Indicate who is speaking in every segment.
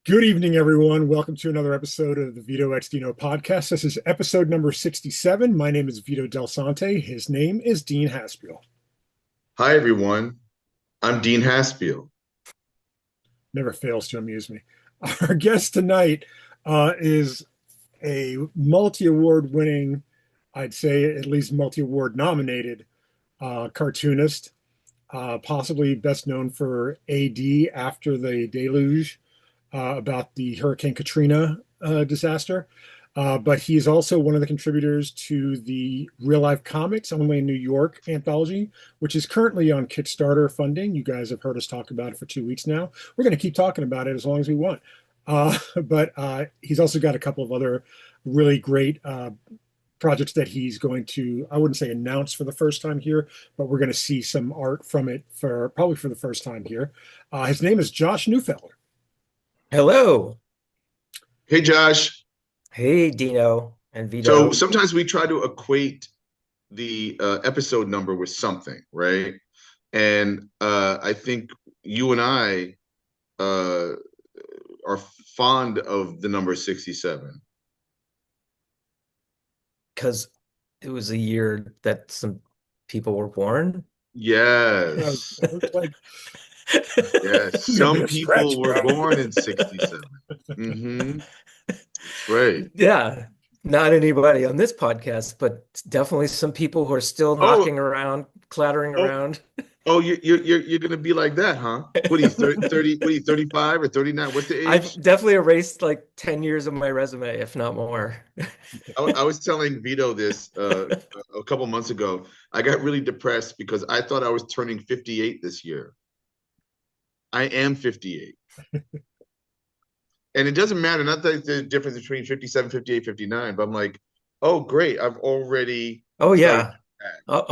Speaker 1: Good evening, everyone. Welcome to another episode of the Vito x DINO podcast. This is episode number 67. My name is Vito Delsante. His name is Dean Haspiel.
Speaker 2: Hi, everyone. I'm Dean Haspiel.
Speaker 1: Never fails to amuse me. Our guest tonight is a multi-award winning, I'd say at least multi-award nominated cartoonist, possibly best known for AD After the Deluge, about the Hurricane Katrina disaster. But he is also one of the contributors to the Real Life Comics, only in New York anthology, which is currently on Kickstarter funding. You guys have heard us talk about it for 2 weeks now. We're going to keep talking about it as long as we want. But he's also got a couple of other really great projects that he's going to, I wouldn't say announce for the first time here, but we're going to see some art from it for probably for the first time here. His name is Josh Neufeld.
Speaker 3: Hello.
Speaker 2: Hey, Josh.
Speaker 3: Hey, Dino and
Speaker 2: So
Speaker 3: Vito.
Speaker 2: sometimes we try to equate the episode number with something, right? And I think you and I are fond of the number 67.
Speaker 3: Because it was a year that some people were born.
Speaker 2: Yes.
Speaker 1: Like,
Speaker 2: Yes.
Speaker 1: a bit
Speaker 2: Some
Speaker 1: of stretch,
Speaker 2: people were
Speaker 1: bro.
Speaker 2: born in 67. Mm-hmm. Right.
Speaker 3: Yeah, not anybody on this podcast, but definitely some people who are still
Speaker 2: Oh,
Speaker 3: knocking around, clattering
Speaker 2: oh,
Speaker 3: around.
Speaker 2: oh, you're gonna be like that, huh? What are you, 30, what are you, 35 or 39? What's the
Speaker 3: I've
Speaker 2: age?
Speaker 3: definitely erased like 10 years of my resume, if not more.
Speaker 2: I was telling Vito this a couple months ago. I got really depressed because I thought I was turning 58 this year. I am 58. And it doesn't matter, not that the difference between 57, 58, 59, but I'm like, oh, great. I've already
Speaker 3: Oh
Speaker 2: started
Speaker 3: yeah.
Speaker 2: back.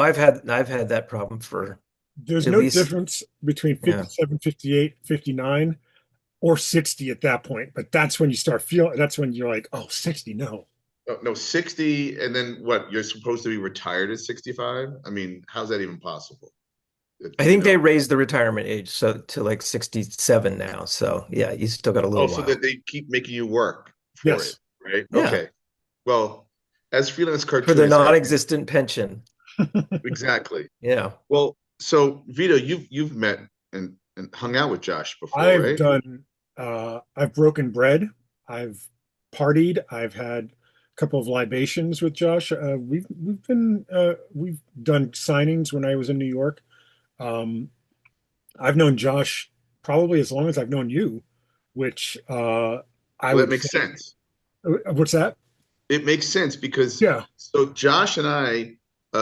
Speaker 3: I've had that problem for
Speaker 1: There's
Speaker 3: at
Speaker 1: no
Speaker 3: least,
Speaker 1: difference between
Speaker 3: yeah.
Speaker 1: 57, 58, 59, or 60 at that point. But that's when you start feeling, that's when you're like, oh, 60, no.
Speaker 2: Oh, no, 60, and then what? You're supposed to be retired at 65? I mean, how's that even possible?
Speaker 3: I
Speaker 2: You
Speaker 3: think they
Speaker 2: know?
Speaker 3: raised the retirement age so to like 67 now. So yeah, you still got a
Speaker 2: Oh,
Speaker 3: little
Speaker 2: so
Speaker 3: while.
Speaker 2: that they keep making you work for it,
Speaker 1: Yes.
Speaker 2: right?
Speaker 3: Yeah,
Speaker 2: Okay. Well, as freelance
Speaker 3: for the
Speaker 2: cartoonists,
Speaker 3: non-existent pension.
Speaker 2: exactly.
Speaker 3: Yeah.
Speaker 2: Well, so Vito, you've met and hung out with Josh before,
Speaker 1: I've
Speaker 2: right?
Speaker 1: done, I've broken bread. I've partied. I've had a couple of libations with Josh. We've done signings when I was in New York. Um, I've known Josh probably as long as I've known you, which I
Speaker 2: Well, that
Speaker 1: would
Speaker 2: makes
Speaker 1: think.
Speaker 2: sense.
Speaker 1: What's that?
Speaker 2: It makes sense because
Speaker 1: Yeah.
Speaker 2: so Josh and I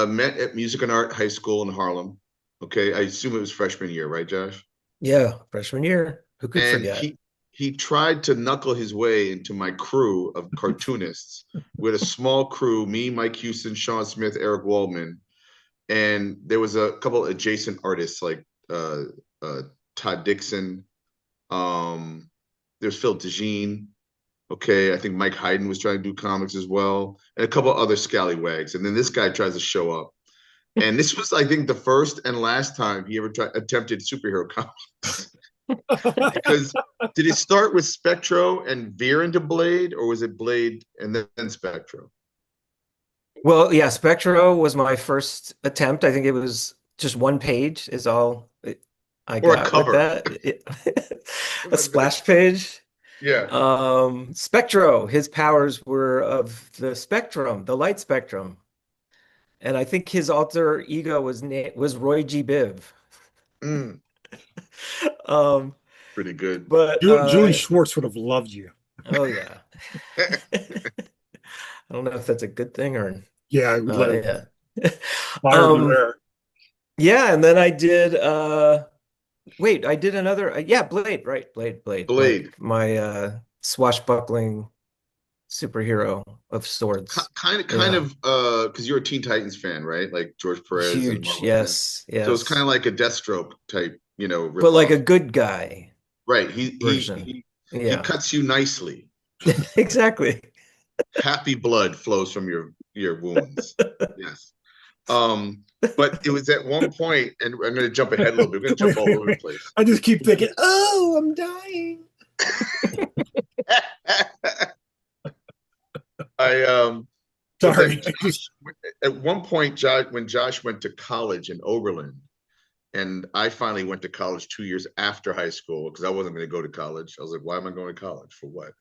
Speaker 2: met at Music and Art High School in Harlem. Okay, I assume it was freshman year, right, Josh?
Speaker 3: Yeah. Freshman year. Who could
Speaker 2: And
Speaker 3: forget?
Speaker 2: he tried to knuckle his way into my crew of cartoonists. With a small crew, me, Mike Houston, Sean Smith, Eric Waldman, and there was a couple adjacent artists like uh, Todd Dixon. There's Phil DeJean. Okay, I think Mike Hayden was trying to do comics as well, and a couple other scallywags. And then this guy tries to show up. And this was, I think, the first and last time he ever attempted superhero comics. Because did it start with Spectro and veer into Blade, or was it Blade and then Spectro?
Speaker 3: Well, yeah, Spectro was my first attempt. I think it was just one page is all I
Speaker 2: Or a
Speaker 3: got with
Speaker 2: cover?
Speaker 3: that. A splash page.
Speaker 2: Yeah.
Speaker 3: Spectro, his powers were of the spectrum, the light spectrum. And I think his alter ego was Roy G. Biv.
Speaker 2: Mm,
Speaker 3: Um,
Speaker 2: pretty good.
Speaker 3: but
Speaker 1: Julie Schwartz would have loved you.
Speaker 3: oh yeah. I don't know if that's a good thing or
Speaker 1: Yeah,
Speaker 3: yeah.
Speaker 1: buyer
Speaker 3: Um,
Speaker 1: beware.
Speaker 3: yeah, and then I did wait, I did another yeah, Blade, right, Blade,
Speaker 2: Blade.
Speaker 3: my swashbuckling superhero of sorts.
Speaker 2: Kind
Speaker 3: Yeah.
Speaker 2: of, because you're a Teen Titans fan, right? Like George Perez and
Speaker 3: Huge.
Speaker 2: Marvel fan.
Speaker 3: Yes,
Speaker 2: So it's kind
Speaker 3: yes.
Speaker 2: of like a Deathstroke type,
Speaker 3: But like
Speaker 2: ripoff.
Speaker 3: a good guy
Speaker 2: Right. He he
Speaker 3: version.
Speaker 2: he he
Speaker 3: Yeah.
Speaker 2: cuts you nicely.
Speaker 3: Exactly.
Speaker 2: Happy blood flows from your wounds. Yes. Um, but it was at one point, and I'm going to jump ahead a little bit. We're going to jump
Speaker 1: Wait,
Speaker 2: all
Speaker 1: wait,
Speaker 2: over the
Speaker 1: wait.
Speaker 2: place.
Speaker 1: I just keep thinking, oh, I'm dying.
Speaker 2: I but then
Speaker 1: Sorry. I just
Speaker 2: Josh at one point, Josh, when Josh went to college in Oberlin, and I finally went to college 2 years after high school because I wasn't going to go to college. I was like, why am I going to college for what?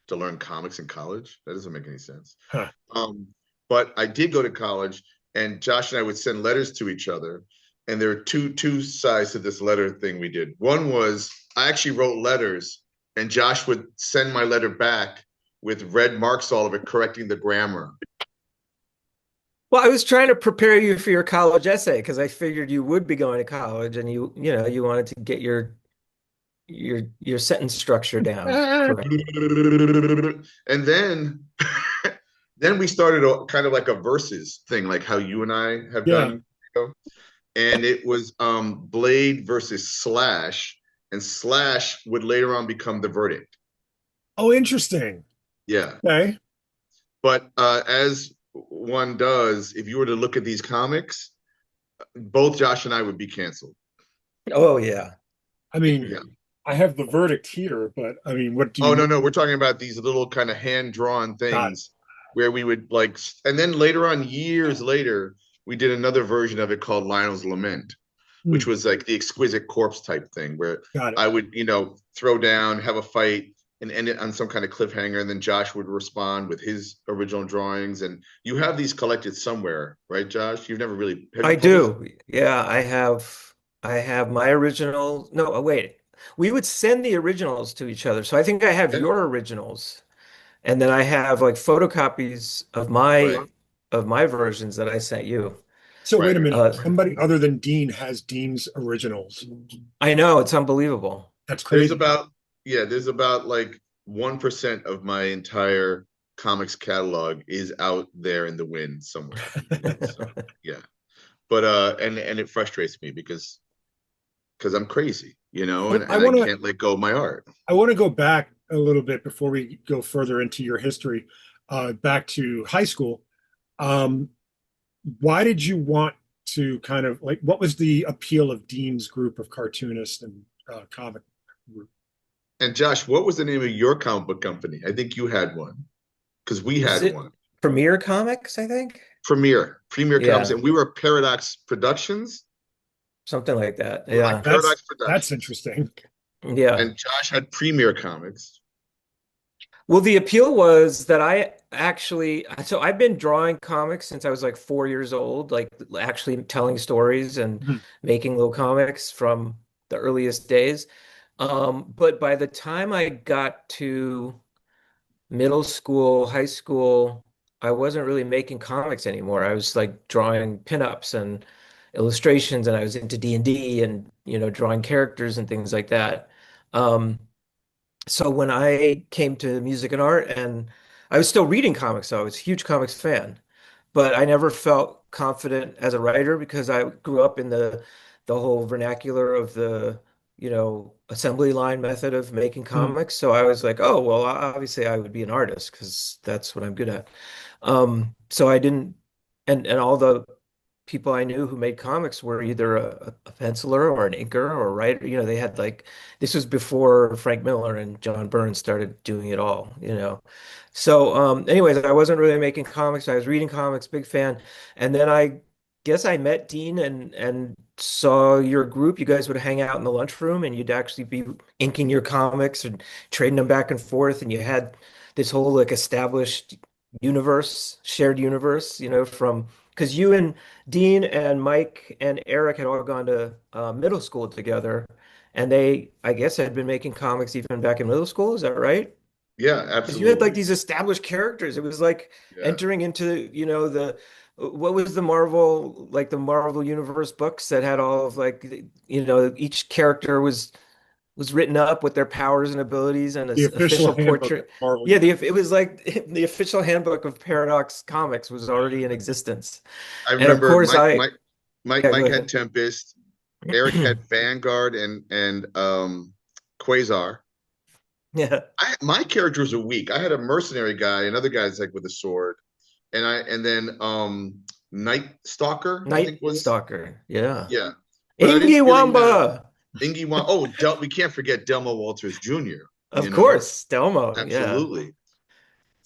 Speaker 2: To learn comics in college? That doesn't make any sense.
Speaker 1: huh.
Speaker 2: Um, but I did go to college, and Josh and I would send letters to each other. And there are two sides to this letter thing we did. One was I actually wrote letters, and Josh would send my letter back with red marks all of it, correcting the grammar.
Speaker 3: Well, I was trying to prepare you for your college essay because I figured you would be going to college and you wanted to get your sentence structure down
Speaker 1: Ah,
Speaker 3: correct.
Speaker 2: And then then we started kind of like a versus thing, like how you and I have
Speaker 1: yeah.
Speaker 2: done. And it was Blade versus Slash, and Slash would later on become the Verdict.
Speaker 1: Oh, interesting.
Speaker 2: Yeah.
Speaker 1: Okay.
Speaker 2: But as one does, if you were to look at these comics, both Josh and I would be canceled.
Speaker 3: Oh yeah.
Speaker 1: I mean,
Speaker 2: Yeah.
Speaker 1: I have the verdict here, but I mean, what do
Speaker 2: Oh,
Speaker 1: you
Speaker 2: no, no. We're talking about these little kind of hand-drawn
Speaker 1: got?
Speaker 2: things where we would like, and then later on, years later, we did another version of it called Lionel's Lament, which
Speaker 1: Hmm,
Speaker 2: was like the exquisite corpse type thing where
Speaker 1: got it.
Speaker 2: I would, throw down, have a fight, and end it on some kind of cliffhanger, and then Josh would respond with his original drawings. And you have these collected somewhere, right, Josh? You've never really have you
Speaker 3: I
Speaker 2: published?
Speaker 3: do. Yeah, I have my original. No, wait. We would send the originals to each other. So I think I have
Speaker 2: Yeah.
Speaker 3: your originals and then I have like photocopies of
Speaker 2: Right,
Speaker 3: my versions that I sent you.
Speaker 1: So wait a
Speaker 2: right.
Speaker 1: minute.
Speaker 3: Uh,
Speaker 1: Somebody other than Dean has Dean's originals.
Speaker 3: I know it's unbelievable.
Speaker 1: That's
Speaker 2: There's
Speaker 1: crazy.
Speaker 2: about there's about like 1% of my entire comics catalog is out there in the wind somewhere. So yeah. But and it frustrates me because I'm crazy,
Speaker 1: I
Speaker 2: and I
Speaker 1: want to
Speaker 2: can't let go of my art.
Speaker 1: I want to go back a little bit before we go further into your history, back to high school. Um, why did you want to kind of like what was the appeal of Dean's group of cartoonists and comic group?
Speaker 2: And Josh, what was the name of your comic book company? I think you had one because we
Speaker 3: Was
Speaker 2: had
Speaker 3: it
Speaker 2: one.
Speaker 3: Premiere Comics, I think?
Speaker 2: Premier Comics,
Speaker 3: Yeah,
Speaker 2: and we were Paradox Productions.
Speaker 3: something like that.
Speaker 2: We were like
Speaker 3: Yeah.
Speaker 2: Paradox
Speaker 1: That's
Speaker 2: Productions,
Speaker 1: interesting.
Speaker 3: Yeah.
Speaker 2: and Josh had Premier Comics.
Speaker 3: Well, the appeal was that so I've been drawing comics since I was like 4 years old, like actually telling stories and
Speaker 1: Mhm.
Speaker 3: making little comics from the earliest days. But by the time I got to middle school, high school, I wasn't really making comics anymore. I was like drawing pinups and illustrations, and I was into D&D and, drawing characters and things like that. Um, so when I came to music and art, and I was still reading comics, so I was a huge comics fan, but I never felt confident as a writer because I grew up in the whole vernacular of the, assembly line method of making
Speaker 1: Mhm.
Speaker 3: comics. So I was like, oh, well, obviously I would be an artist because that's what I'm good at. So I didn't, and all the people I knew who made comics were either a penciler or an inker or a writer. They had like this was before Frank Miller and John Byrne started doing it all. So anyways, I wasn't really making comics. I was reading comics, big fan. And then I guess I met Dean and saw your group. You guys would hang out in the lunchroom and you'd actually be inking your comics and trading them back and forth. And you had this whole like established universe, shared universe, from because you and Dean and Mike and Eric had all gone to middle school together, and they, I guess, had been making comics even back in middle school. Is that right?
Speaker 2: Yeah,
Speaker 3: Because you had like
Speaker 2: absolutely.
Speaker 3: these established characters. It was like
Speaker 2: Yeah.
Speaker 3: entering into, the what was the Marvel, like the Marvel Universe books that had all of like, each character was written up with their powers and abilities and
Speaker 1: The
Speaker 3: an
Speaker 1: official
Speaker 3: official
Speaker 1: handbook of
Speaker 3: portrait.
Speaker 1: Marvel
Speaker 3: Yeah,
Speaker 1: Universe.
Speaker 3: it was like the official handbook of Paradox Comics was already in existence.
Speaker 2: I
Speaker 3: And of
Speaker 2: remember
Speaker 3: course, yeah, go
Speaker 2: Mike had
Speaker 3: ahead.
Speaker 2: Tempest, Eric had Vanguard and Quasar.
Speaker 3: Yeah.
Speaker 2: My characters are weak. I had a mercenary guy, another guy's like with a sword, and then Night Stalker, I
Speaker 3: Night
Speaker 2: think was
Speaker 3: Stalker. Yeah.
Speaker 2: yeah. But I didn't really have
Speaker 3: Ingiwamba.
Speaker 2: We can't forget Delmo Walters Jr.,
Speaker 3: Of course, Delmo. Yeah.
Speaker 2: Absolutely.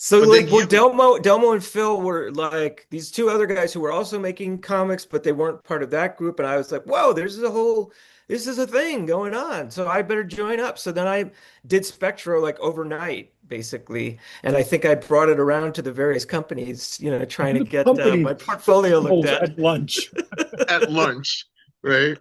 Speaker 3: So
Speaker 2: But then
Speaker 3: like were
Speaker 2: you,
Speaker 3: Delmo and Phil were like these two other guys who were also making comics, but they weren't part of that group. And I was like, whoa, this is a thing going on. So I better join up. So then I did Spectro like overnight, basically. And I think I brought it around to the various companies, trying to
Speaker 1: The
Speaker 3: get my
Speaker 1: company
Speaker 3: portfolio looked
Speaker 1: holds
Speaker 3: at.
Speaker 1: at lunch.
Speaker 2: at lunch, right?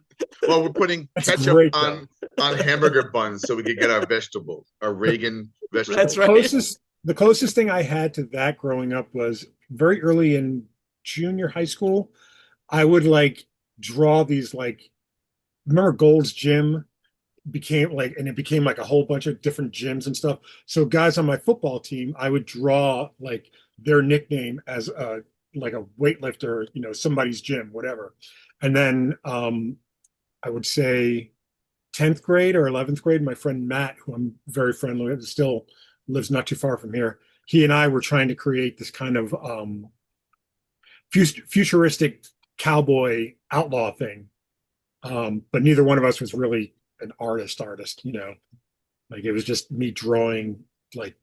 Speaker 2: Well, we're putting
Speaker 1: That's
Speaker 2: ketchup
Speaker 1: great, though.
Speaker 2: on hamburger buns so we could get our vegetables, our Reagan
Speaker 3: That's
Speaker 2: vegetables.
Speaker 3: right.
Speaker 1: The closest thing I had to that growing up was very early in junior high school. I would like draw these like remember Gold's Gym became like and it became like a whole bunch of different gyms and stuff. So guys on my football team, I would draw like their nickname as a like a weightlifter, somebody's gym, whatever. And then I would say 10th grade or 11th grade, my friend Matt, who I'm very friendly with, still lives not too far from here. He and I were trying to create this kind of futuristic cowboy outlaw thing. But neither one of us was really an artist. Like it was just me drawing like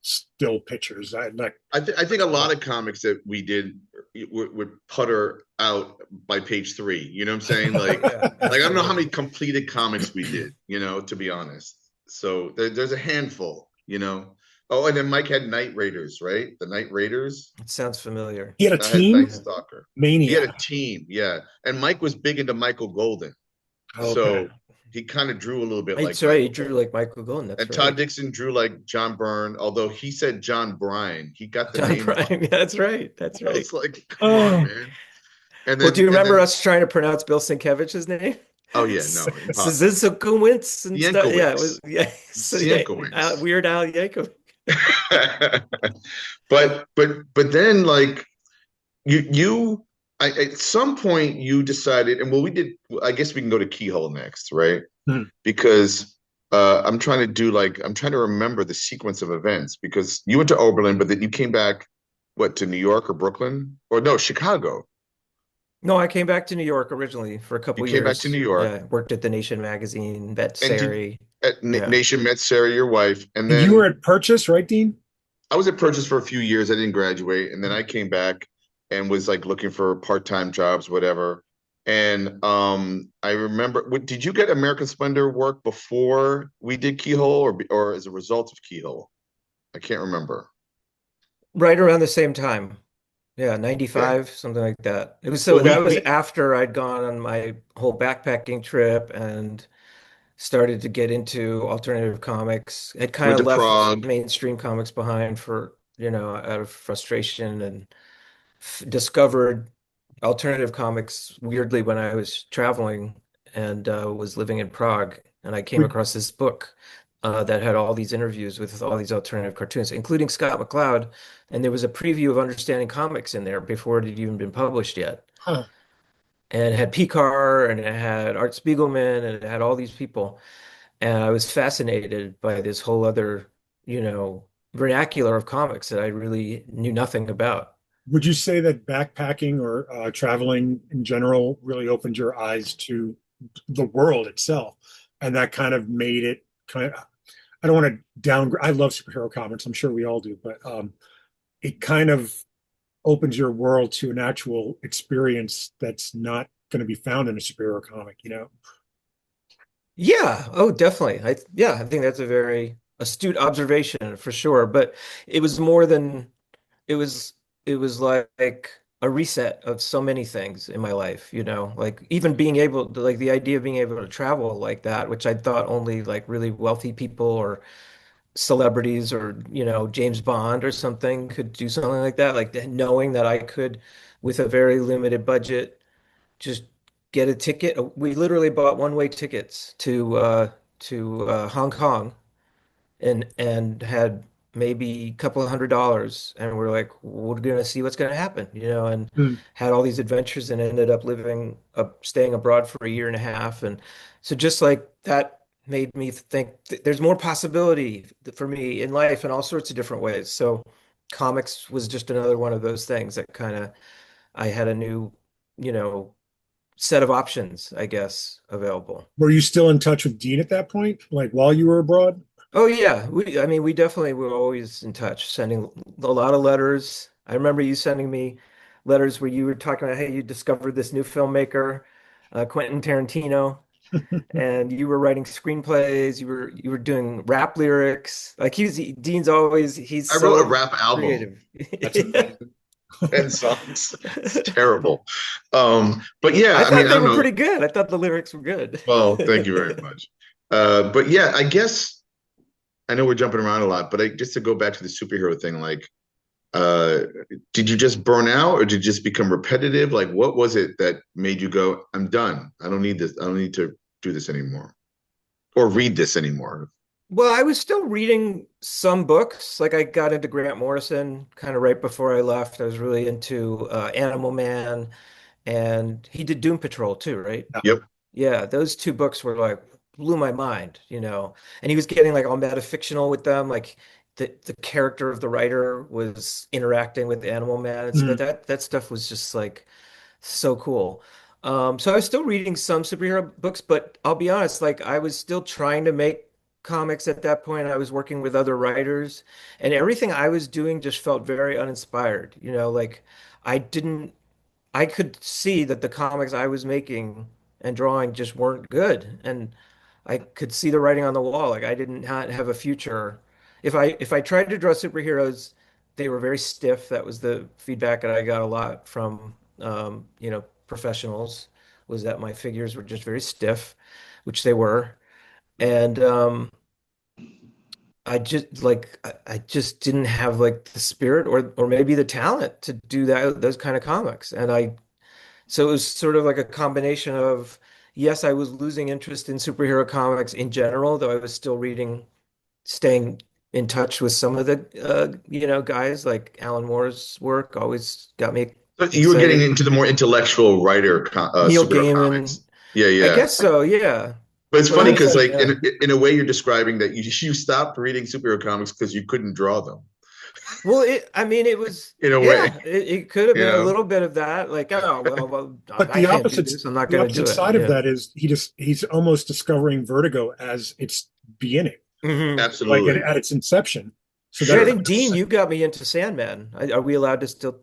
Speaker 1: still pictures.
Speaker 2: I think a lot of comics that we did would putter out by page three. You know what I'm saying?
Speaker 3: Yeah,
Speaker 2: Like I don't know how
Speaker 3: absolutely.
Speaker 2: many completed comics we did. To be honest. So there's a handful. Oh, and then Mike had Night Raiders, right? The Night Raiders.
Speaker 3: It sounds familiar.
Speaker 1: He had a
Speaker 2: I had Night
Speaker 1: team,
Speaker 3: Yeah.
Speaker 2: Stalker. He had a
Speaker 1: Maniac.
Speaker 2: team, yeah. And Mike was big into Michael Golden,
Speaker 1: Okay.
Speaker 2: so he kind of drew a little bit like
Speaker 3: That's right. He
Speaker 2: Michael
Speaker 3: drew
Speaker 2: Golden.
Speaker 3: like Michael Golden. That's
Speaker 2: And Todd
Speaker 3: right.
Speaker 2: Dixon drew like John Byrne, although he said John Bryan. He got the
Speaker 3: John
Speaker 2: name wrong.
Speaker 3: Prime. Yeah, that's right. That's
Speaker 2: I
Speaker 3: right.
Speaker 2: was like, come on,
Speaker 1: Oh,
Speaker 2: man. And
Speaker 3: Well, do
Speaker 2: then
Speaker 3: you
Speaker 2: and
Speaker 3: remember
Speaker 2: then
Speaker 3: us trying to pronounce Bill Sienkiewicz's name?
Speaker 2: oh yeah, no, impossible.
Speaker 3: Szyszkowitz and stuff. Yeah, it was
Speaker 2: Yankowitz.
Speaker 3: yeah. So yeah,
Speaker 2: Sienkiewicz.
Speaker 3: Weird Al Yankovic.
Speaker 2: but then like you at some point you decided, and well, we did. I guess we can go to Keyhole next, right?
Speaker 1: hmm.
Speaker 2: Because I'm trying to remember the sequence of events because you went to Oberlin, but then you came back, what, to New York or Brooklyn or no, Chicago.
Speaker 3: No, I came back to New York originally for a
Speaker 2: You
Speaker 3: couple
Speaker 2: came back to
Speaker 3: years.
Speaker 2: New York
Speaker 3: Yeah, worked at the Nation magazine, Vet
Speaker 2: and did
Speaker 3: Sari.
Speaker 2: at
Speaker 3: Yeah.
Speaker 2: Nation met Sarah, your wife, and
Speaker 1: And you were
Speaker 2: then
Speaker 1: at Purchase, right, Dean?
Speaker 2: I was at Purchase for a few years. I didn't graduate, and then I came back and was like looking for part-time jobs, whatever. And I remember, did you get American Splendor work before we did Keyhole, or as a result of Keyhole? I can't remember.
Speaker 3: Right around the same time. Yeah,
Speaker 2: Okay.
Speaker 3: 95, something like that. It was so
Speaker 1: Well,
Speaker 3: that
Speaker 1: we
Speaker 3: was
Speaker 1: we
Speaker 3: after I'd gone on my whole backpacking trip and started to get into alternative comics. Had kind
Speaker 2: Went
Speaker 3: of
Speaker 2: to
Speaker 3: left
Speaker 2: Prague.
Speaker 3: mainstream comics behind for, out of frustration and f discovered alternative comics weirdly when I was traveling and was living in Prague. And I came
Speaker 1: we
Speaker 3: across this book that had all these interviews with all these alternative cartoonists, including Scott McCloud. And there was a preview of Understanding Comics in there before it had even been published yet.
Speaker 1: huh.
Speaker 3: And it had Pekar and it had Art Spiegelman and it had all these people. And I was fascinated by this whole other, vernacular of comics that I really knew nothing about.
Speaker 1: Would you say that backpacking or traveling in general really opened your eyes to the world itself, and that kind of made it kind of? I don't want to downgrade. I love superhero comics. I'm sure we all do, but it kind of opens your world to an actual experience that's not going to be found in a superhero comic.
Speaker 3: Yeah, oh, definitely. I think that's a very astute observation for sure. But it was more than it was it was like a reset of so many things in my life, like even being able to like the idea of being able to travel like that, which I thought only like really wealthy people or celebrities or, James Bond or something could do something like that. Like knowing that I could, with a very limited budget, just get a ticket. We literally bought one-way tickets to Hong Kong and had maybe a couple of $100 and we're like we're gonna see what's gonna happen, and
Speaker 1: Hmm.
Speaker 3: had all these adventures and ended up living staying abroad for a year and a half. And so just like that made me think there's more possibility for me in life in all sorts of different ways. So comics was just another one of those things that kind of I had a new, you know set of options, I guess, available.
Speaker 1: Were you still in touch with Dean at that point, like while you were abroad?
Speaker 3: Oh yeah, I mean, we definitely were always in touch, sending a lot of letters. I remember you sending me letters where you were talking about, hey, you discovered this new filmmaker, Quentin Tarantino, and you were writing screenplays. You were doing rap lyrics. Like Dean's always he's
Speaker 2: I wrote a
Speaker 3: so
Speaker 2: rap album
Speaker 3: creative.
Speaker 1: That's
Speaker 3: Yeah.
Speaker 1: amazing.
Speaker 2: 10 songs. It's terrible. But yeah,
Speaker 3: I
Speaker 2: I mean,
Speaker 3: thought
Speaker 2: I
Speaker 3: they
Speaker 2: don't
Speaker 3: were
Speaker 2: know.
Speaker 3: pretty good. I thought the lyrics were good.
Speaker 2: Well, thank you very much. But yeah, I guess I know we're jumping around a lot, but just to go back to the superhero thing, like, uh, did you just burn out or did you just become repetitive? Like, what was it that made you go, I'm done. I don't need this. I don't need to do this anymore or read this anymore.
Speaker 3: Well, I was still reading some books. Like I got into Grant Morrison kind of right before I left. I was really into Animal Man, and he did Doom Patrol too, right?
Speaker 2: Yep.
Speaker 3: Yeah, those two books were like blew my mind, you know. And he was getting like all metafictional with them, like the character of the writer was interacting with Animal Man. But
Speaker 1: Mm.
Speaker 3: that stuff was just like so cool. So I was still reading some superhero books, but I'll be honest, like I was still trying to make comics at that point. I was working with other writers, and everything I was doing just felt very uninspired. You know, like I didn't, I could see that the comics I was making and drawing just weren't good, and I could see the writing on the wall. Like I didn't have a future. If I tried to draw superheroes, they were very stiff. That was the feedback that I got a lot from professionals, was that my figures were just very stiff, which they were. And I just didn't have like the spirit or maybe the talent to do those kind of comics. So it was sort of like a combination of, yes, I was losing interest in superhero comics in general, though I was still reading, staying in touch with some of the guys, like Alan Moore's work always got me
Speaker 2: So you were getting
Speaker 3: excited.
Speaker 2: into the more intellectual writer
Speaker 3: Neil
Speaker 2: superhero
Speaker 3: Gaiman,
Speaker 2: comics. Yeah,
Speaker 3: I
Speaker 2: yeah.
Speaker 3: guess so, yeah.
Speaker 2: But it's
Speaker 3: But
Speaker 2: funny
Speaker 1: Well,
Speaker 2: because,
Speaker 3: also,
Speaker 2: like,
Speaker 3: yeah.
Speaker 2: in a way, you're describing that you stopped reading superhero comics because you couldn't draw them.
Speaker 3: Well, I mean, it was,
Speaker 2: In a way,
Speaker 3: yeah, it could have
Speaker 2: you
Speaker 3: been a
Speaker 2: know.
Speaker 3: little bit of that. Like, oh, well,
Speaker 1: but
Speaker 3: I can't do this. I'm not
Speaker 1: the
Speaker 3: going to do
Speaker 1: opposite
Speaker 3: it.
Speaker 1: side of
Speaker 3: Yeah.
Speaker 1: that is he's almost discovering Vertigo as its beginning, like
Speaker 2: Absolutely.
Speaker 1: at its inception. So
Speaker 3: Yeah, I
Speaker 2: Sure.
Speaker 3: think Dean, you got me into Sandman. Are we allowed to still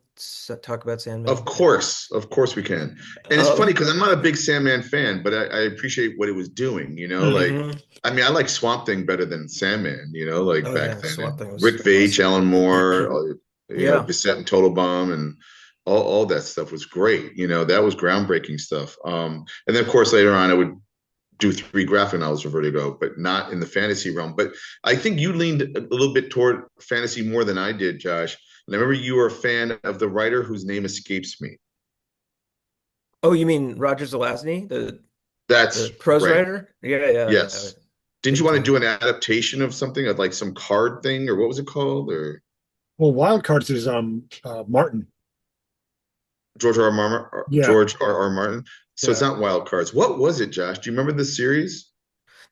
Speaker 3: talk about Sandman?
Speaker 2: Of course we can. And it's
Speaker 3: Oh,
Speaker 2: funny because I'm not a big Sandman fan, but I appreciate what it was doing. You know, like,
Speaker 3: hmm.
Speaker 2: I mean, I like Swamp Thing better than Sandman. You know, like
Speaker 3: Oh
Speaker 2: back
Speaker 3: yeah,
Speaker 2: then,
Speaker 3: Swamp
Speaker 2: and
Speaker 3: Thing was
Speaker 2: Rick Veitch,
Speaker 3: awesome.
Speaker 2: Alan Moore,
Speaker 3: Yeah.
Speaker 2: Bissett and Total Bomb, and all that stuff was great. You know, that was groundbreaking stuff. And then of course later on, I would do 3 graphic novels for Vertigo, but not in the fantasy realm. But I think you leaned a little bit toward fantasy more than I did, Josh. And I remember you were a fan of the writer whose name escapes me.
Speaker 3: Oh, you mean Roger Zelazny, the
Speaker 2: That's
Speaker 3: prose
Speaker 2: right.
Speaker 3: writer? Yeah, yeah,
Speaker 2: Yes. Didn't you
Speaker 3: big
Speaker 2: want to do
Speaker 3: time.
Speaker 2: an adaptation of something of like some card thing or what was it called? Or
Speaker 1: well, Wild Cards is Martin.
Speaker 2: George
Speaker 1: Yeah,
Speaker 2: R. R. Martin. So it's
Speaker 1: yeah.
Speaker 2: not Wild Cards. What was it, Josh? Do you remember the series?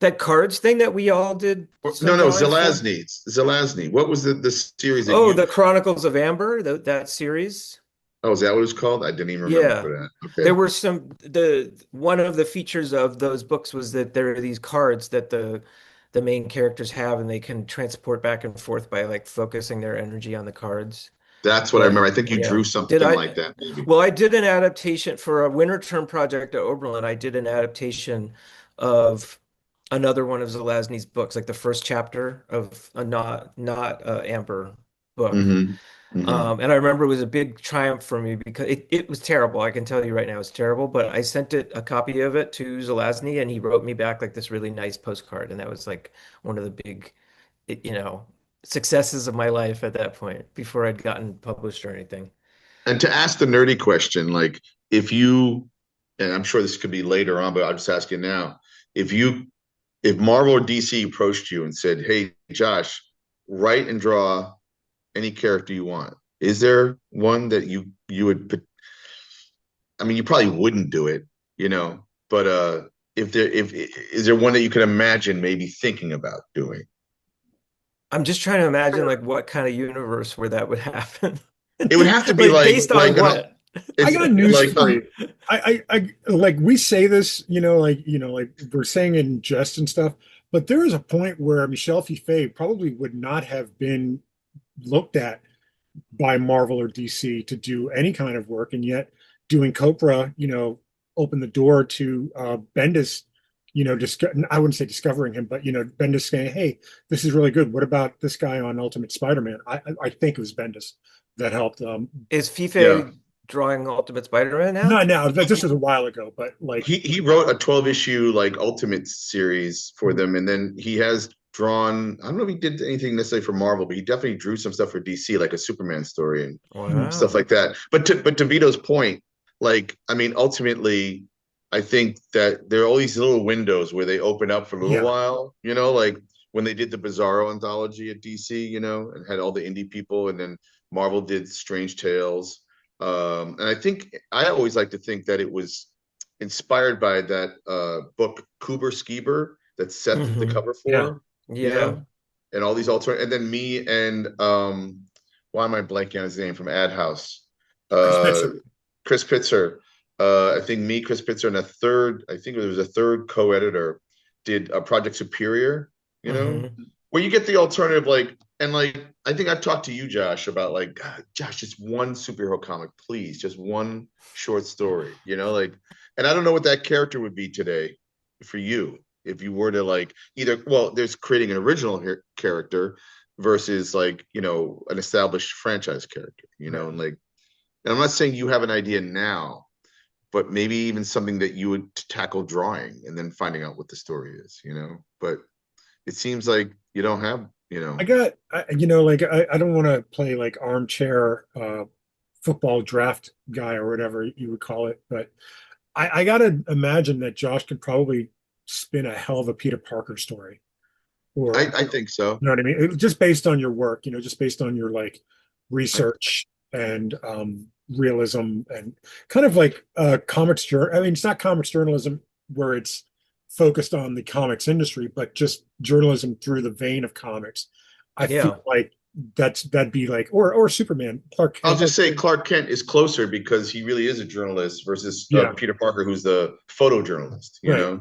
Speaker 3: That cards thing that we all did some
Speaker 2: No,
Speaker 3: drawings for?
Speaker 2: Zelazny. Zelazny. What was the series that
Speaker 3: Oh,
Speaker 2: you?
Speaker 3: the Chronicles of Amber, that series.
Speaker 2: Oh, is that what it was called? I didn't even remember
Speaker 3: Yeah.
Speaker 2: for that.
Speaker 3: There
Speaker 2: Okay.
Speaker 3: were the one of the features of those books was that there are these cards that the main characters have, and they can transport back and forth by like focusing their energy on the cards.
Speaker 2: That's what I
Speaker 3: Yeah,
Speaker 2: remember. I think you
Speaker 3: yeah.
Speaker 2: drew
Speaker 3: Did
Speaker 2: something
Speaker 3: I?
Speaker 2: like that, maybe.
Speaker 3: Well, I did an adaptation for a winter term project at Oberlin. I did an adaptation of another one of Zelazny's books, like the first chapter of a not Amber book.
Speaker 2: Hmm. Hmm.
Speaker 3: And I remember it was a big triumph for me because it was terrible. I can tell you right now it's terrible, but I sent a copy of it to Zelazny and he wrote me back like this really nice postcard. And that was like one of the big, you know, successes of my life at that point before I'd gotten published or anything.
Speaker 2: And to ask the nerdy question, like if you, and I'm sure this could be later on, but I'll just ask you now, if you, if Marvel or DC approached you and said, "Hey, Josh, write and draw any character you want," is there one that you would? I mean, you probably wouldn't do it, you know, but if there, if is there one that you could imagine maybe thinking about doing?
Speaker 3: I'm just trying to imagine like what kind of universe where that would happen.
Speaker 2: It would have to be
Speaker 3: Like based on
Speaker 2: like an
Speaker 3: what?
Speaker 1: I
Speaker 2: it's
Speaker 1: got news
Speaker 2: like
Speaker 1: for you. Like we say this, like we're saying in jest and stuff, But there is a point where Michel Fiffe probably would not have been looked at by Marvel or DC to do any kind of work, and yet doing Copra, opened the door to Bendis, I wouldn't say discovering him, but Bendis saying, "Hey, this is really good. What about this guy on Ultimate Spider-Man?" I think it was Bendis that helped.
Speaker 3: Is
Speaker 2: Yeah.
Speaker 3: Fife drawing Ultimate Spider-Man now?
Speaker 1: Not now. This was a while ago, but like,
Speaker 2: He wrote a 12 issue like Ultimate series for them, and then he has drawn. I don't know if he did anything necessarily for Marvel, but he definitely drew some stuff for DC, like a Superman story and stuff
Speaker 3: Wow.
Speaker 2: like that. But to Vito's point, like I mean, ultimately, I think that there are all these little windows where they open up for a little
Speaker 1: yeah,
Speaker 2: while, like when they did the Bizarro anthology at DC, and had all the indie people, and then Marvel did Strange Tales. And I think I always like to think that it was inspired by that book Coober Skeeber that Seth did the
Speaker 3: Hmm.
Speaker 2: cover
Speaker 1: yeah.
Speaker 2: for, you
Speaker 3: Yeah.
Speaker 2: know, and all these alternate, and then me and why am I blanking on his name from Ad House?
Speaker 1: Chris
Speaker 2: Uh,
Speaker 1: Pitzer.
Speaker 2: Chris Pitzer. I think me, Chris Pitzer, and a third, I think there was a third co-editor did a Project Superior,
Speaker 3: Hmm.
Speaker 2: where you get the alternative, like, and like, I think I've talked to you, Josh, about like, God, Josh, just one superhero comic, please, just one short story, like, and I don't know what that character would be today for you if you were to like either, well, there's creating an original character versus like, an established franchise character,
Speaker 1: Right.
Speaker 2: and like, and I'm not saying you have an idea now, but maybe even something that you would tackle drawing and then finding out what the story is, but it seems like you don't have,
Speaker 1: I don't want to play like armchair football draft guy or whatever you would call it, but I gotta imagine that Josh could probably spin a hell of a Peter Parker story, or
Speaker 2: I think so.
Speaker 1: you know what I mean? Just based on your work, just based on your like
Speaker 2: I,
Speaker 1: research and realism and kind of like comics journal. I mean, it's not comics journalism where it's focused on the comics industry, but just journalism through the vein of comics. I feel
Speaker 3: Yeah.
Speaker 1: like that'd be like, or Superman, Clark
Speaker 2: I'll
Speaker 1: Kent.
Speaker 2: just say Clark Kent is closer because he really is a journalist versus
Speaker 1: Yeah,
Speaker 2: Peter Parker, who's the photojournalist,
Speaker 1: right.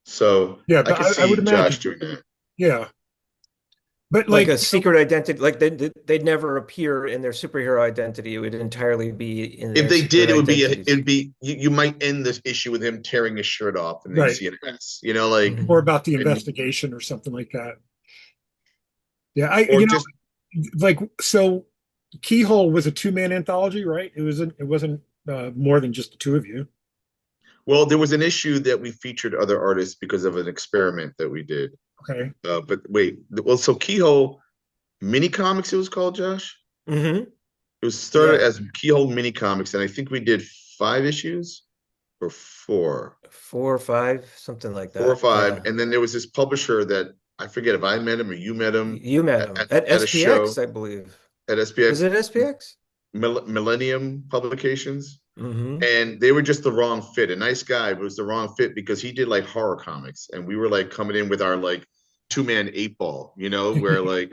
Speaker 2: So
Speaker 1: Yeah,
Speaker 2: I
Speaker 1: but
Speaker 2: could
Speaker 1: I would
Speaker 2: see Josh
Speaker 1: imagine.
Speaker 2: doing that.
Speaker 1: Yeah, but
Speaker 3: Like
Speaker 1: like,
Speaker 3: a secret identity, like they'd never appear in their superhero identity. It would entirely be in
Speaker 2: If
Speaker 3: their
Speaker 2: they did,
Speaker 3: secret
Speaker 2: it would be
Speaker 3: identities.
Speaker 2: it'd be you might end this issue with him tearing his shirt off, and then you
Speaker 1: right,
Speaker 2: see an S, like,
Speaker 1: more
Speaker 3: Hmm.
Speaker 1: about the
Speaker 2: and
Speaker 1: investigation or something like that. Yeah,
Speaker 2: or just
Speaker 1: like so Keyhole was a two-man anthology, right? It wasn't more than just the two of you.
Speaker 2: well, there was an issue that we featured other artists because of an experiment that we did.
Speaker 1: Okay.
Speaker 2: But wait, well, so Keyhole Mini Comics, it was called, Josh.
Speaker 3: Hmm.
Speaker 2: It was started
Speaker 3: Yeah.
Speaker 2: as Keyhole Mini Comics, and I think we did 5 issues or four,
Speaker 3: 4 or 5, something like
Speaker 2: four or
Speaker 3: that.
Speaker 2: five,
Speaker 3: Yeah.
Speaker 2: and then there was this publisher that I forget if I met him or you met him
Speaker 3: You met
Speaker 2: at,
Speaker 3: him
Speaker 2: at,
Speaker 3: at
Speaker 2: at a
Speaker 3: SPX,
Speaker 2: show
Speaker 3: I believe.
Speaker 2: at
Speaker 3: Was
Speaker 2: SPX
Speaker 3: it SPX?
Speaker 2: Millennium Publications,
Speaker 3: Hmm.
Speaker 2: and they were just the wrong fit. A nice guy, but it was the wrong fit because he did like horror comics, and we were like coming in with our like 2-man 8 ball, where like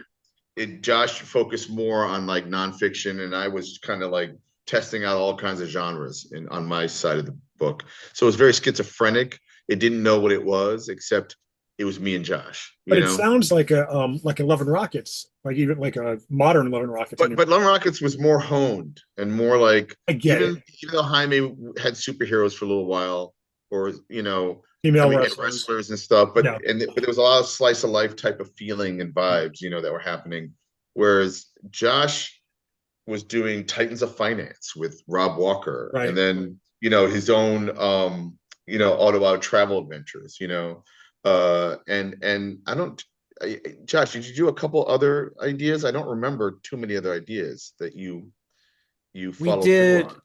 Speaker 2: Josh focused more on like nonfiction, and I was kind of like testing out all kinds of genres on my side of the book. So it was very schizophrenic. It didn't know what it was, except it was me and Josh,
Speaker 1: But it sounds like a Love and Rockets, like even like a modern Love and Rockets
Speaker 2: But
Speaker 1: anyway.
Speaker 2: Love Rockets was more honed and more like
Speaker 1: I get it.
Speaker 2: even though Jaime had superheroes for a little while, or I
Speaker 1: Female
Speaker 2: mean, and
Speaker 1: wrestlers.
Speaker 2: wrestlers and stuff,
Speaker 1: Yeah.
Speaker 2: but there was a lot of slice of life type of feeling and vibes, that were happening. Whereas Josh was doing Titans of Finance with Rob Walker, and
Speaker 1: Right.
Speaker 2: then his own auto travel adventures, and I don't. Josh, did you do a couple other ideas? I don't remember too many other ideas that you
Speaker 3: We
Speaker 2: followed through
Speaker 3: did
Speaker 2: on.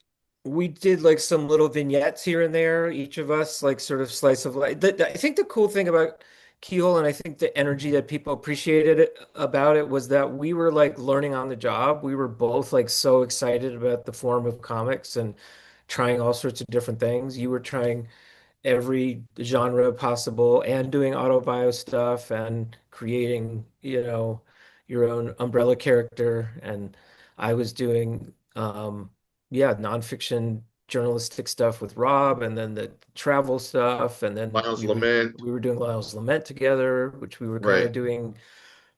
Speaker 3: we did like some little vignettes here and there, each of us, like sort of slice of life. I think the cool thing about Keel, and I think the energy that people appreciated about it was that we were like learning on the job. We were both like so excited about the form of comics and trying all sorts of different things. You were trying every genre possible and doing auto bio stuff and creating, your own umbrella character. And I was doing, yeah, nonfiction journalistic stuff with Rob, and then the travel stuff, and then
Speaker 2: Miles Lament.
Speaker 3: we were doing Lyle's Lament together, which we were kind
Speaker 2: Right.
Speaker 3: of doing.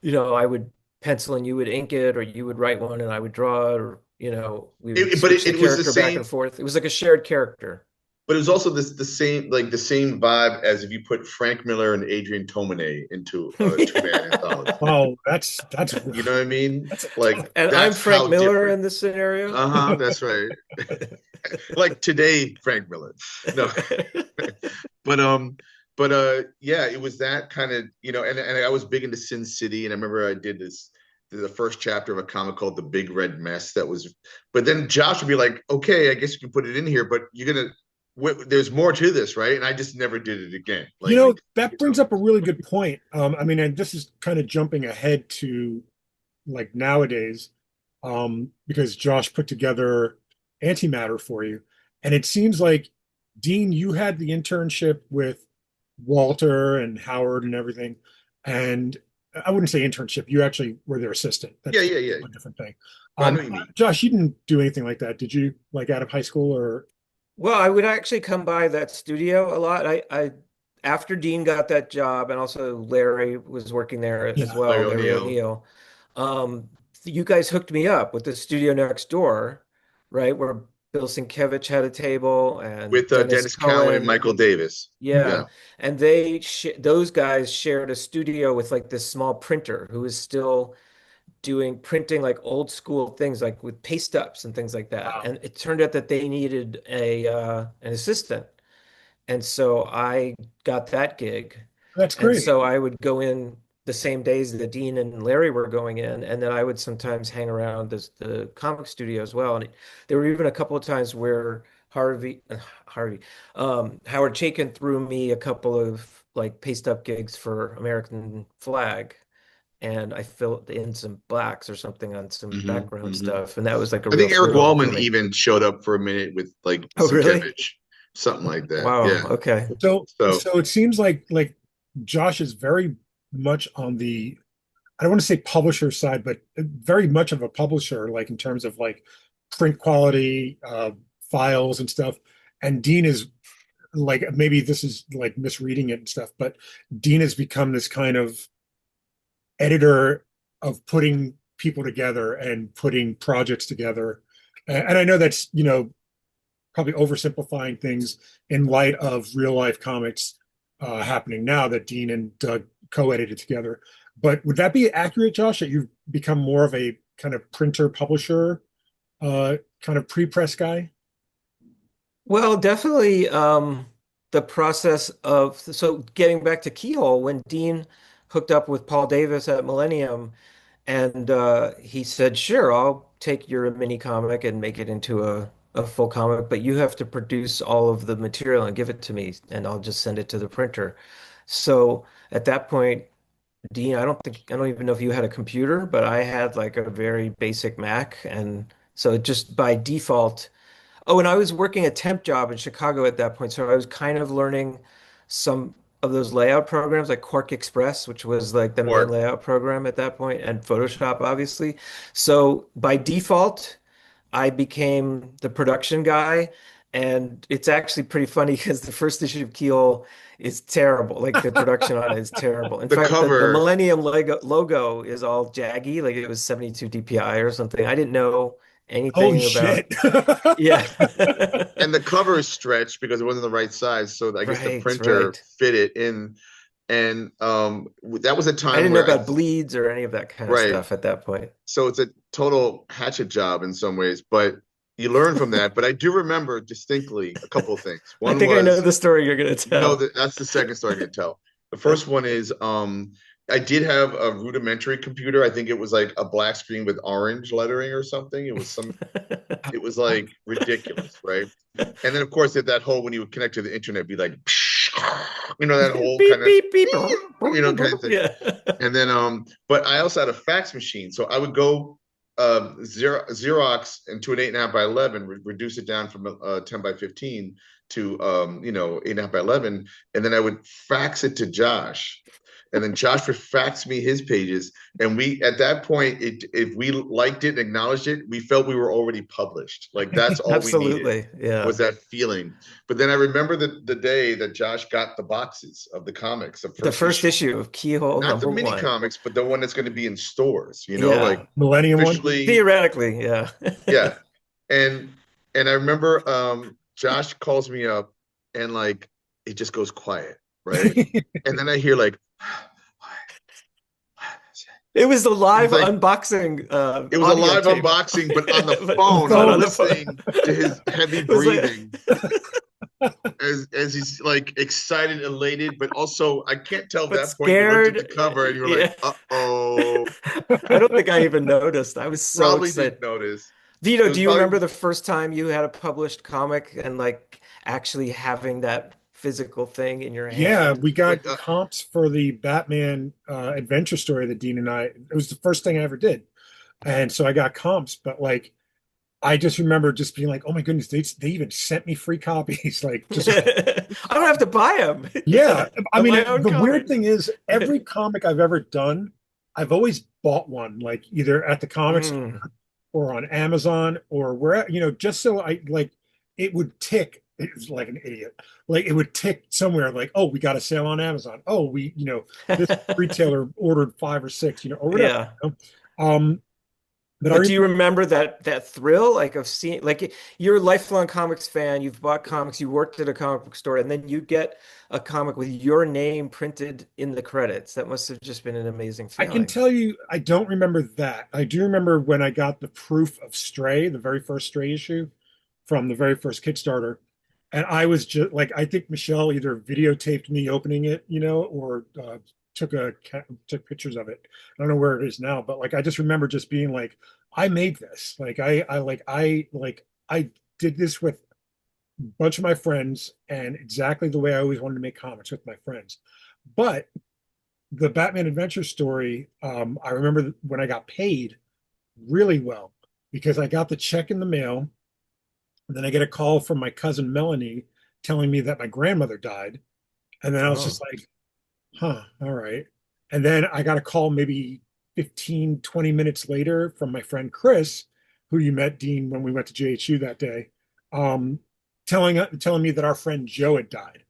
Speaker 3: I would pencil and you would ink it, or you would write one and I would draw it, or we would
Speaker 2: But
Speaker 3: switch the
Speaker 2: it was the
Speaker 3: character back and
Speaker 2: same.
Speaker 3: forth. It was like a shared character.
Speaker 2: But it was also the same vibe as if you put Frank Miller and Adrian Tomine into a two-man anthology.
Speaker 1: Oh,
Speaker 2: You know what I mean?
Speaker 1: that's a tough.
Speaker 2: Like
Speaker 3: And I'm
Speaker 2: that's
Speaker 3: Frank
Speaker 2: how
Speaker 3: Miller
Speaker 2: different.
Speaker 3: in this scenario.
Speaker 2: Uh-huh, that's right. Like today, Frank Miller. No, but yeah, it was that kind of, and I was big into Sin City, and I remember I did the first chapter of a comic called The Big Red Mess that was, but then Josh would be like, okay, I guess you can put it in here, but there's more to this, right? And I just never did it again.
Speaker 1: That brings up a really good point. I mean, and this is kind of jumping ahead to like nowadays, because Josh put together Antimatter for you. And it seems like, Dean, you had the internship with Walter and Howard and everything. And I wouldn't say internship, you actually were their assistant.
Speaker 2: Yeah,
Speaker 1: That's
Speaker 2: yeah, yeah.
Speaker 1: a different thing.
Speaker 2: I know what you mean.
Speaker 1: Josh, you didn't do anything like that, did you? Like out of high school or?
Speaker 3: Well, I would actually come by that studio a lot. I after Dean got that job, and also Larry was working there as
Speaker 1: Yeah.
Speaker 3: well,
Speaker 2: Larry
Speaker 3: Larry
Speaker 2: O'Neill
Speaker 3: O'Neill. You guys hooked me up with the studio next door, right? Where Bill Sienkiewicz had a table and
Speaker 2: with
Speaker 3: Dennis
Speaker 2: Dennis Cowan and
Speaker 3: Cohen.
Speaker 2: Michael Davis.
Speaker 3: Yeah.
Speaker 2: Yeah,
Speaker 3: And those guys shared a studio with like this small printer who is still doing printing like old school things like with paste ups and things like that.
Speaker 1: Wow.
Speaker 3: And it turned out that they needed an assistant. And so I got that gig.
Speaker 1: That's
Speaker 3: And
Speaker 1: great.
Speaker 3: so I would go in the same days that Dean and Larry were going in, and then I would sometimes hang around the comic studio as well. And there were even a couple of times where Harvey, Howard Chaykin threw me a couple of like paste up gigs for American Flag, and I filled in some blacks or something on some
Speaker 2: hmm
Speaker 3: background
Speaker 2: hmm
Speaker 3: stuff, and that was like a
Speaker 2: I
Speaker 3: real
Speaker 2: think Eric
Speaker 3: thrill for
Speaker 2: Wallman
Speaker 3: me.
Speaker 2: even showed up for a minute with like
Speaker 3: Oh, really?
Speaker 2: Sienkiewicz, something like that.
Speaker 3: Wow.
Speaker 2: Yeah.
Speaker 3: Okay.
Speaker 2: So
Speaker 1: So it seems like Josh is very much on the, I don't want to say publisher side, but very much of a publisher, like in terms of like print quality, files and stuff. And Dean is like, maybe this is like misreading it and stuff, but Dean has become this kind of editor of putting people together and putting projects together. And I know that's, probably oversimplifying things in light of real life comics happening now that Dean and Doug co-edited together. But would that be accurate, Josh, that you've become more of a kind of printer publisher, kind of pre-press guy?
Speaker 3: Well, definitely the process of so getting back to Keyhole, when Dean hooked up with Paul Davis at Millennium, and he said, "Sure, I'll take your mini comic and make it into a full comic, but you have to produce all of the material and give it to me, and I'll just send it to the printer." So at that point, Dean, I don't even know if you had a computer, but I had like a very basic Mac, and so it just by default. Oh, and I was working a temp job in Chicago at that point, so I was kind of learning some of those layout programs like Quark Express, which was like the main
Speaker 2: or
Speaker 3: layout program at that point, and Photoshop, obviously. So by default, I became the production guy, and it's actually pretty funny because the first issue of Keel is terrible. Like the production on it is terrible. In
Speaker 2: the
Speaker 3: fact, the
Speaker 2: cover.
Speaker 3: Millennium logo is all jaggy, like it was 72 DPI or something. I didn't know
Speaker 1: Holy
Speaker 3: anything about.
Speaker 1: shit.
Speaker 3: Yeah.
Speaker 2: And the cover is stretched because it wasn't the right size. So I guess the
Speaker 3: Right,
Speaker 2: printer
Speaker 3: right.
Speaker 2: fit it in. And that was a
Speaker 3: I
Speaker 2: time
Speaker 3: didn't know
Speaker 2: where
Speaker 3: about bleeds or any of that kind of
Speaker 2: right.
Speaker 3: stuff at that point.
Speaker 2: So it's a total hatchet job in some ways, but you learn from that. But I do remember distinctly a couple of things.
Speaker 3: I
Speaker 2: One
Speaker 3: think I know
Speaker 2: was,
Speaker 3: the story you're going to
Speaker 2: no,
Speaker 3: tell.
Speaker 2: that's the second story I can tell. The first one is I did have a rudimentary computer. I think it was like a black screen with orange lettering or something. It was like ridiculous, right? And then of course at that whole when you would connect to the internet, be like, that whole
Speaker 3: Beep,
Speaker 2: kind of,
Speaker 3: beep, beep.
Speaker 2: kind of thing.
Speaker 3: Yeah.
Speaker 2: And then, but I also had a fax machine, so I would go Xerox into an 8.5 by 11, reduce it down from 10 by 15 to 8.5 by 11, and then I would fax it to Josh. And then Josh would fax me his pages. And we, at that point, if we liked it and acknowledged it, we felt we were already published. Like that's all we needed
Speaker 3: Absolutely. Yeah.
Speaker 2: was that feeling. But then I remember the day that Josh got the boxes of the comics, the
Speaker 3: The
Speaker 2: first
Speaker 3: first
Speaker 2: issue,
Speaker 3: issue of Keyhole
Speaker 2: not the
Speaker 3: number
Speaker 2: mini
Speaker 3: one.
Speaker 2: comics, but the one that's going to be in stores, like
Speaker 3: Yeah.
Speaker 1: Millennium one.
Speaker 2: officially.
Speaker 3: Theoretically, yeah.
Speaker 2: Yeah. And I remember Josh calls me up and like it just goes quiet, right? And then I hear like
Speaker 3: It was the live
Speaker 2: like
Speaker 3: unboxing
Speaker 2: it was a
Speaker 3: audio
Speaker 2: live
Speaker 3: tape.
Speaker 2: unboxing, but on the
Speaker 3: But
Speaker 2: phone,
Speaker 3: phone
Speaker 2: I'm
Speaker 3: on the phone.
Speaker 2: listening to his heavy
Speaker 3: It was like-
Speaker 2: breathing as he's like excited, elated, but also I can't tell at
Speaker 3: But
Speaker 2: that point. You looked at
Speaker 3: scared.
Speaker 2: the cover and you're
Speaker 3: Yeah.
Speaker 2: like, uh-oh.
Speaker 3: I don't think I even noticed. I was so
Speaker 2: Probably
Speaker 3: excited.
Speaker 2: didn't notice.
Speaker 3: Vito,
Speaker 2: It was
Speaker 3: do you
Speaker 2: probably
Speaker 3: remember the first time you had a published comic and like actually having that physical thing in your
Speaker 1: Yeah,
Speaker 3: hand?
Speaker 1: we got
Speaker 2: like
Speaker 1: comps for the Batman adventure story that Dean and I, it was the first thing I ever did. And so I got comps, but like I just remember just being like, oh my goodness, they even sent me free copies. Like just
Speaker 3: I don't have to buy them.
Speaker 1: yeah. I
Speaker 3: Of
Speaker 1: mean,
Speaker 3: my own
Speaker 1: the weird
Speaker 3: comics.
Speaker 1: thing is every comic I've ever done, I've always bought one, like either at the comics
Speaker 3: Mm.
Speaker 1: or on Amazon or where, just so I like it would tick. It was like an idiot. Like it would tick somewhere like, oh, we got a sale on Amazon. Oh, this retailer ordered five or six, or whatever.
Speaker 3: Yeah.
Speaker 1: Um, but I
Speaker 3: But do you
Speaker 1: remember,
Speaker 3: remember that thrill, like of seeing, like you're a lifelong comics fan, you've bought comics, you worked at a comic book store, and then you get a comic with your name printed in the credits. That must have just been an amazing
Speaker 1: I can
Speaker 3: feeling.
Speaker 1: tell you, I don't remember that. I do remember when I got the proof of Stray, the very first Stray issue from the very first Kickstarter. And I was just like, I think Michelle either videotaped me opening it, or took pictures of it. I don't know where it is now, but like I just remember just being like, I made this. Like I did this with a bunch of my friends and exactly the way I always wanted to make comics with my friends. But the Batman Adventure story, I remember when I got paid really well because I got the check in the mail. And then I get a call from my cousin Melanie telling me that my grandmother died. And then I was
Speaker 3: Oh,
Speaker 1: just like, huh, all right. And then I got a call maybe 15, 20 minutes later from my friend Chris, who you met, Dean, when we went to JHU that day, um, telling me that our friend Joe had died.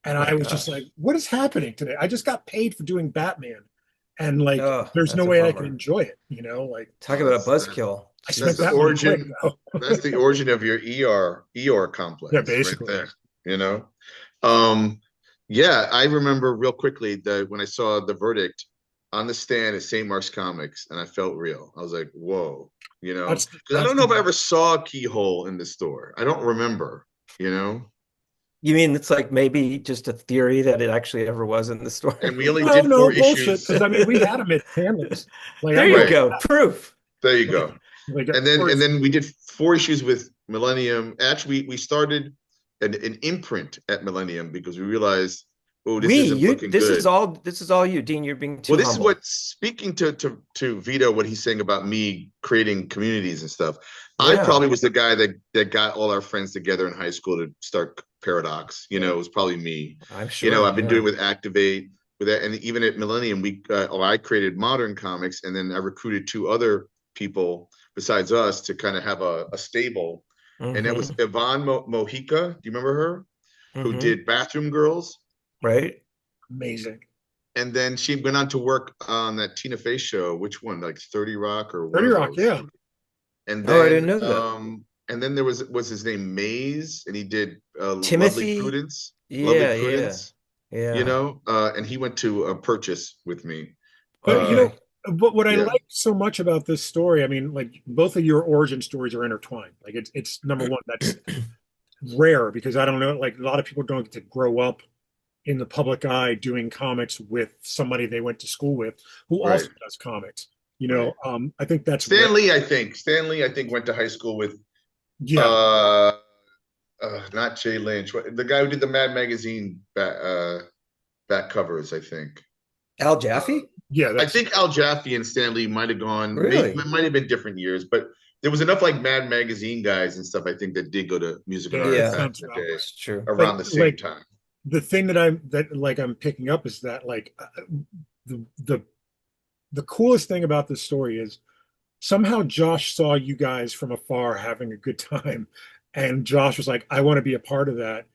Speaker 3: oh
Speaker 1: And
Speaker 3: my
Speaker 1: I was just like,
Speaker 3: gosh.
Speaker 1: what is happening today? I just got paid for doing Batman. And like,
Speaker 3: Oh,
Speaker 1: there's no
Speaker 3: that's a
Speaker 1: way I can
Speaker 3: bummer.
Speaker 1: enjoy it, like
Speaker 3: Talk about a
Speaker 2: that's
Speaker 3: buzzkill.
Speaker 1: I
Speaker 2: that's
Speaker 1: spent
Speaker 2: the
Speaker 1: that
Speaker 3: Jesus.
Speaker 1: money quick
Speaker 2: origin.
Speaker 1: though.
Speaker 2: That's the origin of your Eeyore
Speaker 1: Yeah,
Speaker 2: complex right
Speaker 1: basically.
Speaker 2: there. You know. Um, yeah, I remember real quickly that when I saw the verdict on the stand at St. Mark's Comics, and I felt real. I was like, "Whoa," because I
Speaker 1: That's
Speaker 2: don't know
Speaker 1: the
Speaker 2: if I ever saw Keyhole in the store. I don't remember. You know,
Speaker 3: You mean it's like maybe just a theory that it actually ever was in the store?
Speaker 2: and we only
Speaker 1: no,
Speaker 2: did
Speaker 1: no
Speaker 2: four
Speaker 1: bullshit.
Speaker 2: issues.
Speaker 1: Because I mean, we had them at Hanley's. Like I
Speaker 3: There you
Speaker 1: know,
Speaker 2: Right
Speaker 3: go. Proof.
Speaker 2: there, you
Speaker 1: like,
Speaker 2: go.
Speaker 1: like
Speaker 2: And
Speaker 1: of course,
Speaker 2: then we did four issues with Millennium. Actually, we started an imprint at Millennium because we realized, oh, this isn't looking good.
Speaker 3: This is all you, Dean. You're being
Speaker 2: Well,
Speaker 3: too
Speaker 2: this is
Speaker 3: humble.
Speaker 2: what speaking to Vito, what he's saying about me creating communities and stuff. I
Speaker 3: Yeah,
Speaker 2: probably was the guy that got all our friends together in high school to start Paradox. It was probably me.
Speaker 3: I'm sure.
Speaker 2: I've been
Speaker 3: Yeah.
Speaker 2: doing with Activate with that, and even at Millennium, I created Modern Comics, and then I recruited two other people besides us to kind of have a stable, and that was
Speaker 3: Hmm.
Speaker 2: Yvonne Mojica. Do you remember her? Who
Speaker 3: Hmm.
Speaker 2: did Bathroom Girls?
Speaker 3: Right?
Speaker 1: amazing.
Speaker 2: And then she went on to work on that Tina Fey show. Which one? Like 30 Rock or one
Speaker 1: 30
Speaker 2: of
Speaker 1: Rock,
Speaker 2: those.
Speaker 1: yeah.
Speaker 3: Oh, I didn't know that.
Speaker 2: And then there was his name Maze, and he did Lovely
Speaker 3: Timothy.
Speaker 2: Prudence. Lovely
Speaker 3: Yeah, yeah,
Speaker 2: Prudence,
Speaker 3: yeah.
Speaker 2: and he went to Purchase with me.
Speaker 1: But
Speaker 2: Uh,
Speaker 3: Okay.
Speaker 1: what I
Speaker 2: yeah,
Speaker 1: like so much about this story, I mean, like both of your origin stories are intertwined. Like it's number one, that's rare because I don't know, like a lot of people don't get to grow up in the public eye doing comics with somebody they went to school with who also
Speaker 2: right,
Speaker 1: does comics.
Speaker 2: right.
Speaker 1: I think that's rare.
Speaker 2: Stan Lee, I think went to high school with
Speaker 1: Yeah,
Speaker 2: uh, not Jay Lynch, the guy who did the Mad Magazine back covers, I think.
Speaker 3: Al
Speaker 2: Uh,
Speaker 3: Jaffe?
Speaker 1: yeah,
Speaker 2: I
Speaker 1: that's
Speaker 2: think Al Jaffe and Stan Lee might have gone, maybe
Speaker 3: Really?
Speaker 2: it might have been different years, but there was enough like Mad Magazine guys and stuff, I think, that did go to Music and
Speaker 1: yeah,
Speaker 2: Art
Speaker 1: that
Speaker 3: Yeah,
Speaker 2: back
Speaker 1: sounds
Speaker 2: in the
Speaker 1: about
Speaker 2: day
Speaker 1: right.
Speaker 3: it's true.
Speaker 1: But
Speaker 2: around the same
Speaker 1: like
Speaker 2: time.
Speaker 1: the thing that I'm picking up is that like the the coolest thing about this story is somehow Josh saw you guys from afar having a good time, and Josh was like, "I want to be a part of that.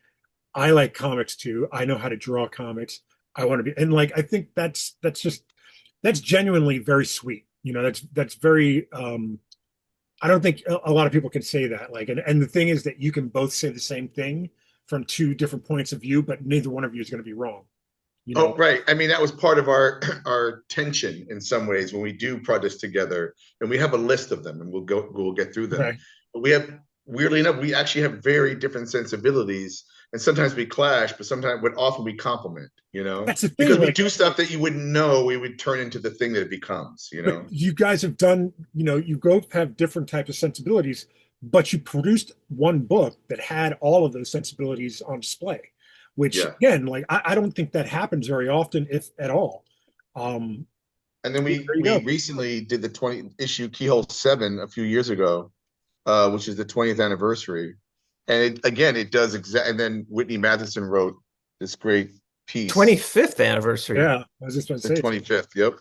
Speaker 1: I like comics too. I know how to draw comics. I want to be." And like, I think that's just that's genuinely very sweet. That's very. I don't think a lot of people can say that. Like, and the thing is that you can both say the same thing from two different points of view, but neither one of you is going to be wrong. You
Speaker 2: Oh,
Speaker 1: know,
Speaker 2: right. I mean, that was part of our our tension in some ways when we do projects together, and we have a list of them, and we'll get through them.
Speaker 1: okay.
Speaker 2: But we have, weirdly enough, we actually have very different sensibilities, and sometimes we clash, but often we complement.
Speaker 1: That's the thing.
Speaker 2: Because we
Speaker 1: Like,
Speaker 2: do stuff that you wouldn't know we would turn into the thing that it becomes.
Speaker 1: but you guys have done, you both have different types of sensibilities, but you produced one book that had all of those sensibilities on display, which
Speaker 2: Yeah.
Speaker 1: again, like I don't think that happens very often, if at all. Um,
Speaker 2: And then we
Speaker 1: there you
Speaker 2: we
Speaker 1: go.
Speaker 2: recently did the 20 issue Keyhole 7 a few years ago, which is the 20th anniversary. And it does exact. And then Whitney Matheson wrote this great piece,
Speaker 3: 25th anniversary.
Speaker 1: Yeah, I was just going to
Speaker 2: the
Speaker 1: say,
Speaker 2: 25th. Yep.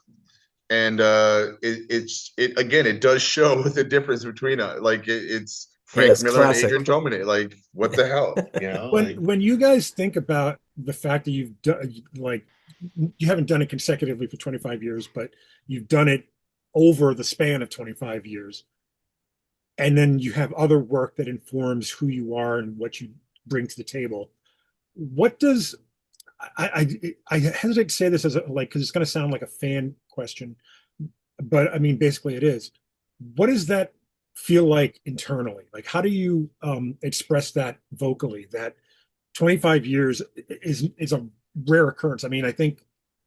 Speaker 2: And it again, it does show the difference between it's
Speaker 3: Yeah,
Speaker 2: Frank
Speaker 3: it's
Speaker 2: Miller and
Speaker 3: classic.
Speaker 2: Adrian Tomine. Like, what the hell,
Speaker 1: when you guys think about the fact that you've done, like, you haven't done it consecutively for 25 years, but you've done it over the span of 25 years, and then you have other work that informs who you are and what you bring to the table. What does I hesitate to say this as like, because it's going to sound like a fan question, but I mean basically it is. What does that feel like internally? Like, how do you express that vocally? That 25 years is a rare occurrence. I mean, I think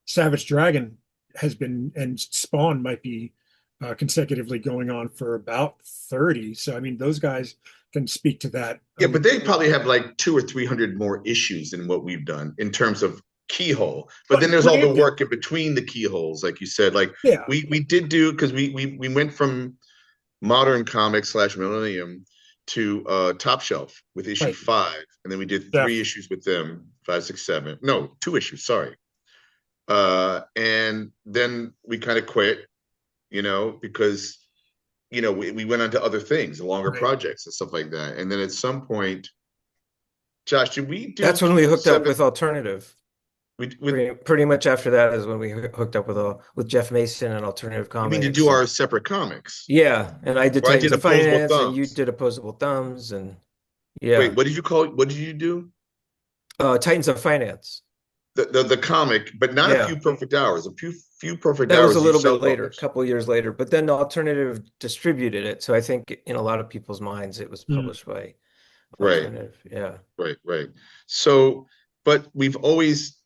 Speaker 1: Savage Dragon has been, and Spawn might be consecutively going on for about 30. So I mean, those guys can speak to that.
Speaker 2: Yeah, but they probably have like 200 or 300 more issues than what we've done in terms of keyhole. But then there's all the work in between the keyholes, like you said. Like,
Speaker 1: yeah,
Speaker 2: we did do, because we went from Modern Comics / Millennium to Top Shelf with issue
Speaker 1: right.
Speaker 2: 5, and then we did
Speaker 1: Yeah.
Speaker 2: 3 issues with them, 5, 6, 7. No, 2 issues. Sorry. And then we kind of quit, because we went on to other things, longer
Speaker 1: Right.
Speaker 2: projects and stuff like that. And then at some point, Josh, did we do
Speaker 3: That's when we hooked up
Speaker 2: 7?
Speaker 3: with Alternative. Pretty much after that is when we hooked up with Jeff Mason and Alternative
Speaker 2: You mean to
Speaker 3: Comics.
Speaker 2: do our separate comics?
Speaker 3: Yeah, and I did
Speaker 2: Or I
Speaker 3: Titans
Speaker 2: did
Speaker 3: of
Speaker 2: Opposable
Speaker 3: Finance, and you
Speaker 2: Thumbs.
Speaker 3: did Opposable Thumbs, and
Speaker 2: Wait,
Speaker 3: yeah,
Speaker 2: what did you call it? What did you do?
Speaker 3: Titans of Finance.
Speaker 2: The comic, but not A
Speaker 3: Yeah,
Speaker 2: Few Perfect Hours. Few Perfect
Speaker 3: that was a
Speaker 2: Hours you
Speaker 3: little bit later, a
Speaker 2: self-published.
Speaker 3: couple years later. But then Alternative distributed it, so I think in a lot of people's minds it was
Speaker 1: Mm.
Speaker 3: published by
Speaker 2: Right,
Speaker 3: Alternative. Yeah.
Speaker 2: right. So, but we've always,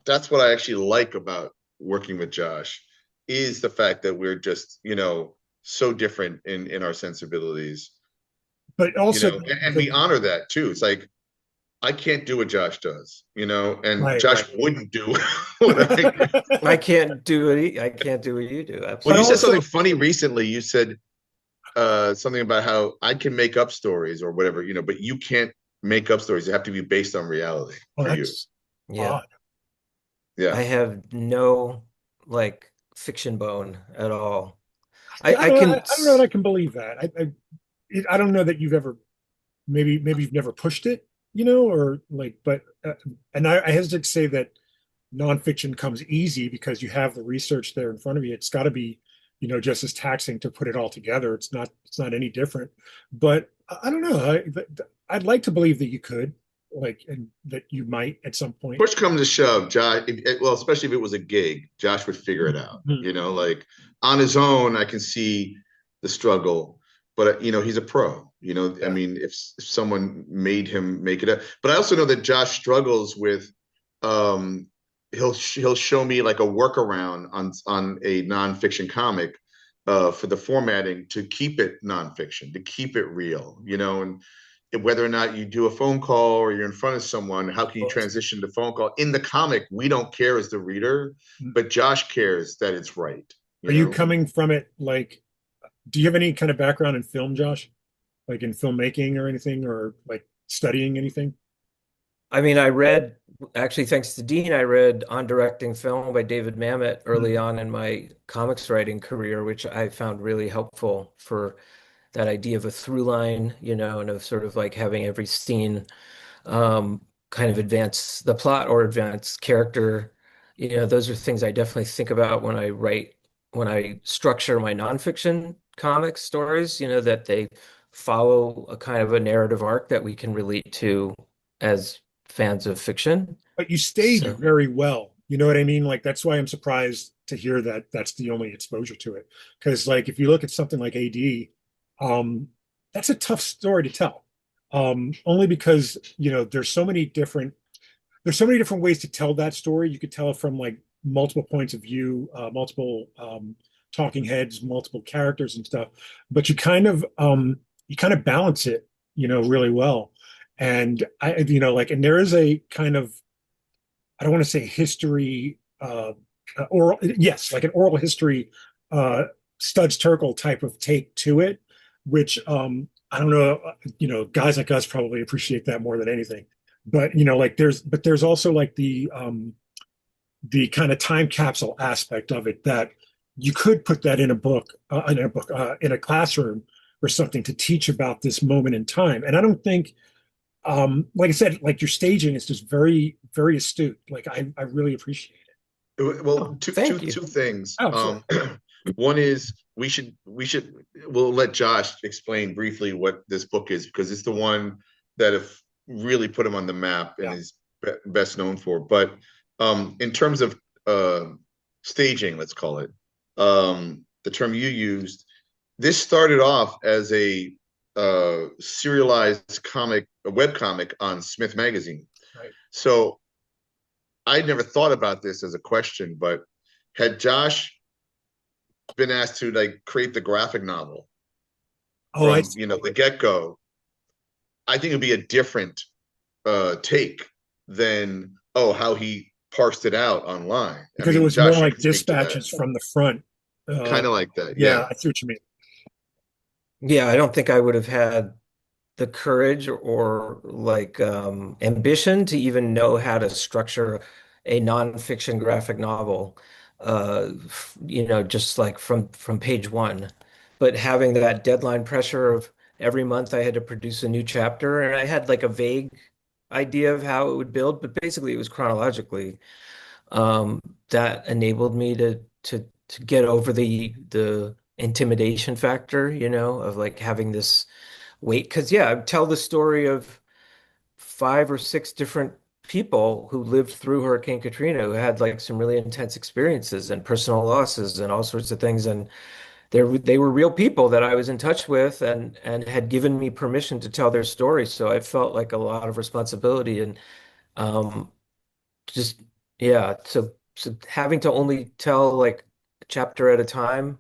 Speaker 2: that's what I actually like about working with Josh, is the fact that we're just, so different in our sensibilities,
Speaker 1: But also,
Speaker 2: and we honor that too. It's like, I can't do what Josh does, and
Speaker 1: right,
Speaker 2: Josh
Speaker 1: right.
Speaker 2: wouldn't do what I do.
Speaker 3: I can't do it. I can't do what you do.
Speaker 2: Well,
Speaker 1: But
Speaker 2: you
Speaker 3: Absolutely.
Speaker 2: said
Speaker 1: also,
Speaker 2: something funny recently. You said something about how I can make up stories or whatever, but you can't make up stories. They have to be based on reality
Speaker 1: well,
Speaker 2: for you.
Speaker 1: that's
Speaker 3: Yeah.
Speaker 1: odd.
Speaker 2: Yeah.
Speaker 3: I have no like fiction bone at all.
Speaker 1: Yeah,
Speaker 3: I can,
Speaker 1: I don't know that I can believe that. I don't know that you've ever, maybe you've never pushed it, or like, but and I hesitate to say that nonfiction comes easy because you have the research there in front of you. It's got to be, just as taxing to put it all together. It's not any different. But I don't know. I'd like to believe that you could, like, and that you might at some point.
Speaker 2: Push comes to shove, Josh. Well, especially if it was a gig, Josh would figure it out.
Speaker 1: Mhm.
Speaker 2: Like on his own, I can see the struggle, but he's a pro. I
Speaker 1: Yeah.
Speaker 2: mean, if someone made him make it up, but I also know that Josh struggles with. He'll show me like a workaround on a nonfiction comic, for the formatting to keep it nonfiction, to keep it real, and whether or not you do a phone call or you're in front of someone, how can you transition to phone call? In the comic, we don't care as the reader, but Josh cares that it's right.
Speaker 1: Are you coming from it like, do you have any kind of background in film, Josh? Like in filmmaking or anything, or like studying anything?
Speaker 3: I mean, I read, actually, thanks to Dean, I read On Directing Film by David Mamet early
Speaker 1: Mm.
Speaker 3: on in my comics writing career, which I found really helpful for that idea of a through line, and of sort of like having every scene kind of advance the plot or advance character. Those are things I definitely think about when I write, when I structure my nonfiction comic stories, that they follow a kind of a narrative arc that we can relate to as fans of fiction.
Speaker 1: But you stage
Speaker 3: So,
Speaker 1: very well. You know what I mean? Like that's why I'm surprised to hear that that's the only exposure to it. Because like if you look at something like AD, um, that's a tough story to tell. Only because there's so many different ways to tell that story. You could tell it from like multiple points of view, multiple talking heads, multiple characters and stuff. But you kind of balance it, really well. And like, and there is a kind of, I don't want to say history, oral, yes, like an oral history, uh, Studs Terkel type of take to it, which I don't know, guys like us probably appreciate that more than anything. But like there's also like the kind of time capsule aspect of it that you could put that in a classroom or something to teach about this moment in time. And I don't think like I said, like your staging is just very, very astute. Like I really appreciate it.
Speaker 2: Well,
Speaker 3: oh,
Speaker 2: two two
Speaker 3: thank you.
Speaker 2: two things.
Speaker 1: Oh, sure.
Speaker 2: One is we'll let Josh explain briefly what this book is because it's the one that have really put him on the map and
Speaker 1: Yeah.
Speaker 2: is best known for. But in terms of staging, let's call it, the term you used, this started off as a serialized comic, a web comic on Smith Magazine.
Speaker 1: Right.
Speaker 2: So I never thought about this as a question, but had Josh been asked to like create the graphic novel
Speaker 1: Oh, I
Speaker 2: from
Speaker 1: see.
Speaker 2: the get go, I think it'd be a different take than how he parsed it out online. I
Speaker 1: Because it
Speaker 2: mean,
Speaker 1: was more
Speaker 2: Josh, you
Speaker 1: like
Speaker 2: can speak to that.
Speaker 1: dispatches from the front. Uh,
Speaker 2: Kind of like that,
Speaker 1: yeah,
Speaker 2: yeah.
Speaker 1: I see what you mean.
Speaker 3: Yeah, I don't think I would have had the courage or like ambition to even know how to structure a nonfiction graphic novel, just like from page one. But having that deadline pressure of every month I had to produce a new chapter, and I had like a vague idea of how it would build, but basically it was chronologically. That enabled me to get over the intimidation factor, of like having this wait, because yeah, tell the story of five or six different people who lived through Hurricane Katrina, who had like some really intense experiences and personal losses and all sorts of things. And they were real people that I was in touch with and had given me permission to tell their story. So I felt like a lot of responsibility and um, just yeah. So having to only tell like a chapter at a time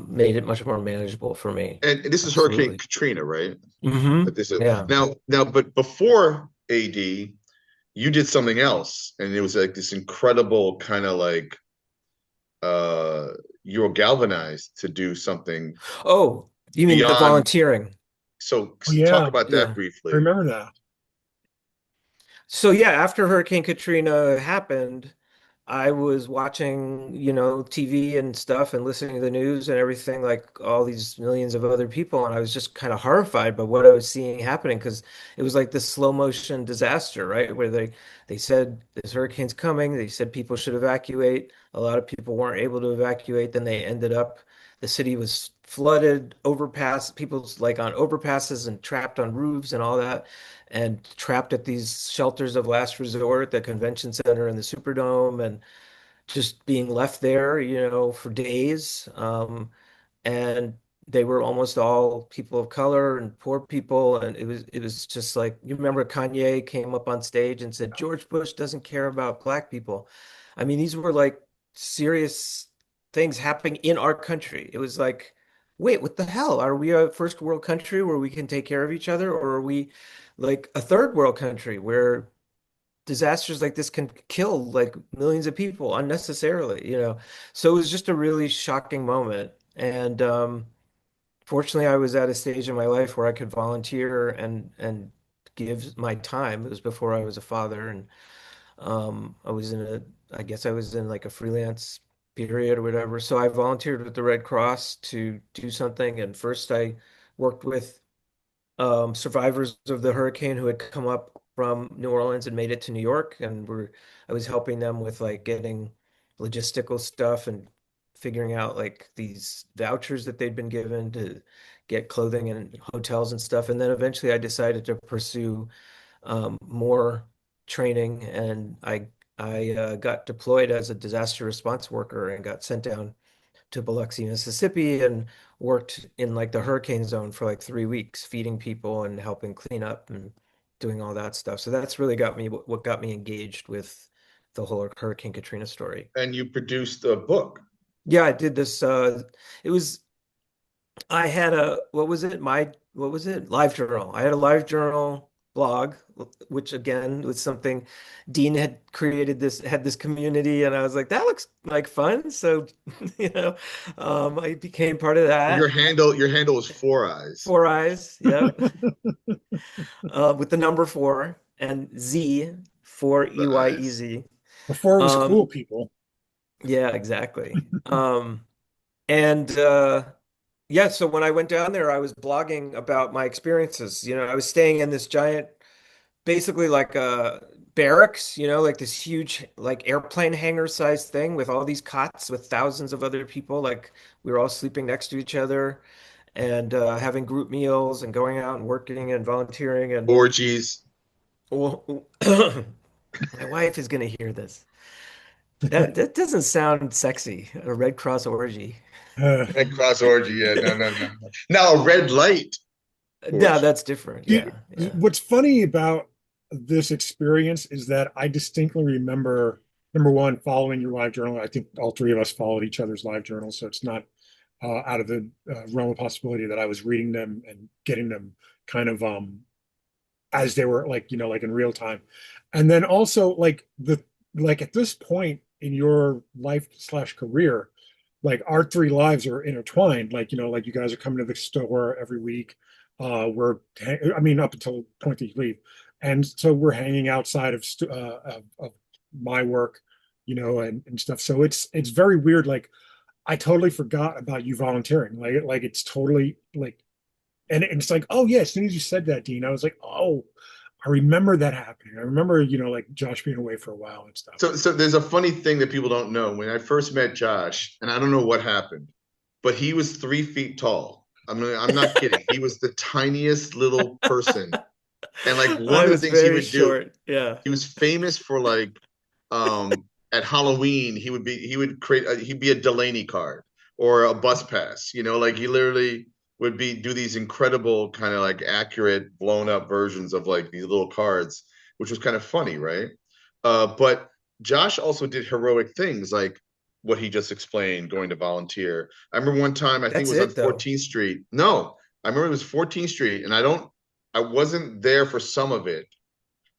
Speaker 3: made it much more manageable for me.
Speaker 2: And this is Hurricane
Speaker 3: Absolutely.
Speaker 2: Katrina, right? That
Speaker 3: Hmm.
Speaker 2: this is
Speaker 3: Yeah.
Speaker 2: now, but before AD, you did something else, and it was like this incredible kind of like uh you were galvanized to do something
Speaker 3: Oh, you mean the
Speaker 2: beyond.
Speaker 3: volunteering?
Speaker 2: So
Speaker 1: Oh
Speaker 2: talk
Speaker 1: yeah,
Speaker 2: about that
Speaker 3: Yeah.
Speaker 1: I
Speaker 2: briefly.
Speaker 1: remember that.
Speaker 3: So yeah, after Hurricane Katrina happened, I was watching, TV and stuff and listening to the news and everything like all these millions of other people. And I was just kind of horrified by what I was seeing happening because it was like this slow motion disaster, right? Where they said this hurricane's coming. They said people should evacuate. A lot of people weren't able to evacuate. Then they ended up, the city was flooded, overpass, people's like on overpasses and trapped on roofs and all that, and trapped at these shelters of last resort, the convention center and the Superdome, and just being left there, for days. And they were almost all people of color and poor people. And it was just like, you remember Kanye came up on stage and said, George Bush doesn't care about black people. I mean, these were like serious things happening in our country. It was like, wait, what the hell? Are we a first world country where we can take care of each other? Or are we like a third world country where disasters like this can kill like millions of people unnecessarily, So it was just a really shocking moment. And fortunately, I was at a stage in my life where I could volunteer and give my time. It was before I was a father, and I was in a, I guess I was in like a freelance period or whatever. So I volunteered with the Red Cross to do something. And first I worked with survivors of the hurricane who had come up from New Orleans and made it to New York, and I was helping them with like getting logistical stuff and figuring out like these vouchers that they'd been given to get clothing and hotels and stuff. And then eventually I decided to pursue more training, and I got deployed as a disaster response worker and got sent down to Biloxi, Mississippi, and worked in like the hurricane zone for like 3 weeks, feeding people and helping clean up and doing all that stuff. So that's really got me what got me engaged with the whole Hurricane Katrina story.
Speaker 2: And you produced a book.
Speaker 3: Yeah, I did this. It was I had a what was it? Live journal. I had a live journal blog, which again was something Dean had created had this community, and I was like, that looks like fun. So, you know, I became part of
Speaker 2: Your
Speaker 3: that.
Speaker 2: handle is Four Eyes.
Speaker 3: Four Eyes, yep. With the number four and Z for
Speaker 2: The eyes.
Speaker 3: EYEZ.
Speaker 1: Before it was
Speaker 3: Um,
Speaker 1: cool, people.
Speaker 3: yeah, exactly. And yeah, so when I went down there, I was blogging about my experiences. You know, I was staying in this giant, basically like a barracks, you know, like this huge, like airplane hangar sized thing with all these cots with thousands of other people. Like we were all sleeping next to each other and having group meals and going out and working and volunteering. And
Speaker 2: Orgies.
Speaker 3: well, my wife is going to hear this. That doesn't sound sexy, a Red Cross orgy.
Speaker 1: Uh,
Speaker 2: Red Cross orgy. Yeah, no, no, no. Now a red light
Speaker 3: No,
Speaker 2: orgy.
Speaker 3: that's different. Yeah, yeah.
Speaker 1: what's funny about this experience is that I distinctly remember, number one, following your live journal. I think all three of us followed each other's live journals, so it's not out of the realm of possibility that I was reading them and getting them kind of as they were like, like in real time. And then also like at this point in your life slash career, like our three lives are intertwined. Like, like you guys are coming to the store every week. I mean, up until the point that you leave. And so we're hanging outside of my work, and stuff. So it's very weird. Like I totally forgot about you volunteering. Like it's totally like, and it's like, oh yeah, as soon as you said that, Dean, I was like, oh, I remember that happening. I remember, like Josh being away for a while and stuff.
Speaker 2: So there's a funny thing that people don't know. When I first met Josh, and I don't know what happened, but he was 3 feet tall. I mean, I'm not kidding. He was the tiniest little person. And like one
Speaker 3: I
Speaker 2: of the
Speaker 3: was
Speaker 2: things he
Speaker 3: very
Speaker 2: would do,
Speaker 3: short. Yeah.
Speaker 2: he was famous for like at Halloween, he'd be a Delaney card or a bus pass, like he literally would be do these incredible kind of like accurate blown up versions of like these little cards, which was kind of funny, right? But Josh also did heroic things like what he just explained, going to volunteer. I remember one time, I think it
Speaker 3: That's
Speaker 2: was on
Speaker 3: it though.
Speaker 2: 14th Street. No, I remember it was 14th Street, and I wasn't there for some of it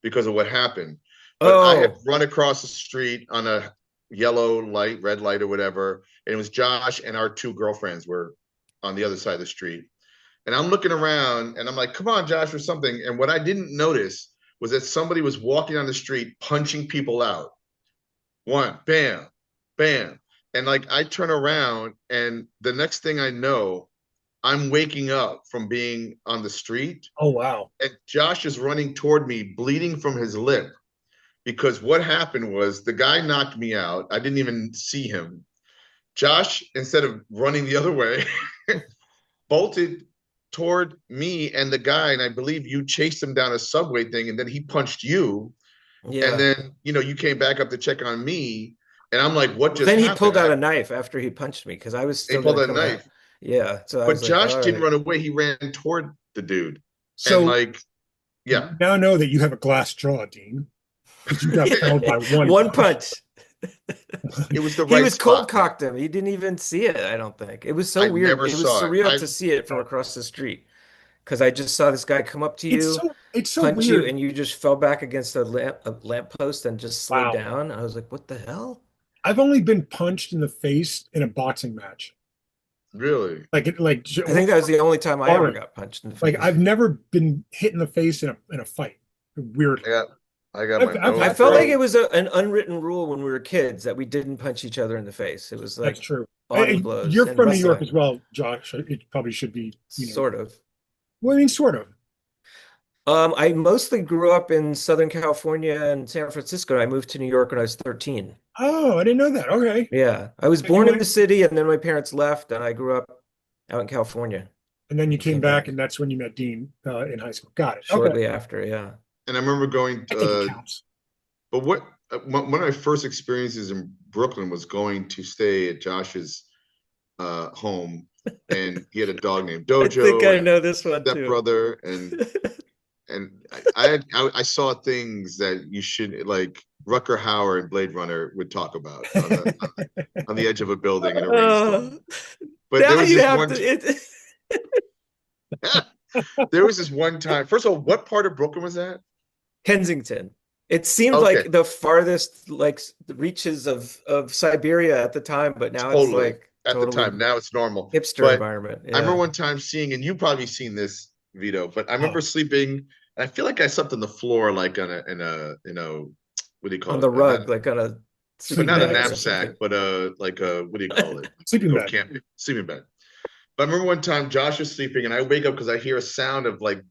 Speaker 2: because of what happened. But I had
Speaker 3: Oh,
Speaker 2: run across the street on a yellow light, red light, or whatever, and it was Josh and our two girlfriends were on the other side of the street. And I'm looking around and I'm like, come on, Josh, or something. And what I didn't notice was that somebody was walking on the street punching people out. One, bam, bam. And like I turn around and the next thing I know, I'm waking up from being on the street
Speaker 1: Oh wow.
Speaker 2: and Josh is running toward me, bleeding from his lip. Because what happened was the guy knocked me out. I didn't even see him. Josh, instead of running the other way, bolted toward me and the guy. And I believe you chased him down a subway thing. And then he punched you. And
Speaker 3: yeah.
Speaker 2: then, you came back up to check on me. And I'm like, what
Speaker 3: Well,
Speaker 2: just
Speaker 3: then he
Speaker 2: happened?
Speaker 3: pulled out a knife after he punched me because I was
Speaker 2: He
Speaker 3: still
Speaker 2: pulled
Speaker 3: gonna
Speaker 2: a
Speaker 3: come out.
Speaker 2: knife.
Speaker 3: Yeah. So I
Speaker 2: But
Speaker 3: was like,
Speaker 2: Josh
Speaker 3: all
Speaker 2: didn't
Speaker 3: right.
Speaker 2: run away. He ran toward the dude. And
Speaker 1: So
Speaker 2: like, yeah.
Speaker 1: you now know that you have a glass jaw, Dean, because you got felled by one
Speaker 3: One
Speaker 1: punch.
Speaker 3: punch.
Speaker 2: It was the
Speaker 3: He
Speaker 2: right
Speaker 3: was cold
Speaker 2: spot, man.
Speaker 3: cocked him. He didn't even see it, I don't think. It was so
Speaker 2: I
Speaker 3: weird.
Speaker 2: never
Speaker 3: It was
Speaker 2: saw it.
Speaker 3: surreal to see it from across the street because I just saw this guy come up to
Speaker 1: It's
Speaker 3: you,
Speaker 1: so it's so
Speaker 3: punch you,
Speaker 1: weird.
Speaker 3: and you just fell back against a lamp post and just slid
Speaker 1: Wow.
Speaker 3: down. I was like, what the hell?
Speaker 1: I've only been punched in the face in a boxing match.
Speaker 2: Really?
Speaker 3: I think that was the only time I ever
Speaker 1: Orange.
Speaker 3: got punched in the
Speaker 1: Like
Speaker 3: face.
Speaker 1: I've never been hit in the face in a fight. Weirdly,
Speaker 2: I got I got my
Speaker 1: I've
Speaker 3: I
Speaker 2: nose
Speaker 1: had
Speaker 3: felt like
Speaker 1: fights.
Speaker 3: it was an unwritten rule when we were kids that we didn't punch each other in the face. It was
Speaker 1: That's
Speaker 3: like
Speaker 1: true.
Speaker 3: body blows
Speaker 1: You're
Speaker 3: and
Speaker 1: from New York as
Speaker 3: wrestling,
Speaker 1: well, Josh. It probably should be,
Speaker 3: sort of.
Speaker 1: well, I mean, sort of.
Speaker 3: I mostly grew up in Southern California and San Francisco. I moved to New York when I was 13.
Speaker 1: Oh, I didn't know that. Okay.
Speaker 3: Yeah, I was
Speaker 1: And you
Speaker 3: born in
Speaker 1: went,
Speaker 3: the city, and then my parents left, and I grew up out in California
Speaker 1: and then you
Speaker 3: and
Speaker 1: came
Speaker 3: came
Speaker 1: back,
Speaker 3: back
Speaker 1: and that's when you met Dean in high school. Got it. Okay.
Speaker 3: shortly after. Yeah.
Speaker 2: and I remember going
Speaker 1: I think it counts.
Speaker 2: but what one of my first experiences in Brooklyn was going to stay at Josh's home, and he had a dog named
Speaker 3: I think
Speaker 2: Dojo
Speaker 3: I
Speaker 2: and a
Speaker 3: know this one too.
Speaker 2: stepbrother, and I saw things that you should like Rucker Hauer and Blade Runner would talk about on the edge of a building in a rainstorm.
Speaker 3: Uh,
Speaker 2: But there
Speaker 3: now
Speaker 2: was
Speaker 3: you
Speaker 2: this
Speaker 3: have
Speaker 2: one
Speaker 3: to. It,
Speaker 2: there was this one time. First of all, what part of Brooklyn was that?
Speaker 3: Kensington. It seemed
Speaker 2: Okay,
Speaker 3: like the farthest like reaches of Siberia at the time, but now it's
Speaker 2: totally.
Speaker 3: like
Speaker 2: At the time,
Speaker 3: totally
Speaker 2: now it's normal.
Speaker 3: hipster
Speaker 2: But
Speaker 3: environment.
Speaker 2: I remember
Speaker 3: Yeah.
Speaker 2: one time seeing, and you've probably seen this, Vito, but I remember
Speaker 1: Oh,
Speaker 2: sleeping, and I feel like I slept on the floor, like on what do you
Speaker 3: On
Speaker 2: call
Speaker 3: the
Speaker 2: it? Not,
Speaker 3: rug, like on a
Speaker 2: but
Speaker 3: sleeping
Speaker 2: not a
Speaker 1: sleeping
Speaker 3: bag or
Speaker 1: bag,
Speaker 2: knapsack,
Speaker 3: something.
Speaker 2: but like a what do you call it?
Speaker 1: sleeping
Speaker 2: Go
Speaker 1: bag.
Speaker 2: camping, sleeping bag. But I remember one time Josh was sleeping, and I wake up because I hear a sound of like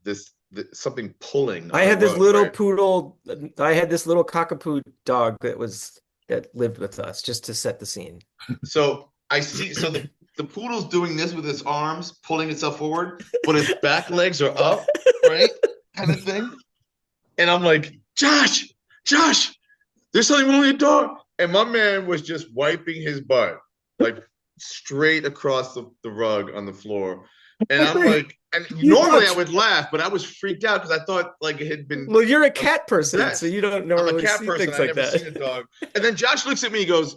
Speaker 2: something pulling
Speaker 3: I
Speaker 2: on the
Speaker 3: had this
Speaker 2: rug,
Speaker 3: little
Speaker 2: right?
Speaker 3: poodle. I had this little cockapoo dog that lived with us just to set the scene.
Speaker 2: So I see, so the poodle's doing this with its arms, pulling itself forward, but its back legs are up, right? Kind of thing. And I'm like, Josh, there's something wrong with your dog. And my man was just wiping his butt, like straight across the rug on the floor. And I'm like, and
Speaker 1: You
Speaker 2: normally I
Speaker 1: thought
Speaker 2: would laugh, but I was freaked out because I thought like it had been
Speaker 3: Well, you're a cat person, so
Speaker 2: possessed.
Speaker 3: you don't
Speaker 2: I'm a
Speaker 3: normally
Speaker 2: cat
Speaker 3: see
Speaker 2: person.
Speaker 3: things
Speaker 2: I
Speaker 3: like
Speaker 2: never
Speaker 3: that.
Speaker 2: seen a dog. And then Josh looks at me, he goes,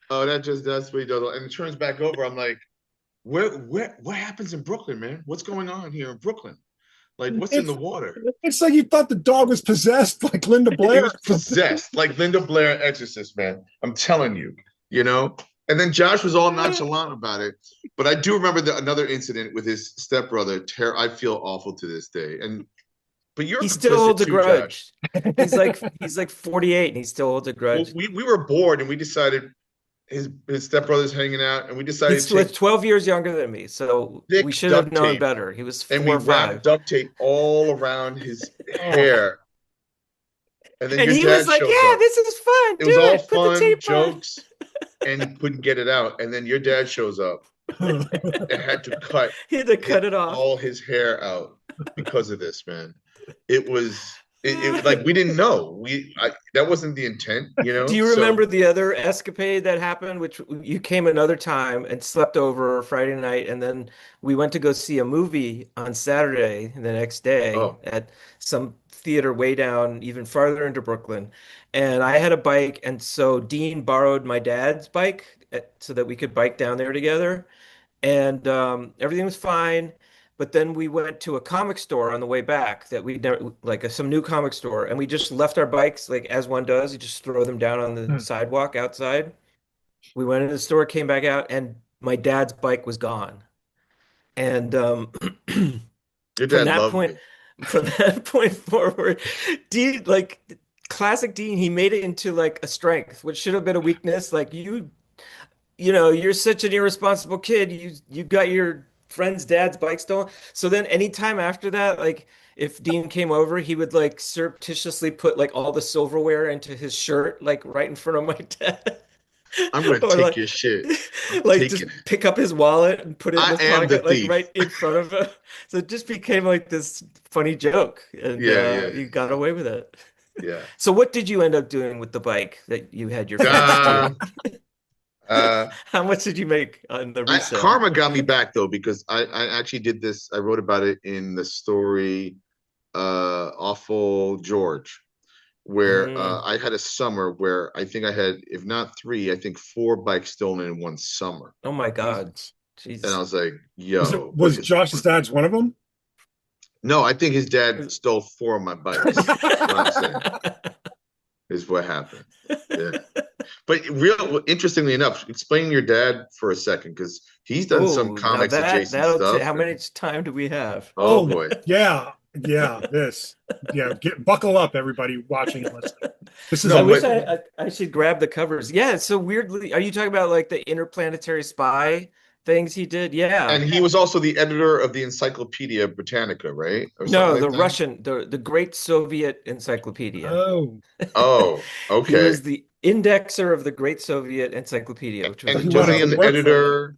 Speaker 2: "Oh, that's what he does." And it turns back over. I'm like, what happens in Brooklyn, man? What's going on here in Brooklyn? Like, what's in the
Speaker 1: it's
Speaker 2: water?
Speaker 1: it's like you thought the dog was possessed, like Linda
Speaker 2: It
Speaker 1: Blair
Speaker 2: was
Speaker 1: or something.
Speaker 2: possessed, like Linda Blair Exorcist, man. I'm telling you, you know. And then Josh was all nonchalant about it. But I do remember another incident with his stepbrother. I feel awful to this day. And but you're
Speaker 3: He still
Speaker 2: complicit
Speaker 3: holds a
Speaker 2: too, Josh.
Speaker 3: grudge. He's like 48 and he still holds a
Speaker 2: Well,
Speaker 3: grudge.
Speaker 2: we were bored and we decided his stepbrother's hanging out, and we decided
Speaker 3: He's
Speaker 2: to take
Speaker 3: 12 years younger than me, so we
Speaker 2: thick
Speaker 3: should have
Speaker 2: duct
Speaker 3: known
Speaker 2: tape
Speaker 3: better. He was
Speaker 2: and
Speaker 3: four
Speaker 2: we
Speaker 3: or
Speaker 2: wrapped
Speaker 3: five.
Speaker 2: duct tape all around his
Speaker 1: Oh,
Speaker 2: hair. And then
Speaker 3: And
Speaker 2: your
Speaker 3: he was
Speaker 2: dad
Speaker 3: like,
Speaker 2: shows
Speaker 3: "Yeah,
Speaker 2: up.
Speaker 3: this is fun.
Speaker 2: It
Speaker 3: Do
Speaker 2: was all
Speaker 3: it. Put the
Speaker 2: fun,
Speaker 3: tape on."
Speaker 2: jokes, and he couldn't get it out. And then your dad shows up and had to cut
Speaker 3: He had to cut it off.
Speaker 2: all his hair out because of this, man. It was like we didn't know. That wasn't the intent, you
Speaker 3: Do
Speaker 2: know?
Speaker 3: you
Speaker 2: So
Speaker 3: remember the other escapade that happened, which you came another time and slept over Friday night, and then we went to go see a movie on Saturday the next day
Speaker 2: oh,
Speaker 3: at some theater way down, even farther into Brooklyn. And I had a bike, and so Dean borrowed my dad's bike so that we could bike down there together. And everything was fine. But then we went to a comic store on the way back that we never like some new comic store, and we just left our bikes like as one does. You just throw them down on the sidewalk outside. We went into the store, came back out, and my dad's bike was gone. And
Speaker 2: your
Speaker 3: from
Speaker 2: dad
Speaker 3: that
Speaker 2: loved
Speaker 3: point,
Speaker 2: me.
Speaker 3: from that point forward, Dean, like classic Dean, he made it into like a strength, which should have been a weakness. Like you're such an irresponsible kid. You got your friend's dad's bike stolen. So then anytime after that, like if Dean came over, he would like surreptitiously put like all the silverware into his shirt, like right in front of my dad.
Speaker 2: I'm gonna
Speaker 3: Or
Speaker 2: take
Speaker 3: like
Speaker 2: your shit. I'm
Speaker 3: like just
Speaker 2: taking it.
Speaker 3: pick up his wallet and put it in
Speaker 2: I
Speaker 3: his
Speaker 2: am the
Speaker 3: pocket, like
Speaker 2: thief.
Speaker 3: right in front of him. So it just became like this funny joke, and
Speaker 2: Yeah.
Speaker 3: you got away with it.
Speaker 2: Yeah.
Speaker 3: So what did you end up doing with the bike that you had your friends
Speaker 2: Uh,
Speaker 3: steal?
Speaker 2: uh,
Speaker 3: How much did you make on the resale?
Speaker 2: Karma got me back though because I actually did this. I wrote about it in the story Awful George, where
Speaker 3: Mm.
Speaker 2: I had a summer where I think I had, if not three, I think four bikes stolen in one summer.
Speaker 3: Oh my God.
Speaker 1: Jesus.
Speaker 2: And I
Speaker 3: Jeez.
Speaker 2: was like,
Speaker 1: Was
Speaker 2: yo, what
Speaker 1: was
Speaker 2: is
Speaker 1: Josh's dad's one of them?
Speaker 2: no, I think his dad stole four of my bikes. What I'm saying is what happened. Yeah. But real interestingly enough, explain your dad for a second because he's done some
Speaker 3: Oh, now
Speaker 2: comics adjacent
Speaker 3: that'll take,
Speaker 2: stuff.
Speaker 3: how
Speaker 2: And
Speaker 3: much time do we have?
Speaker 2: oh
Speaker 1: Oh,
Speaker 2: boy.
Speaker 1: yeah, yeah, this. Yeah, buckle up, everybody watching and listening. This is
Speaker 3: I
Speaker 2: No,
Speaker 1: a
Speaker 3: wish
Speaker 2: but
Speaker 3: I should grab the covers. Yeah, it's so weirdly. Are you talking about like the interplanetary spy things he did? Yeah.
Speaker 2: and he was also the editor of the Encyclopedia Britannica, right? Or something
Speaker 3: No,
Speaker 2: like
Speaker 3: the
Speaker 2: that.
Speaker 3: Russian, the Great Soviet Encyclopedia.
Speaker 1: oh,
Speaker 2: Oh,
Speaker 3: He
Speaker 2: okay.
Speaker 3: was the indexer of the Great Soviet Encyclopedia, which was
Speaker 1: so
Speaker 3: a
Speaker 1: he
Speaker 2: And was
Speaker 1: wanted
Speaker 2: he
Speaker 1: to
Speaker 3: giant.
Speaker 2: an
Speaker 1: work for him.
Speaker 2: editor,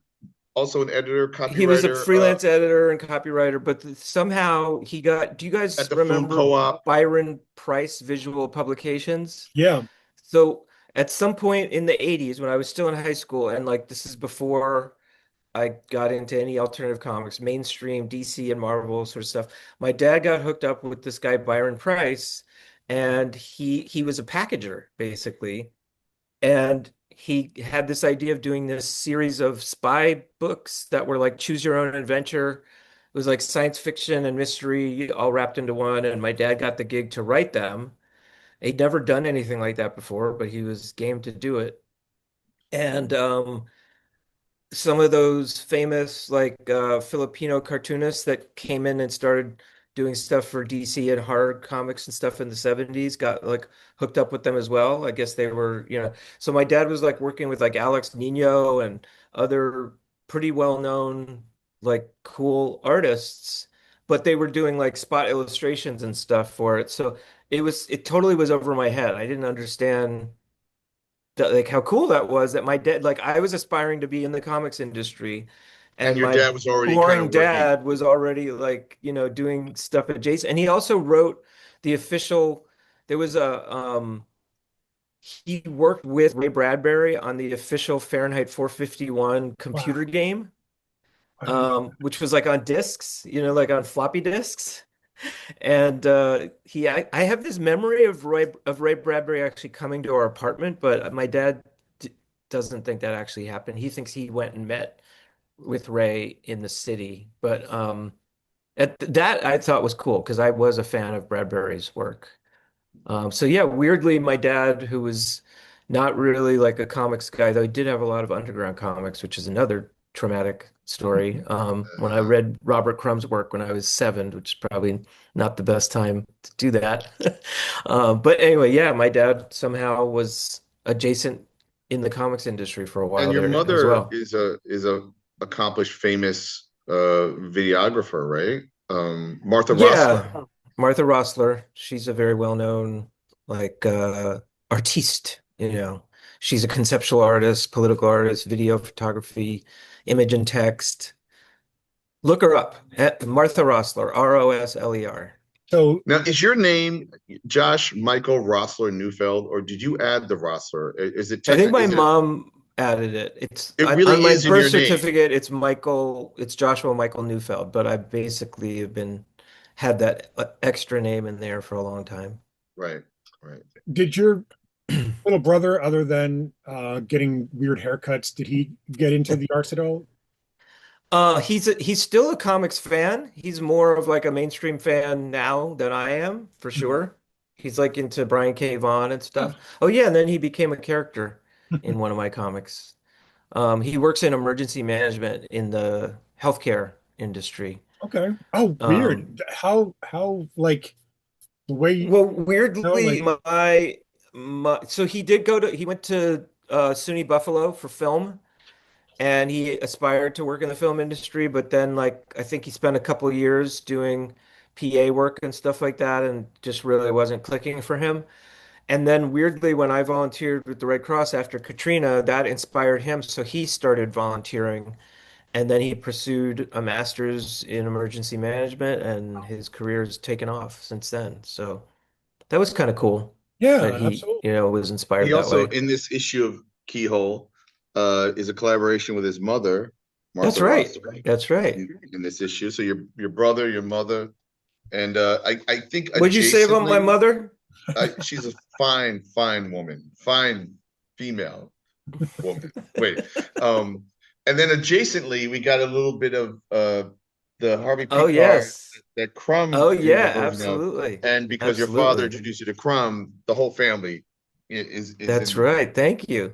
Speaker 2: also an editor,
Speaker 3: He was a
Speaker 2: copywriter,
Speaker 3: freelance editor and copywriter, but somehow he got. Do you
Speaker 2: at
Speaker 3: guys
Speaker 2: the food
Speaker 3: remember
Speaker 2: co-op?
Speaker 3: Byron Price Visual Publications?
Speaker 1: Yeah,
Speaker 3: So at some point in the 80s, when I was still in high school, and like this is before I got into any alternative comics, mainstream DC and Marvel sort of stuff. My dad got hooked up with this guy Byron Price, and he was a packager basically, and he had this idea of doing this series of spy books that were like choose your own adventure. It was like science fiction and mystery all wrapped into one, and my dad got the gig to write them. He'd never done anything like that before, but he was game to do it. And some of those famous like Filipino cartoonists that came in and started doing stuff for DC and horror comics and stuff in the 70s got like hooked up with them as well. I guess they were, so my dad was like working with like Alex Nino and other pretty well-known like cool artists, but they were doing like spot illustrations and stuff for it. So it totally was over my head. I didn't understand like how cool that was that my dad like I was aspiring to be in the comics industry
Speaker 2: And
Speaker 3: and
Speaker 2: your
Speaker 3: my
Speaker 2: dad was already kind
Speaker 3: boring
Speaker 2: of working,
Speaker 3: dad was already like doing stuff adjacent, and he also wrote the official there was a he worked with Ray Bradbury on the official Fahrenheit 451
Speaker 1: wow.
Speaker 3: computer game,
Speaker 1: I didn't know.
Speaker 3: which was like on discs, like on floppy disks. And I have this memory of Ray Bradbury actually coming to our apartment, but my dad d doesn't think that actually happened. He thinks he went and met with Ray in the city. But that I thought was cool because I was a fan of Bradbury's work. So yeah, weirdly, my dad, who was not really like a comics guy, though he did have a lot of underground comics, which is another traumatic story. When I
Speaker 2: uh,
Speaker 3: read Robert Crumb's work when I was 7, which is probably not the best time to do that. But anyway, yeah, my dad somehow was adjacent in the comics industry for a
Speaker 2: and
Speaker 3: while
Speaker 2: your
Speaker 3: there as
Speaker 2: mother
Speaker 3: well.
Speaker 2: is a accomplished, famous videographer, right? Martha Rosler.
Speaker 3: Yeah, Martha Rosler, she's a very well-known like artiste, She's a conceptual artist, political artist, video photography, image and text. Look her up at Martha Rosler, Rosler.
Speaker 1: So
Speaker 2: Now, is your name Josh Michael Rosler Neufeld, or did you add the Rosler? Is it
Speaker 3: I think my
Speaker 2: is it
Speaker 3: mom added it. It's
Speaker 2: it
Speaker 3: on
Speaker 2: really
Speaker 3: my
Speaker 2: is in
Speaker 3: birth
Speaker 2: your name,
Speaker 3: certificate, it's Joshua Michael Neufeld, but I basically have been had that extra name in there for a long time.
Speaker 2: right? Right.
Speaker 1: did your little brother, other than getting weird haircuts, did he get into the arts at all?
Speaker 3: He's still a comics fan. He's more of like a mainstream fan now than I am, for sure. He's like into Brian K. Vaughan and
Speaker 1: Oh,
Speaker 3: stuff. Oh yeah, and then he became a character in one of my comics. He works in emergency management in the healthcare industry.
Speaker 1: okay. Oh,
Speaker 3: Um,
Speaker 1: weird. How like the way
Speaker 3: well, weirdly,
Speaker 1: like
Speaker 3: my so he went to SUNY Buffalo for film, and he aspired to work in the film industry, but then like I think he spent a couple of years doing PA work and stuff like that and just really wasn't clicking for him. And then weirdly, when I volunteered with the Red Cross after Katrina, that inspired him, so he started volunteering, and then he pursued a master's in emergency management, and his career's taken off since then. So that was kind of cool that
Speaker 1: yeah,
Speaker 3: he,
Speaker 1: absolutely.
Speaker 3: was inspired
Speaker 2: He
Speaker 3: that
Speaker 2: also,
Speaker 3: way.
Speaker 2: in this issue of Keyhole, is a collaboration with his mother, Martha
Speaker 3: That's right.
Speaker 2: Rosler,
Speaker 3: That's right.
Speaker 2: in this issue. So your brother, your mother, and I think
Speaker 3: What'd you say about my
Speaker 2: adjacently,
Speaker 3: mother?
Speaker 2: she's a fine, fine woman, fine female woman. Wait, um, and then adjacently, we got a little bit of the Harvey
Speaker 3: Oh,
Speaker 2: Pekar
Speaker 3: yes.
Speaker 2: that Crumb
Speaker 3: Oh,
Speaker 2: did a
Speaker 3: yeah,
Speaker 2: version of,
Speaker 3: absolutely.
Speaker 2: and because your father
Speaker 3: Absolutely.
Speaker 2: introduced you to Crumb, the whole family is
Speaker 3: That's
Speaker 2: in
Speaker 3: right. Thank you. You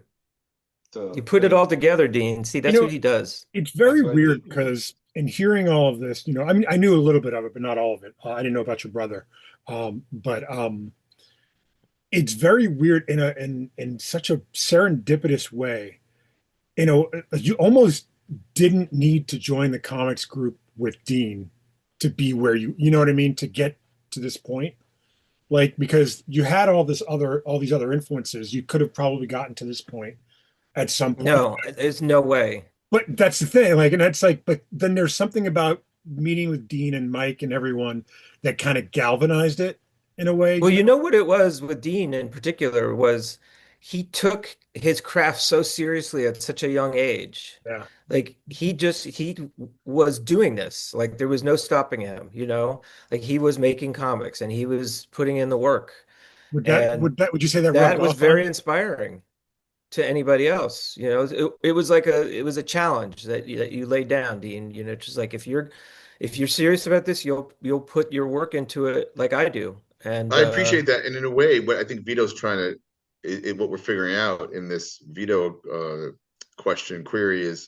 Speaker 2: so
Speaker 3: put it all together, Dean. See,
Speaker 1: You
Speaker 3: that's
Speaker 1: know,
Speaker 3: what he does.
Speaker 1: it's
Speaker 2: that's
Speaker 1: very
Speaker 2: what I did.
Speaker 1: weird because in hearing all of this, I mean, I knew a little bit of it, but not all of it. I didn't know about your brother, but it's very weird in such a serendipitous way. You almost didn't need to join the comics group with Dean to be where you know what I mean, to get to this point. Like because you had all these other influences, you could have probably gotten to this point at some point.
Speaker 3: No, there's no way.
Speaker 1: But that's the thing, like, and that's like, but then there's something about meeting with Dean and Mike and everyone that kind of galvanized it in a way,
Speaker 3: Well, you know what it was with Dean in particular was he took his craft so seriously at such a young age.
Speaker 1: Yeah.
Speaker 3: Like he was doing this. Like there was no stopping him, you know? Like he was making comics and he was putting in the work. And
Speaker 1: Would you say that rubbed
Speaker 3: that was
Speaker 1: off on
Speaker 3: very
Speaker 1: him?
Speaker 3: inspiring to anybody else. You know, it was like it was a challenge that you laid down, Dean. You know, just like if you're serious about this, you'll put your work into it like I do. And
Speaker 2: I appreciate that, and in a way, what I think Vito's trying to, what we're figuring out in this Vito question query is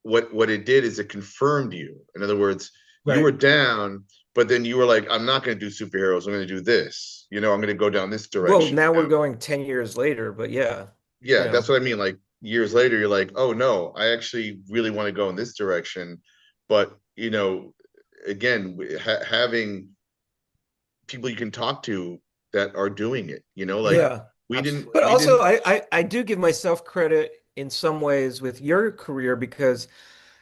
Speaker 2: what it did is it confirmed you. In other words, you
Speaker 1: Right.
Speaker 2: were down, but then you were like, I'm not going to do superheroes. I'm going to do this. I'm going to go down this
Speaker 3: well,
Speaker 2: direction.
Speaker 3: now we're going 10 years later, but yeah, you
Speaker 2: Yeah, that's
Speaker 3: know,
Speaker 2: what I mean. Like years later, you're like, oh no, I actually really want to go in this direction. But again, having people you can talk to that are doing it. Like
Speaker 1: Right.
Speaker 3: yeah.
Speaker 2: we didn't
Speaker 1: Absolutely.
Speaker 3: But
Speaker 2: we
Speaker 3: also,
Speaker 2: didn't
Speaker 3: I do give myself credit in some ways with your career because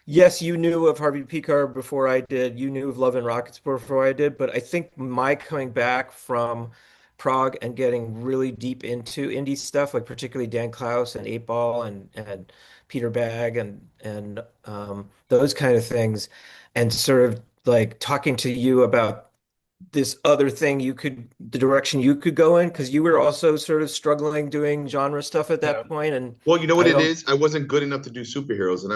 Speaker 3: yes, you knew of Harvey Pekar before I did. You knew of Love and Rockets before I did. But I think my coming back from Prague and getting really deep into indie stuff, like particularly Dan Klaus and Eight Ball and Peter Bagg and those kind of things, and sort of like talking to you about this other thing the direction you could go in, because you were also sort of struggling doing genre stuff at
Speaker 1: Yeah.
Speaker 3: that point, and
Speaker 2: well, you know what
Speaker 3: I
Speaker 2: it
Speaker 3: don't,
Speaker 2: is? I wasn't good enough to do superheroes, and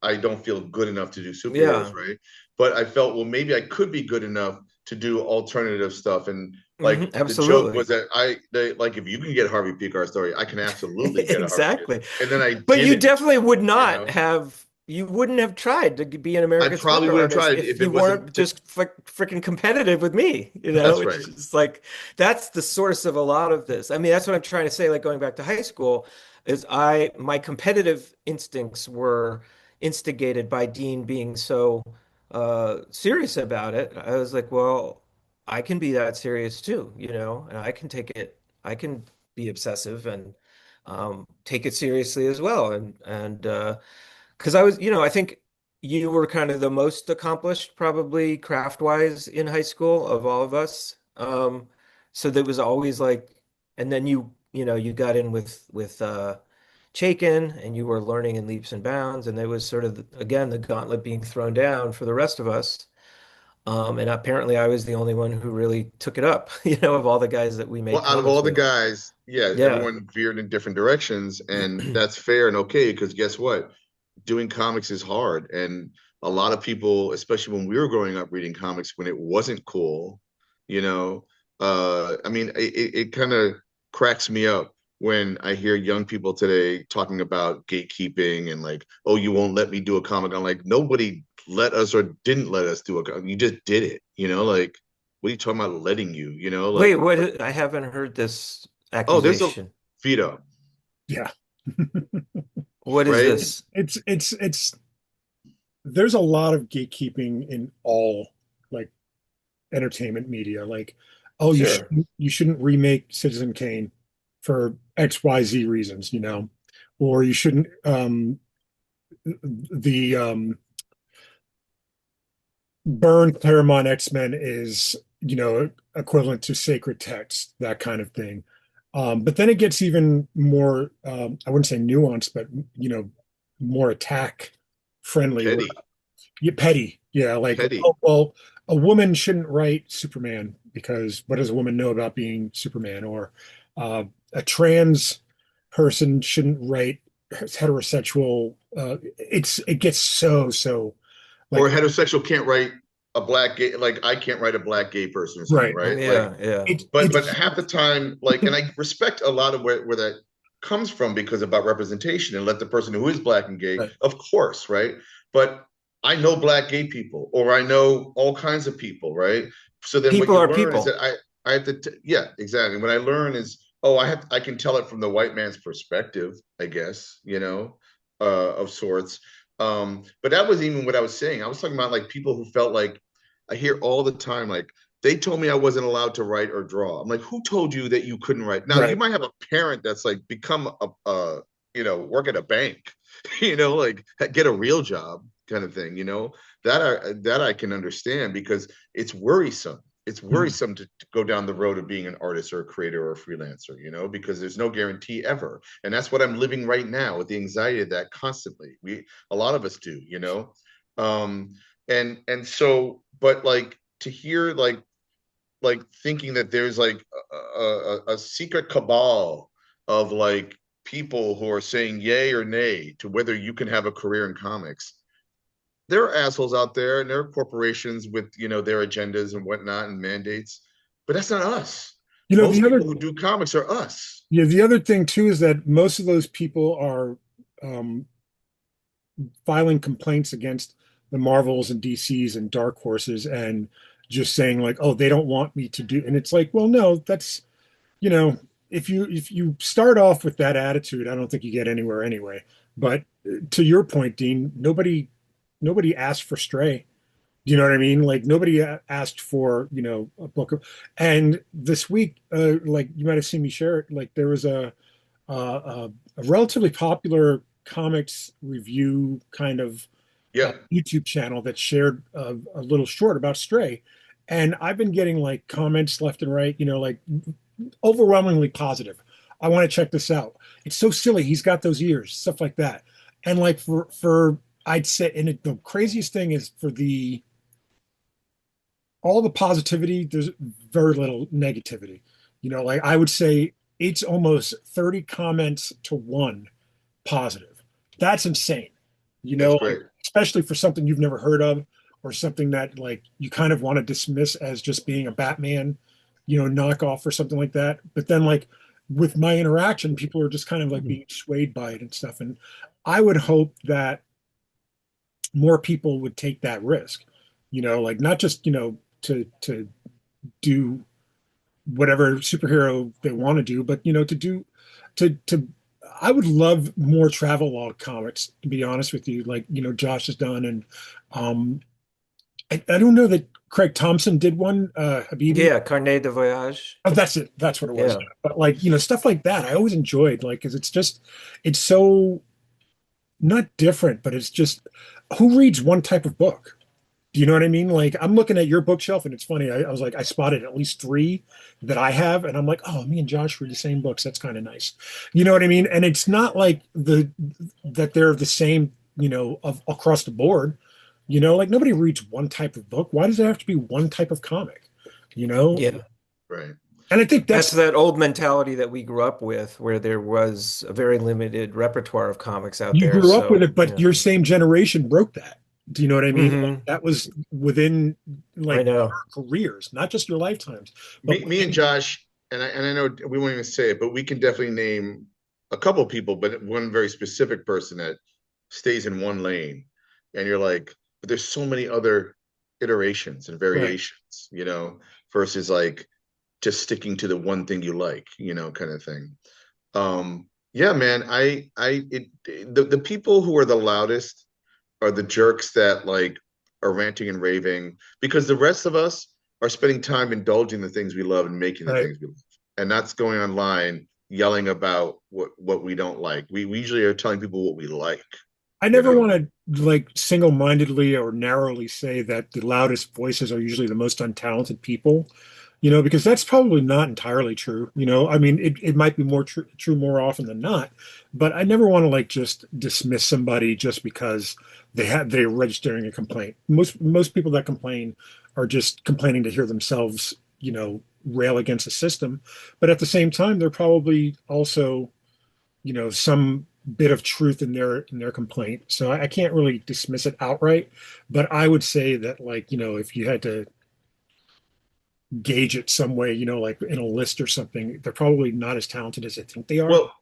Speaker 2: I don't feel good enough to do superheroes,
Speaker 3: yeah.
Speaker 2: right? But I felt, well, maybe I could be good enough to do alternative stuff. And like the joke was
Speaker 3: Absolutely.
Speaker 2: that like if you can get a Harvey Pekar story, I can absolutely get a Harvey Pekar.
Speaker 3: Exactly.
Speaker 2: And then I
Speaker 3: But you
Speaker 2: didn't,
Speaker 3: definitely would
Speaker 2: you
Speaker 3: not
Speaker 2: know.
Speaker 3: have, you wouldn't have tried to be an
Speaker 2: I
Speaker 3: American
Speaker 2: probably
Speaker 3: Splendor
Speaker 2: would have
Speaker 3: artist
Speaker 2: tried
Speaker 3: if
Speaker 2: if
Speaker 3: you
Speaker 2: it wasn't
Speaker 3: weren't just freaking competitive with me. You know,
Speaker 2: that's
Speaker 3: it's
Speaker 2: right.
Speaker 3: just like, that's the source of a lot of this. I mean, that's what I'm trying to say, like going back to high school, is my competitive instincts were instigated by Dean being so serious about it. I was like, well, I can be that serious too, you know, and I can take it, I can be obsessive and take it seriously as well. And because I was, you know, I think you were kind of the most accomplished, probably craft-wise in high school of all of us. So there was always like, and then you know, you got in with Chaikin, and you were learning in leaps and bounds, and there was sort of again the gauntlet being thrown down for the rest of us. And apparently, I was the only one who really took it up, you know, of all the guys that we
Speaker 2: Well,
Speaker 3: made
Speaker 2: out of
Speaker 3: comics
Speaker 2: all the
Speaker 3: with.
Speaker 2: guys, yeah,
Speaker 3: Yeah.
Speaker 2: everyone veered in different directions, and that's fair and okay because guess what? Doing comics is hard, and a lot of people, especially when we were growing up reading comics when it wasn't cool, you know, I mean, it kind of cracks me up when I hear young people today talking about gatekeeping and like, oh, you won't let me do a comic. I'm like, nobody let us or didn't let us do a comic. You just did it, like what are you talking about letting you,
Speaker 3: Wait,
Speaker 2: like
Speaker 3: I haven't heard this
Speaker 2: oh, there's a
Speaker 3: accusation.
Speaker 2: Vito,
Speaker 1: Yeah.
Speaker 3: What is
Speaker 2: right?
Speaker 3: this?
Speaker 1: It's there's a lot of gatekeeping in all like entertainment media. Like, oh,
Speaker 3: Sure.
Speaker 1: you shouldn't remake Citizen Kane for XYZ reasons, or you shouldn't the Byrne Claremont X-Men is, equivalent to sacred text, that kind of thing. But then it gets even more, I wouldn't say nuanced, but, more attack friendly, where
Speaker 2: Petty,
Speaker 1: you petty. Yeah, like,
Speaker 2: petty.
Speaker 1: oh, well, a woman shouldn't write Superman because what does a woman know about being Superman? Or a trans person shouldn't write heterosexual. It gets so
Speaker 2: Or a
Speaker 1: like
Speaker 2: heterosexual can't write a black gay, like I can't write a black gay person or something,
Speaker 1: Right.
Speaker 2: right? Like,
Speaker 3: Yeah, yeah.
Speaker 2: but
Speaker 1: It's
Speaker 2: half the time, like, and I respect a lot of where that comes from because about representation and let the person who is black and gay,
Speaker 1: right.
Speaker 2: of course, right? But I know black gay people, or I know all kinds of people, right? So then what
Speaker 3: People
Speaker 2: you
Speaker 3: are
Speaker 2: learn is
Speaker 3: people.
Speaker 2: that I have to, yeah, exactly. What I learn is, oh, I can tell it from the white man's perspective, I guess, of sorts. But that was even what I was saying. I was talking about like people who felt like I hear all the time, like they told me I wasn't allowed to write or draw. I'm like, who told you that you couldn't write? Now you
Speaker 1: Right.
Speaker 2: might have a parent that's like become work at a bank, like get a real job kind of thing, that I can understand because it's worrisome. It's
Speaker 1: Mhm.
Speaker 2: worrisome to go down the road of being an artist or a creator or a freelancer, because there's no guarantee ever. And that's what I'm living right now with the anxiety of that constantly. A lot of us do. Um, and so, but like to hear like thinking that there's like a secret cabal of like people who are saying yay or nay to whether you can have a career in comics. There are assholes out there and there are corporations with their agendas and whatnot and mandates, but that's not us.
Speaker 1: The
Speaker 2: Most
Speaker 1: other
Speaker 2: people who do comics are us.
Speaker 1: yeah, the other thing too is that most of those people are um, filing complaints against the Marvels and DCs and Dark Horses and just saying like, oh, they don't want me to do, and it's like, well, no, that's you know, if you start off with that attitude, I don't think you get anywhere anyway. But to your point, Dean, nobody asked for Stray. Do you know what I mean? Like nobody asked for, a book of, and this week, like you might have seen me share it. Like there was a relatively popular comics review kind of
Speaker 2: Yeah.
Speaker 1: YouTube channel that shared a little short about Stray, and I've been getting like comments left and right, like overwhelmingly positive. I want to check this out. It's so silly. He's got those ears, stuff like that. And like for I'd say, and the craziest thing is for the all the positivity, there's very little negativity. Like I would say it's almost 30 comments to one positive. That's insane.
Speaker 2: That's
Speaker 1: Like,
Speaker 2: great.
Speaker 1: especially for something you've never heard of or something that like you kind of want to dismiss as just being a Batman, knockoff or something like that. But then like with my interaction, people are just kind of like being swayed by it and stuff. And I would hope that more people would take that risk, like not just, to do whatever superhero they want to do, but to I would love more travel log comics, to be honest with you, like Josh has done. And um I don't know that Craig Thompson did one, Habibi.
Speaker 3: Yeah, Carnet de Voyage.
Speaker 1: Oh, that's it. That's what it was.
Speaker 3: Yeah.
Speaker 1: But like, stuff like that, I always enjoyed, like, because it's so not different, but it's just who reads one type of book? Do you know what I mean? Like I'm looking at your bookshelf and it's funny. I was like, I spotted at least three that I have, and I'm like, oh, me and Josh read the same books. That's kind of nice. You know what I mean? And it's not like that they're the same, across the board. Like nobody reads one type of book. Why does it have to be one type of comic? You know?
Speaker 3: Yeah.
Speaker 2: Right.
Speaker 1: And I think
Speaker 3: That's
Speaker 1: that's
Speaker 3: that old mentality that we grew up with, where there was a very limited repertoire of comics out
Speaker 1: you
Speaker 3: there.
Speaker 1: grew up with
Speaker 3: So,
Speaker 1: it, but
Speaker 3: yeah.
Speaker 1: your same generation broke that. Do you know what I mean? Like,
Speaker 3: Hmm.
Speaker 1: that was within
Speaker 3: I
Speaker 1: like
Speaker 3: know.
Speaker 1: careers, not just your lifetimes, but
Speaker 2: Me and Josh, and I know we won't even say it, but we can definitely name a couple of people, but one very specific person that stays in one lane. And you're like, but there's so many other iterations and
Speaker 1: right.
Speaker 2: variations, versus like just sticking to the one thing you like, kind of thing. Yeah, man, the people who are the loudest are the jerks that like are ranting and raving because the rest of us are spending time indulging the things we love and making the
Speaker 1: Right.
Speaker 2: things we love. And that's going online yelling about what we don't like. We usually are telling people what we like,
Speaker 1: I
Speaker 2: you
Speaker 1: never
Speaker 2: know?
Speaker 1: want to like single-mindedly or narrowly say that the loudest voices are usually the most untalented people, because that's probably not entirely true. I mean, it might be more true more often than not, but I never want to like just dismiss somebody just because they're registering a complaint. Most people that complain are just complaining to hear themselves, rail against the system. But at the same time, they're probably also, some bit of truth in their complaint. So I can't really dismiss it outright, but I would say that, like, if you had to gauge it some way, like in a list or something, they're probably not as talented as I think they are.
Speaker 2: Well,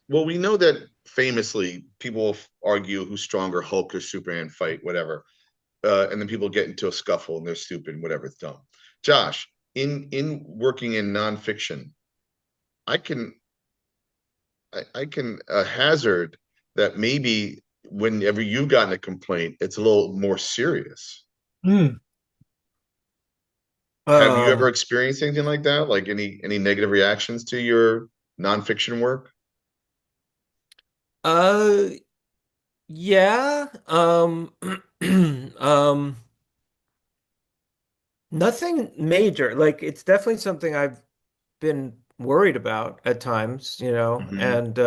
Speaker 2: well, we know that famously people argue who's stronger, Hulk or Superman fight, whatever, and then people get into a scuffle and they're stupid, whatever, it's dumb. Josh, in working in nonfiction, I can I can hazard that maybe whenever you've gotten a complaint, it's a little more serious.
Speaker 1: Hmm.
Speaker 2: Have you ever
Speaker 3: Um,
Speaker 2: experienced anything like that? Like any negative reactions to your nonfiction work?
Speaker 3: uh, yeah. Um, nothing major. Like it's definitely something I've been worried about at times,
Speaker 2: Hmm.
Speaker 3: and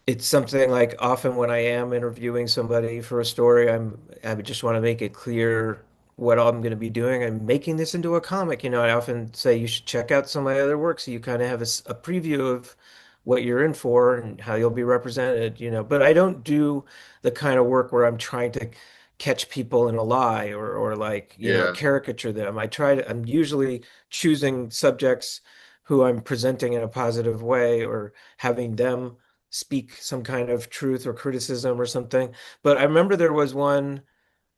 Speaker 3: it's something like often when I am interviewing somebody for a story, I just want to make it clear what I'm going to be doing. I'm making this into a comic. I often say you should check out some of my other work so you kind of have a preview of what you're in for and how you'll be represented. But I don't do the kind of work where I'm trying to catch people in a lie or like,
Speaker 2: Yeah.
Speaker 3: caricature them. I'm usually choosing subjects who I'm presenting in a positive way or having them speak some kind of truth or criticism or something. But I remember there was one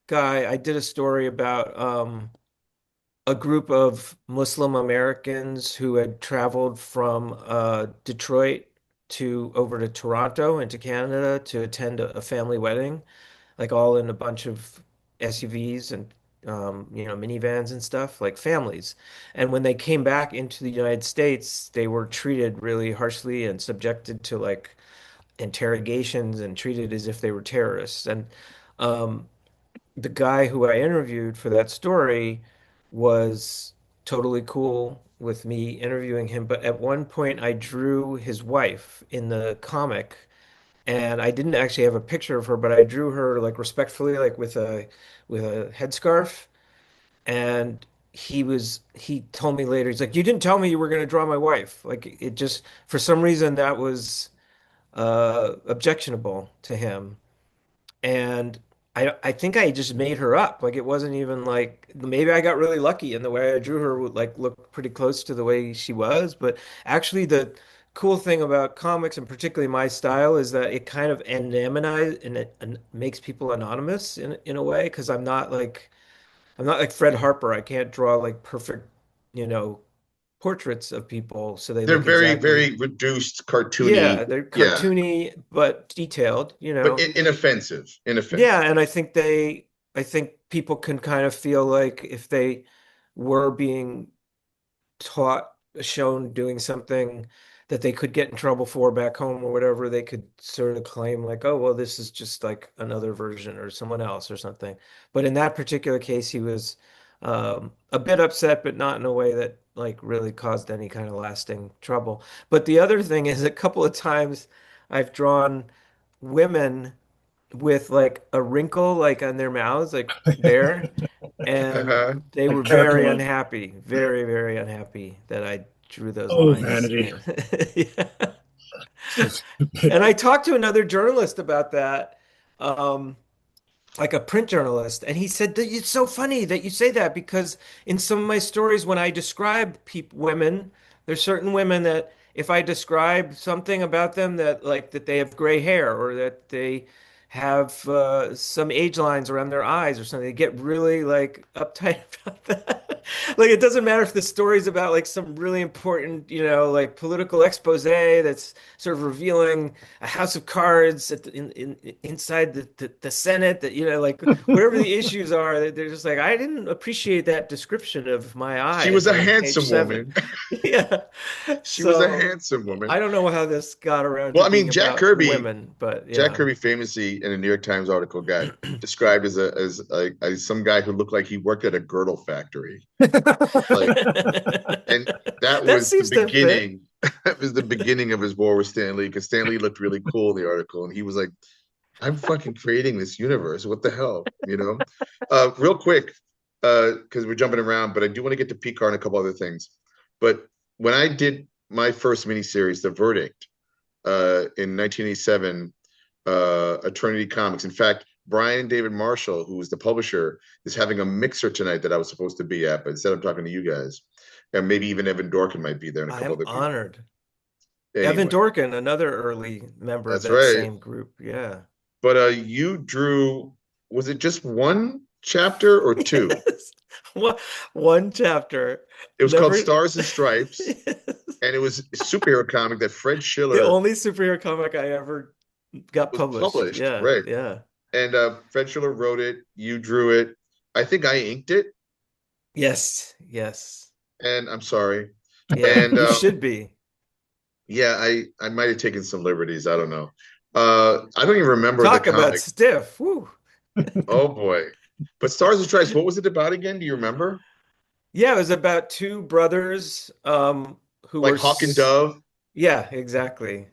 Speaker 3: guy, I did a story about a group of Muslim Americans who had traveled from Detroit to over to Toronto and to Canada to attend a family wedding, like all in a bunch of SUVs and minivans and stuff, like families. And when they came back into the United States, they were treated really harshly and subjected to like interrogations and treated as if they were terrorists. And um, the guy who I interviewed for that story was totally cool with me interviewing him. But at one point, I drew his wife in the comic, and I didn't actually have a picture of her, but I drew her like respectfully, like with a headscarf. And he told me later, he's like, "You didn't tell me you were going to draw my wife." Like it just for some reason that was objectionable to him. And I think I just made her up. Like it wasn't even like maybe I got really lucky and the way I drew her would like look pretty close to the way she was. But actually the cool thing about comics and particularly my style is that it kind of anonymizes and it makes people anonymous in a way because I'm not like Fred Harper. I can't draw like perfect, you know, portraits of people so they
Speaker 2: They're
Speaker 3: look
Speaker 2: very,
Speaker 3: exactly.
Speaker 2: very reduced, cartoony.
Speaker 3: Yeah, they're
Speaker 2: Yeah.
Speaker 3: cartoony but detailed, you
Speaker 2: But
Speaker 3: know.
Speaker 2: inoffensive.
Speaker 3: Yeah,
Speaker 2: Inoffensive.
Speaker 3: and I think people can kind of feel like if they were being taught, shown doing something that they could get in trouble for back home or whatever, they could sort of claim like, oh, well, this is just like another version or someone else or something. But in that particular case, he was a bit upset, but not in a way that like really caused any kind of lasting trouble. But the other thing is a couple of times I've drawn women with like a wrinkle like on their mouths, like there, and
Speaker 2: Uh-huh.
Speaker 3: they were
Speaker 1: Like
Speaker 3: very
Speaker 1: Caracalla.
Speaker 3: unhappy, very, very unhappy that I drew those
Speaker 1: Oh,
Speaker 3: lines.
Speaker 1: vanity.
Speaker 3: And yeah.
Speaker 1: So stupid.
Speaker 3: And I talked to another journalist about that. Um, like a print journalist, and he said that it's so funny that you say that because in some of my stories, when I describe people, women, there's certain women that if I describe something about them that like that they have gray hair or that they have some age lines around their eyes or something, they get really like uptight about that. Like it doesn't matter if the story's about like some really important, like political expose that's sort of revealing a house of cards inside the Senate that like whatever the issues are they're just like I didn't appreciate that description of my
Speaker 2: She was
Speaker 3: eyes
Speaker 2: a
Speaker 3: on page
Speaker 2: handsome
Speaker 3: 7.
Speaker 2: woman.
Speaker 3: Yeah.
Speaker 2: She was a
Speaker 3: So
Speaker 2: handsome woman.
Speaker 3: I don't know how this got around
Speaker 2: Well,
Speaker 3: to
Speaker 2: I
Speaker 3: being
Speaker 2: mean,
Speaker 3: about women, but
Speaker 2: Jack
Speaker 3: yeah.
Speaker 2: Kirby famously in a New York Times article got described as some guy who looked like he worked at a girdle factory. Like, and that
Speaker 3: That
Speaker 2: was the
Speaker 3: seems to fit.
Speaker 2: beginning. That was the beginning of his war with Stan Lee because Stan Lee looked really cool in the article, and he was like, "I'm fucking creating this universe. What the hell?" You know. Real quick, because we're jumping around, but I do want to get to Picard and a couple other things. But when I did my first miniseries, The Verdict. in 1987, Eternity Comics. In fact, Brian David Marshall, who was the publisher, is having a mixer tonight that I was supposed to be at, but instead I'm talking to you guys. And maybe even Evan Dorkin might be there and a
Speaker 3: I
Speaker 2: couple
Speaker 3: am
Speaker 2: other people.
Speaker 3: honored. Evan
Speaker 2: Anyway,
Speaker 3: Dorkin, another early member of
Speaker 2: that's
Speaker 3: that
Speaker 2: right.
Speaker 3: same group. Yeah.
Speaker 2: But you drew, was it just one chapter or two?
Speaker 3: Yes. One, one chapter.
Speaker 2: It was called
Speaker 3: Never.
Speaker 2: Stars and Stripes,
Speaker 3: Yes.
Speaker 2: and it was a superhero comic that Fred
Speaker 3: The
Speaker 2: Schiller
Speaker 3: only superhero comic I ever got
Speaker 2: was
Speaker 3: published.
Speaker 2: published,
Speaker 3: Yeah,
Speaker 2: right?
Speaker 3: yeah.
Speaker 2: And Fred Schiller wrote it. You drew it. I think I inked it,
Speaker 3: Yes, yes.
Speaker 2: and I'm sorry.
Speaker 3: Yeah,
Speaker 2: And
Speaker 3: you should be.
Speaker 2: yeah, I might have taken some liberties. I don't know. I don't even remember the
Speaker 3: Talk about
Speaker 2: comic.
Speaker 3: stiff. Woo.
Speaker 2: Oh boy. But Stars and Stripes, what was it about again? Do you remember?
Speaker 3: Yeah, it was about two brothers who
Speaker 2: Like
Speaker 3: were
Speaker 2: Hawk and Dove?
Speaker 3: yeah, exactly.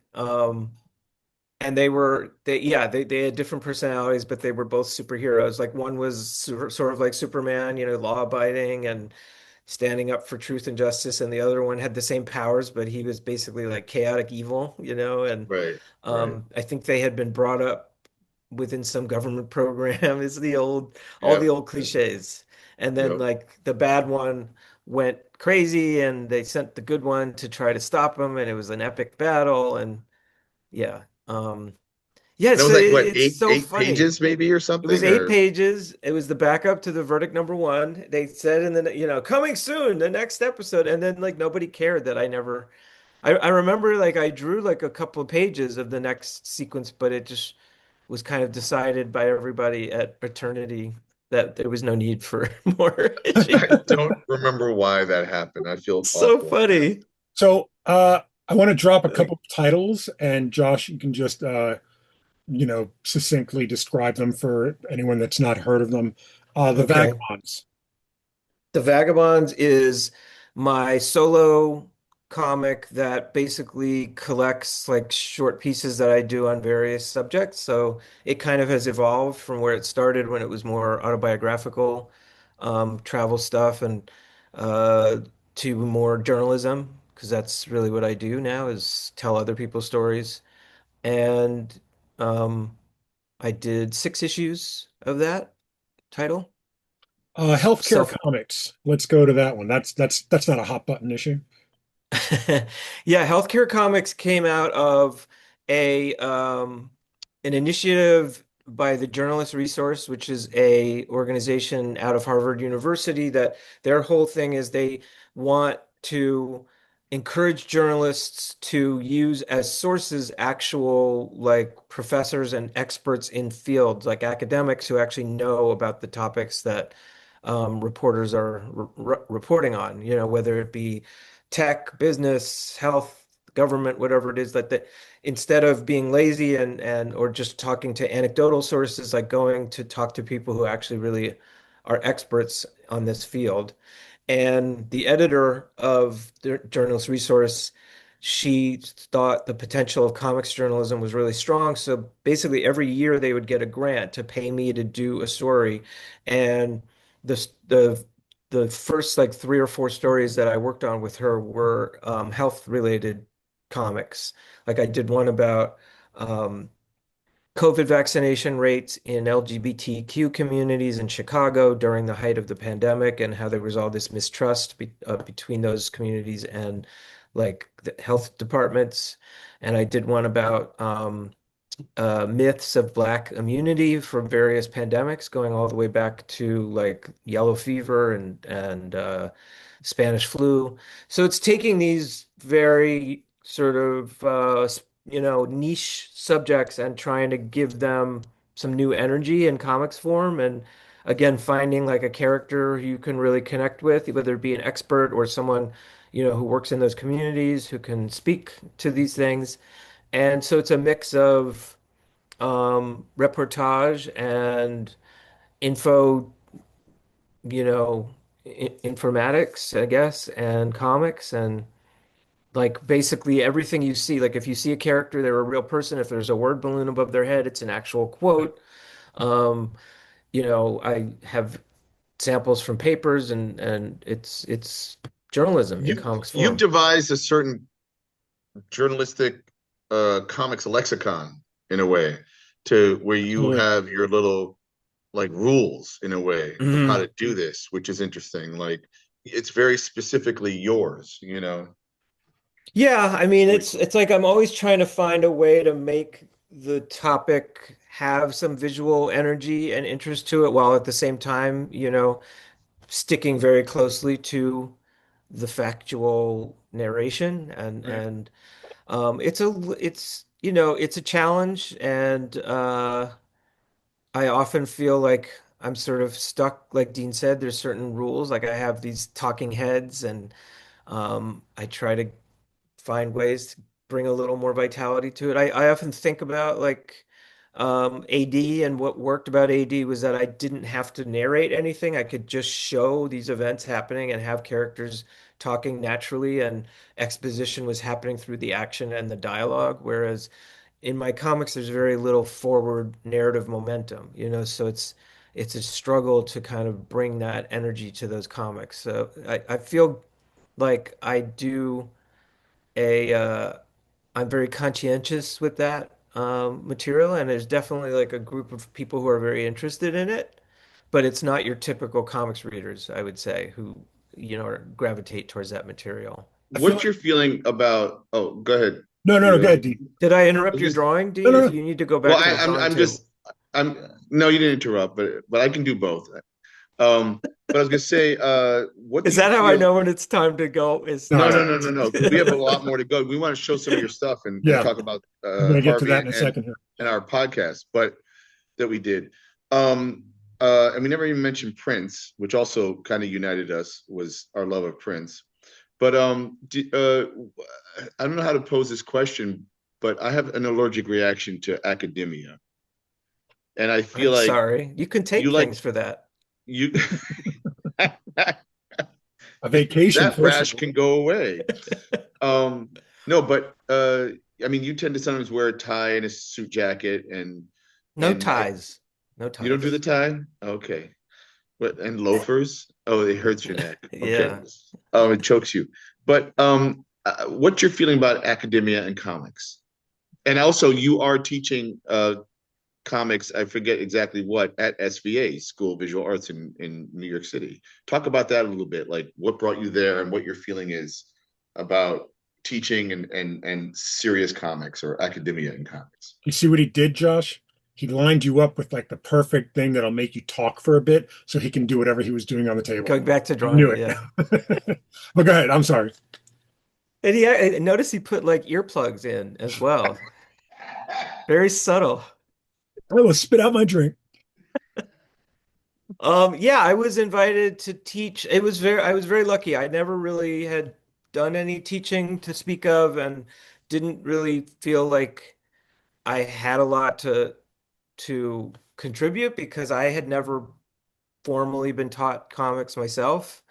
Speaker 3: And they had different personalities, but they were both superheroes. Like one was sort of like Superman, law abiding and standing up for truth and justice, and the other one had the same powers, but he was basically like chaotic evil, and
Speaker 2: Right, right.
Speaker 3: I think they had been brought up within some government program. Is all the
Speaker 2: Yep,
Speaker 3: old cliches. And then
Speaker 2: yep.
Speaker 3: like the bad one went crazy and they sent the good one to try to stop him, and it was an epic battle. And yeah. Yeah,
Speaker 2: And it
Speaker 3: it's
Speaker 2: was like what,
Speaker 3: it's so
Speaker 2: eight
Speaker 3: funny.
Speaker 2: pages maybe or
Speaker 3: It was
Speaker 2: something?
Speaker 3: eight
Speaker 2: Or
Speaker 3: pages. It was the backup to the verdict number one. They said in the, coming soon, the next episode. And then like nobody cared that I remember like I drew like a couple of pages of the next sequence, but it just was kind of decided by everybody at fraternity that there was no need for more issues.
Speaker 2: I don't remember why that happened. I feel
Speaker 3: So
Speaker 2: awful.
Speaker 3: funny.
Speaker 1: So I want to drop a couple of titles, and Josh, you can just succinctly describe them for anyone that's not heard of them. The
Speaker 3: Okay.
Speaker 1: Vagabonds.
Speaker 3: The Vagabonds is my solo comic that basically collects like short pieces that I do on various subjects. So it kind of has evolved from where it started when it was more autobiographical, travel stuff, and uh, to more journalism, because that's really what I do now is tell other people's stories. And um, I did 6 issues of that title.
Speaker 1: Healthcare
Speaker 3: Self
Speaker 1: Comics. Let's go to that one. That's not a hot button issue.
Speaker 3: Yeah, Healthcare Comics came out of a an initiative by the Journalist Resource, which is a organization out of Harvard University that their whole thing is they want to encourage journalists to use as sources actual like professors and experts in fields, like academics who actually know about the topics that reporters are reporting on, whether it be tech, business, health, government, whatever it is that instead of being lazy and or just talking to anecdotal sources, like going to talk to people who actually really are experts on this field. And the editor of the Journalist Resource, she thought the potential of comics journalism was really strong. So basically, every year they would get a grant to pay me to do a story. And the first like 3 or 4 stories that I worked on with her were health related comics. Like I did one about COVID vaccination rates in LGBTQ communities in Chicago during the height of the pandemic and how there was all this mistrust between those communities and like the health departments. And I did one about myths of Black immunity from various pandemics, going all the way back to like yellow fever and Spanish flu. So it's taking these very sort of niche subjects and trying to give them some new energy in comics form. And again, finding like a character you can really connect with, whether it be an expert or someone, who works in those communities who can speak to these things. And so it's a mix of reportage and info, informatics, I guess, and comics, and like basically everything you see. Like if you see a character, they're a real person. If there's a word balloon above their head, it's an actual quote. Um, I have samples from papers, and it's journalism in
Speaker 2: You
Speaker 3: comics
Speaker 2: you've
Speaker 3: form.
Speaker 2: devised a certain journalistic. comics lexicon in a way, to where you
Speaker 1: Absolutely.
Speaker 2: have your little like rules in a way of how
Speaker 3: Mhm.
Speaker 2: to do this, which is interesting. Like it's very specifically yours, you know.
Speaker 3: Yeah, I
Speaker 2: It's
Speaker 3: mean
Speaker 2: really
Speaker 3: it's
Speaker 2: cool.
Speaker 3: like I'm always trying to find a way to make the topic have some visual energy and interest to it while at the same time, sticking very closely to the factual narration
Speaker 1: Right.
Speaker 3: and it's a challenge and I often feel like I'm sort of stuck, like Dean said, there's certain rules. Like I have these talking heads and I try to find ways to bring a little more vitality to it. I often think about like AD, and what worked about AD was that I didn't have to narrate anything. I could just show these events happening and have characters talking naturally, and exposition was happening through the action and the dialogue. Whereas in my comics, there's very little forward narrative momentum, so it's a struggle to kind of bring that energy to those comics. So I feel like I do a I'm very conscientious with that material, and there's definitely like a group of people who are very interested in it, but it's not your typical comics readers, I would say, who gravitate towards that material.
Speaker 1: I feel
Speaker 2: What's
Speaker 1: like
Speaker 2: your feeling about? Oh, go ahead,
Speaker 1: no, no, no. Go
Speaker 2: Vito.
Speaker 1: ahead, Dean.
Speaker 3: Did I
Speaker 2: I
Speaker 3: interrupt
Speaker 2: was
Speaker 3: your
Speaker 2: just
Speaker 3: drawing,
Speaker 1: No,
Speaker 3: Dean?
Speaker 1: no,
Speaker 3: If
Speaker 1: no.
Speaker 3: you need to go
Speaker 2: well,
Speaker 3: back to the drawing
Speaker 2: I'm
Speaker 3: too.
Speaker 2: just I'm no, you didn't interrupt, but I can do both. But I was gonna say, what do
Speaker 3: Is
Speaker 2: you
Speaker 3: that how I
Speaker 2: feel?
Speaker 3: know when it's time to go? Is
Speaker 1: No,
Speaker 2: No, because we have a lot more to go. We want to show some of your stuff and
Speaker 1: yeah,
Speaker 2: talk about
Speaker 1: I'm going to get to
Speaker 2: Harvey
Speaker 1: that in a second here.
Speaker 2: and our podcast, but that we did. And we never even mentioned Prince, which also kind of united us, was our love of Prince. But I don't know how to pose this question, but I have an allergic reaction to academia, and I feel
Speaker 3: I'm
Speaker 2: like
Speaker 3: sorry. You can
Speaker 2: you
Speaker 3: take
Speaker 2: like
Speaker 3: things for that.
Speaker 2: you
Speaker 1: A vacation,
Speaker 2: that
Speaker 1: first of
Speaker 2: rash
Speaker 1: all.
Speaker 2: can go away. Um, no, but I mean, you tend to sometimes wear a tie and a suit jacket,
Speaker 3: No
Speaker 2: and
Speaker 3: ties. No
Speaker 2: you don't do the
Speaker 3: ties.
Speaker 2: tie. Okay, what and loafers? Oh, it hurts your neck. Okay,
Speaker 3: Yeah.
Speaker 2: oh, it chokes you. But what's your feeling about academia and comics? And also, you are teaching comics. I forget exactly what at SVA, School of Visual Arts in New York City. Talk about that a little bit. Like what brought you there, and what your feeling is about teaching and serious comics or academia in comics.
Speaker 1: You see what he did, Josh? He lined you up with like the perfect thing that'll make you talk for a bit so he can do whatever he was doing on the table.
Speaker 3: Going back to
Speaker 1: I knew
Speaker 3: drawing,
Speaker 1: it.
Speaker 3: yeah.
Speaker 1: But go ahead. I'm sorry.
Speaker 3: And I noticed he put like earplugs in as well. Very subtle.
Speaker 1: I will spit out my drink.
Speaker 3: Yeah, I was invited to teach. I was very lucky. I never really had done any teaching to speak of and didn't really feel like I had a lot to contribute because I had never formally been taught comics myself.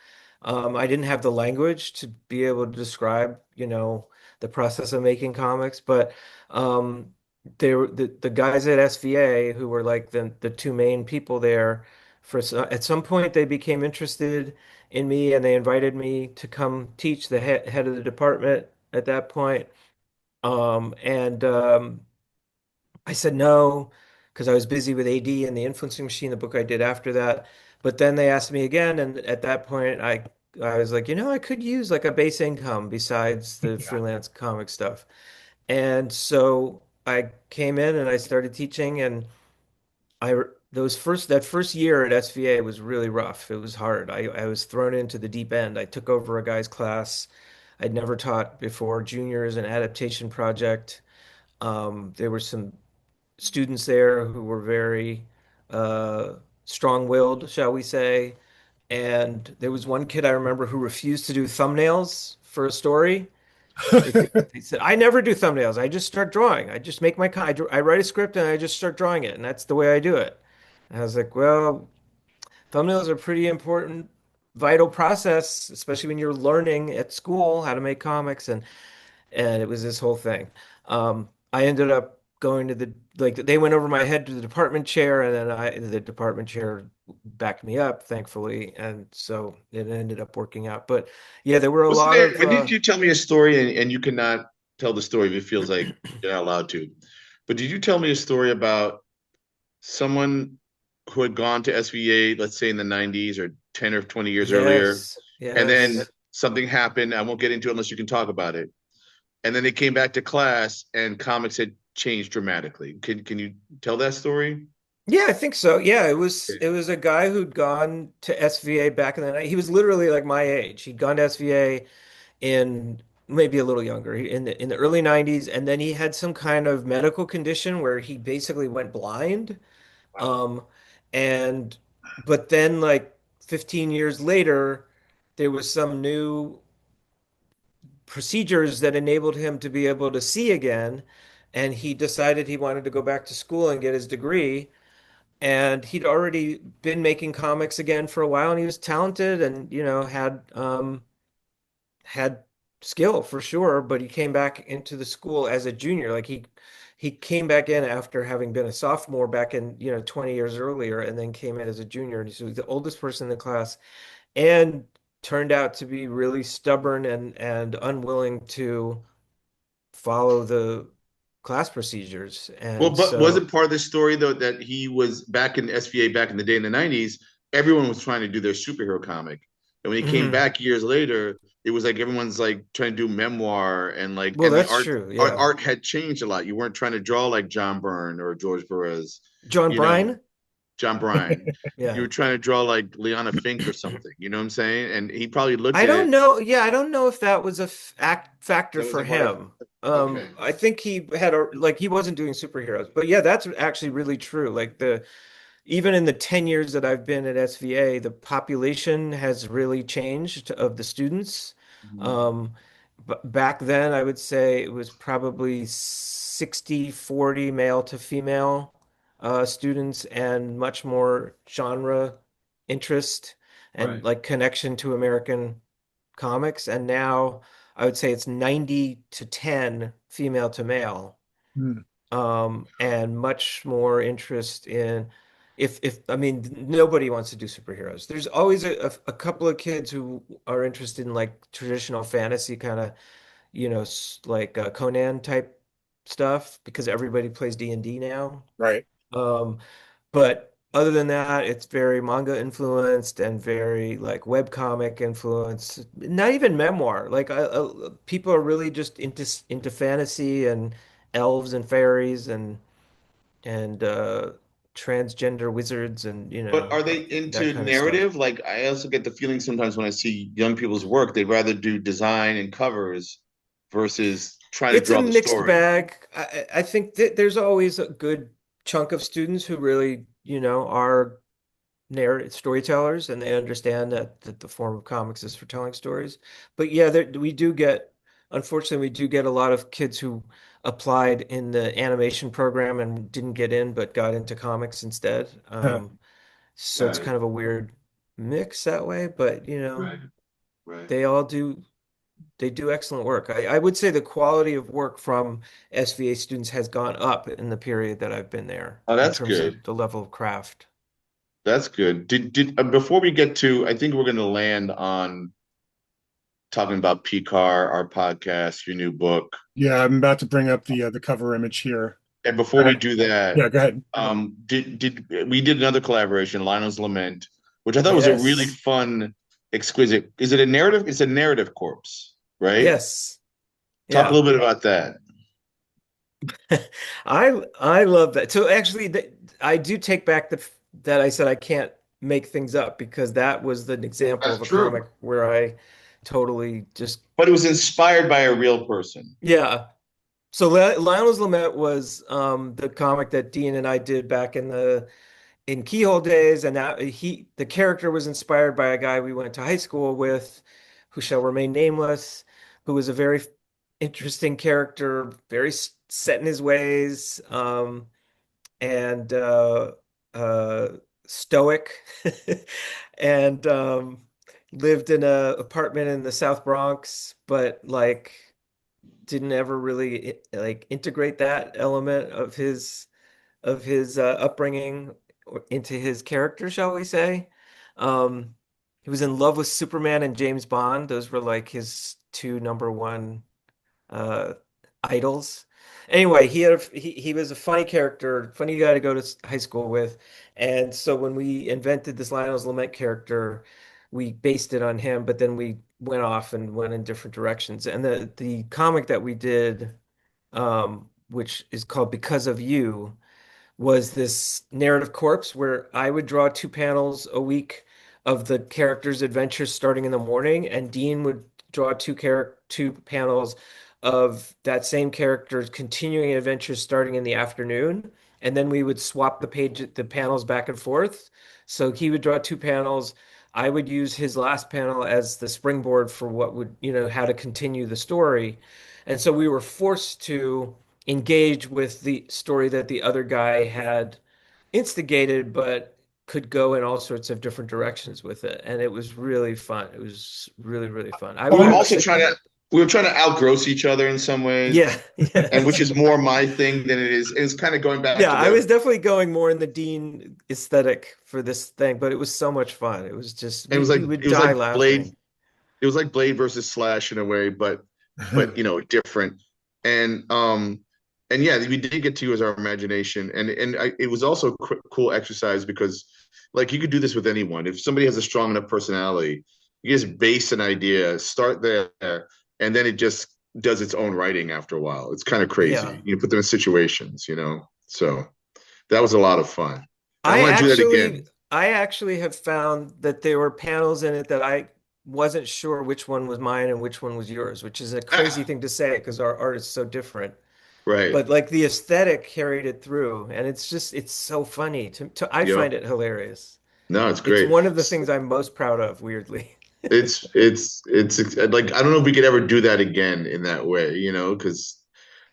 Speaker 3: I didn't have the language to be able to describe, the process of making comics, but um, they were the guys at SVA who were like the two main people there. At some point, they became interested in me and they invited me to come teach the head of the department at that point. And I said no because I was busy with AD and the influencing machine, the book I did after that. But then they asked me again, and at that point, I was like, I could use like a base income besides the
Speaker 1: Yeah.
Speaker 3: freelance comic stuff. And so I came in and I started teaching, and I that first year at SVA was really rough. It was hard. I was thrown into the deep end. I took over a guy's class I'd never taught before, juniors, an adaptation project. There were some students there who were very uh, strong-willed, shall we say. And there was one kid I remember who refused to do thumbnails for a story. They said, I never do thumbnails. I just start drawing. I just make I write a script and I just start drawing it. And that's the way I do it. And I was like, well, thumbnails are pretty important, vital process, especially when you're learning at school how to make comics. And it was this whole thing. I ended up going to they went over my head to the department chair, and then the department chair backed me up, thankfully, and so it ended up working out. But yeah, there were a
Speaker 2: Wasn't
Speaker 3: lot
Speaker 2: there?
Speaker 3: of
Speaker 2: When did you tell me a story and you cannot? tell the story if it feels like you're not allowed to. But did you tell me a story about someone who had gone to SVA, let's say in the 90s or 10 or 20 years earlier,
Speaker 3: Yes,
Speaker 2: and then
Speaker 3: yes.
Speaker 2: something happened? I won't get into it unless you can talk about it. And then they came back to class and comics had changed dramatically. Can you tell that story?
Speaker 3: Yeah, I think so. Yeah, it was
Speaker 2: Okay.
Speaker 3: it was a guy who'd gone to SVA back in the night. He was literally like my age. He'd gone to SVA in maybe a little younger in the early 90s, and then he had some kind of medical condition where he basically went blind.
Speaker 2: Wow.
Speaker 3: Um, and but then like 15 years later, there was some new procedures that enabled him to be able to see again, and he decided he wanted to go back to school and get his degree. And he'd already been making comics again for a while, and he was talented and had skill for sure, but he came back into the school as a junior. Like he came back in after having been a sophomore back in, 20 years earlier, and then came in as a junior. And he was the oldest person in the class and turned out to be really stubborn and unwilling to follow the class procedures.
Speaker 2: Well,
Speaker 3: And
Speaker 2: but
Speaker 3: so,
Speaker 2: wasn't part of the story though that he was back in SVA back in the day in the 90s, everyone was trying to do their superhero comic. And when he came
Speaker 3: mhm.
Speaker 2: back years later, it was like everyone's like trying to do memoir and like
Speaker 3: Well,
Speaker 2: and the
Speaker 3: that's
Speaker 2: art
Speaker 3: true.
Speaker 2: art,
Speaker 3: Yeah.
Speaker 2: art had changed a lot. You weren't trying to draw like John Byrne or George Perez,
Speaker 3: John
Speaker 2: you know,
Speaker 3: Bryan?
Speaker 2: John Bryan. You
Speaker 3: Yeah.
Speaker 2: were trying to draw like Liana Fink or something, you know what I'm saying? And he probably looked
Speaker 3: I
Speaker 2: at
Speaker 3: don't
Speaker 2: it.
Speaker 3: know. Yeah, I don't know if that was a factor
Speaker 2: That
Speaker 3: for
Speaker 2: wasn't part of
Speaker 3: him.
Speaker 2: okay.
Speaker 3: I think he had a like he wasn't doing superheroes. But yeah, that's actually really true. Like the even in the 10 years that I've been at SVA, the population has really changed of the students.
Speaker 2: Mhm.
Speaker 3: Um, but back then, I would say it was probably 60-40 male to female students and much more genre interest and
Speaker 2: Right.
Speaker 3: like connection to American comics. And now I would say it's 90 to 10 female to male,
Speaker 1: Hmm.
Speaker 3: and much more interest in if I mean nobody wants to do superheroes. There's always a couple of kids who are interested in like traditional fantasy kind of, like Conan type stuff because everybody plays D&D now.
Speaker 1: Right.
Speaker 3: Um, but other than that, it's very manga influenced and very like web comic influenced. Not even memoir. Like people are really just into fantasy and elves and fairies and transgender wizards and
Speaker 2: But are they
Speaker 3: that
Speaker 2: into
Speaker 3: kind of stuff.
Speaker 2: narrative? Like I also get the feeling sometimes when I see young people's work, they'd rather do design and covers versus trying to
Speaker 3: It's a
Speaker 2: draw the
Speaker 3: mixed
Speaker 2: story.
Speaker 3: bag. I think that there's always a good chunk of students who really, are narrative storytellers and they understand that the form of comics is for telling stories. But yeah, we do get, unfortunately, we do get a lot of kids who applied in the animation program and didn't get in, but got into comics instead. So it's
Speaker 2: Right,
Speaker 3: kind of a weird mix that way, but
Speaker 2: right, right.
Speaker 3: they all do they do excellent work. I would say the quality of work from SVA students has gone up in the period that I've been there
Speaker 2: Oh,
Speaker 3: in
Speaker 2: that's
Speaker 3: terms
Speaker 2: good.
Speaker 3: of the level of craft.
Speaker 2: That's good. Did before we get to, I think we're going to land on talking about Pekar, our podcast, your new book.
Speaker 1: Yeah, I'm about to bring up the cover image here.
Speaker 2: And before we
Speaker 1: Uh,
Speaker 2: do that,
Speaker 1: yeah, go ahead.
Speaker 2: did we did another collaboration, Lionel's Lament, which I thought was a really
Speaker 3: Yes.
Speaker 2: fun, exquisite. Is it a narrative? It's a narrative corpse, right?
Speaker 3: Yes.
Speaker 2: Talk a
Speaker 3: Yeah.
Speaker 2: little bit about that.
Speaker 3: I love that. So actually I do take back that I said I can't make things up because that was an example
Speaker 2: That's
Speaker 3: of a
Speaker 2: true.
Speaker 3: comic where I totally just
Speaker 2: But it was inspired by a real person.
Speaker 3: yeah. So Lionel's Lament was the comic that Dean and I did back in Keyhole days, and that the character was inspired by a guy we went to high school with, who shall remain nameless, who was a very interesting character, very set in his ways, and uh, stoic, and lived in a apartment in the South Bronx, but like didn't ever really like integrate that element of his upbringing into his character, shall we say. Um, he was in love with Superman and James Bond. Those were like his two number one uh, idols. Anyway, he was a funny character, funny guy to go to high school with. And so when we invented this Lionel's Lament character, we based it on him, but then we went off and went in different directions. And the comic that we did, which is called Because of You, was this narrative corpse where I would draw 2 panels a week of the character's adventures starting in the morning, and Dean would draw 2 panels of that same character's continuing adventures starting in the afternoon. And then we would swap the panels back and forth. So he would draw 2 panels. I would use his last panel as the springboard for what would, how to continue the story. And so we were forced to engage with the story that the other guy had instigated, but could go in all sorts of different directions with it. And it was really fun. It was really, really fun.
Speaker 2: We were also trying to we were trying to outgross each other in some ways,
Speaker 3: yeah,
Speaker 2: and which
Speaker 3: yes.
Speaker 2: is more my thing than it is. It's kind of going back
Speaker 3: Yeah,
Speaker 2: to
Speaker 3: I
Speaker 2: the
Speaker 3: was definitely going more in the Dean aesthetic for this thing, but it was so much fun. It was just
Speaker 2: it was like
Speaker 3: we would
Speaker 2: it was
Speaker 3: die
Speaker 2: like Blade.
Speaker 3: laughing.
Speaker 2: It was like Blade versus Slash in a way, but different. And and yeah, we did get to use our imagination, and it was also a cool exercise because like you could do this with anyone. If somebody has a strong enough personality, you just base an idea, start there, and then it just does its own writing after a while. It's kind of
Speaker 3: Yeah.
Speaker 2: crazy. You put them in situations, So that was a lot of fun. And I
Speaker 3: I
Speaker 2: want to do that
Speaker 3: actually
Speaker 2: again.
Speaker 3: I actually have found that there were panels in it that I wasn't sure which one was mine and which one was yours, which is a crazy
Speaker 2: Ah,
Speaker 3: thing to say because our art is so different.
Speaker 2: right.
Speaker 3: But like the aesthetic carried it through, and it's so funny I find
Speaker 2: Yep.
Speaker 3: it hilarious.
Speaker 2: No, it's
Speaker 3: It's
Speaker 2: great.
Speaker 3: one of the things I'm most proud of, weirdly.
Speaker 2: It's like I don't know if we could ever do that again in that way, because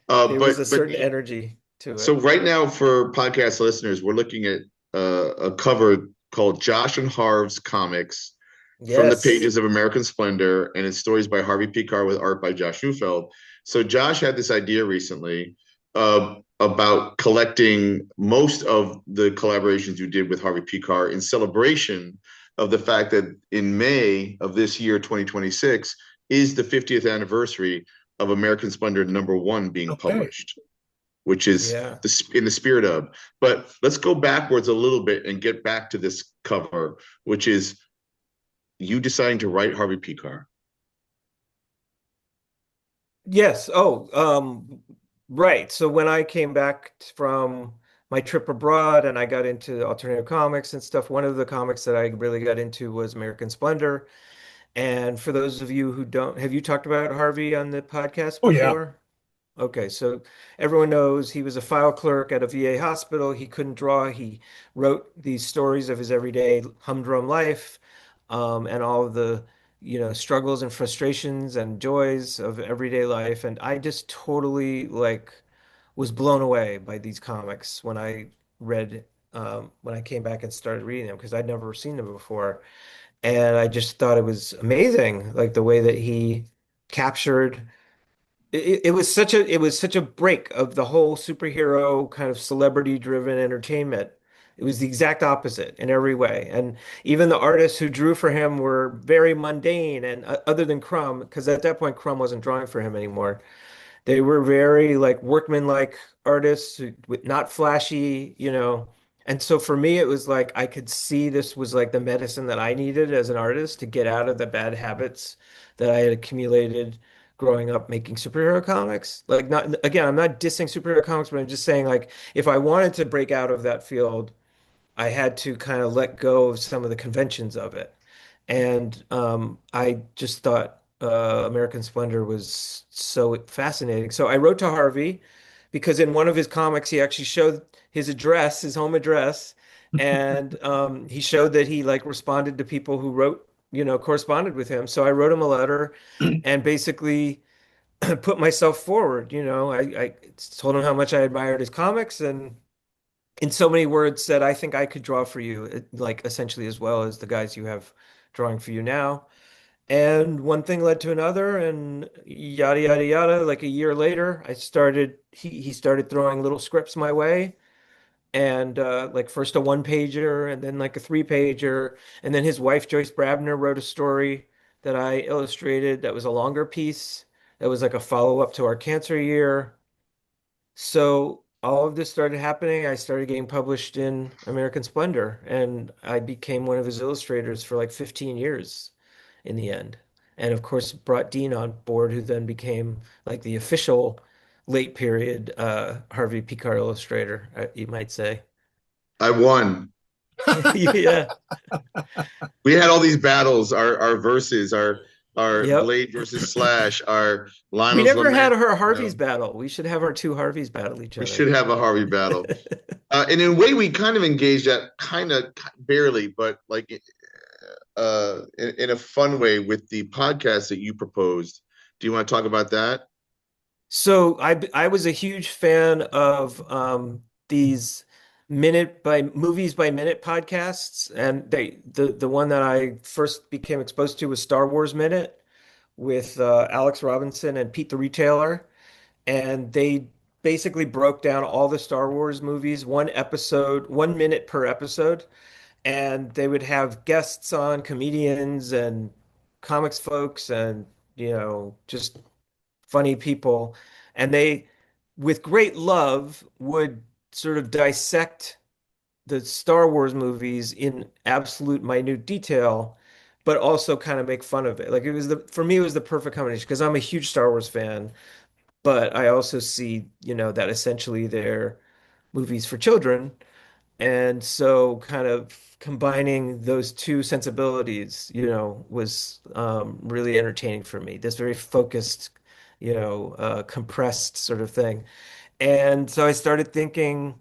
Speaker 3: There was a
Speaker 2: but
Speaker 3: certain energy to
Speaker 2: so
Speaker 3: it.
Speaker 2: right now for podcast listeners, we're looking at a cover called Josh and Harv's Comics from the
Speaker 3: Yes.
Speaker 2: pages of American Splendor, and it's stories by Harvey Pekar with art by Josh Neufeld. So Josh had this idea recently about collecting most of the collaborations you did with Harvey Pekar in celebration of the fact that in May of this year, 2026, is the 50th anniversary of American Splendor #1 being
Speaker 1: Okay.
Speaker 2: published, which is
Speaker 3: Yeah.
Speaker 2: in the spirit of. But let's go backwards a little bit and get back to this cover, which is you deciding to write Harvey Pekar.
Speaker 3: Yes. Oh, right. So when I came back from my trip abroad and I got into alternative comics and stuff, one of the comics that I really got into was American Splendor. And for those of you who don't, have you talked about Harvey on the podcast
Speaker 1: Oh yeah.
Speaker 3: before? Okay, so everyone knows he was a file clerk at a VA hospital. He couldn't draw. He wrote these stories of his everyday humdrum life, and all of the, struggles and frustrations and joys of everyday life. And I just totally like was blown away by these comics when I read, when I came back and started reading them because I'd never seen them before. And I just thought it was amazing, like the way that he captured it was such a break of the whole superhero kind of celebrity driven entertainment. It was the exact opposite in every way. And even the artists who drew for him were very mundane and other than Crumb, because at that point Crumb wasn't drawing for him anymore. They were very like workman-like artists, not flashy. And so for me, it was like I could see this was like the medicine that I needed as an artist to get out of the bad habits that I had accumulated growing up making superhero comics. Like not again, I'm not dissing superhero comics, but I'm just saying like if I wanted to break out of that field, I had to kind of let go of some of the conventions of it. And I just thought American Splendor was so fascinating. So I wrote to Harvey because in one of his comics, he actually showed his address, his home address, and he showed that he like responded to people who wrote, corresponded with him. So I wrote him a letter and basically put myself forward. I told him how much I admired his comics and in so many words said, I think I could draw for you, like essentially as well as the guys you have drawing for you now. And one thing led to another, and yada yada yada. Like a year later, he started throwing little scripts my way, and like first a one pager, and then like a 3 pager, and then his wife Joyce Brabner wrote a story that I illustrated that was a longer piece. It was like a follow-up to our cancer year. So all of this started happening. I started getting published in American Splendor, and I became one of his illustrators for like 15 years in the end. And of course, brought Dean on board, who then became like the official late period Harvey Pekar illustrator, you might say.
Speaker 2: I won.
Speaker 3: Yeah.
Speaker 2: We had all these battles, our verses, our
Speaker 3: Yep.
Speaker 2: Blade versus Slash, our
Speaker 3: We
Speaker 2: Lionel's
Speaker 3: never had
Speaker 2: Lament.
Speaker 3: her
Speaker 2: You
Speaker 3: Harvey's
Speaker 2: know,
Speaker 3: battle. We should have our two Harveys battle each
Speaker 2: we
Speaker 3: other.
Speaker 2: should have a Harvey battle. And in a way, we kind of engaged that kind of barely, but like in a fun way with the podcast that you proposed. Do you want to talk about that?
Speaker 3: So I was a huge fan of these movies by minute podcasts, and the one that I first became exposed to was Star Wars Minute with Alex Robinson and Pete the Retailer, and they basically broke down all the Star Wars movies, one episode, 1 minute per episode, and they would have guests on, comedians and comics folks, and just funny people, and they, with great love, would sort of dissect the Star Wars movies in absolute minute detail, but also kind of make fun of it. Like for me, it was the perfect combination because I'm a huge Star Wars fan, but I also see, that essentially they're movies for children. And so kind of combining those two sensibilities, was really entertaining for me. This very focused, compressed sort of thing. And so I started thinking,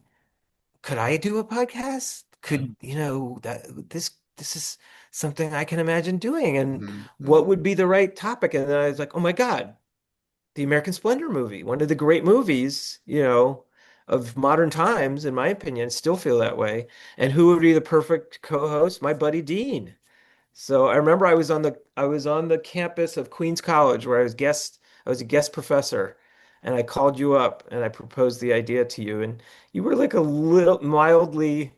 Speaker 3: could I do a podcast? Could, that this is something I can imagine doing. And what would be the right topic? And then I was like, oh my God, the American Splendor movie, one of the great movies, of modern times, in my opinion, still feel that way. And who would be the perfect co-host? My buddy Dean. So I remember I was on the campus of Queens College where I was a guest professor, and I called you up and I proposed the idea to you, and you were like a little mildly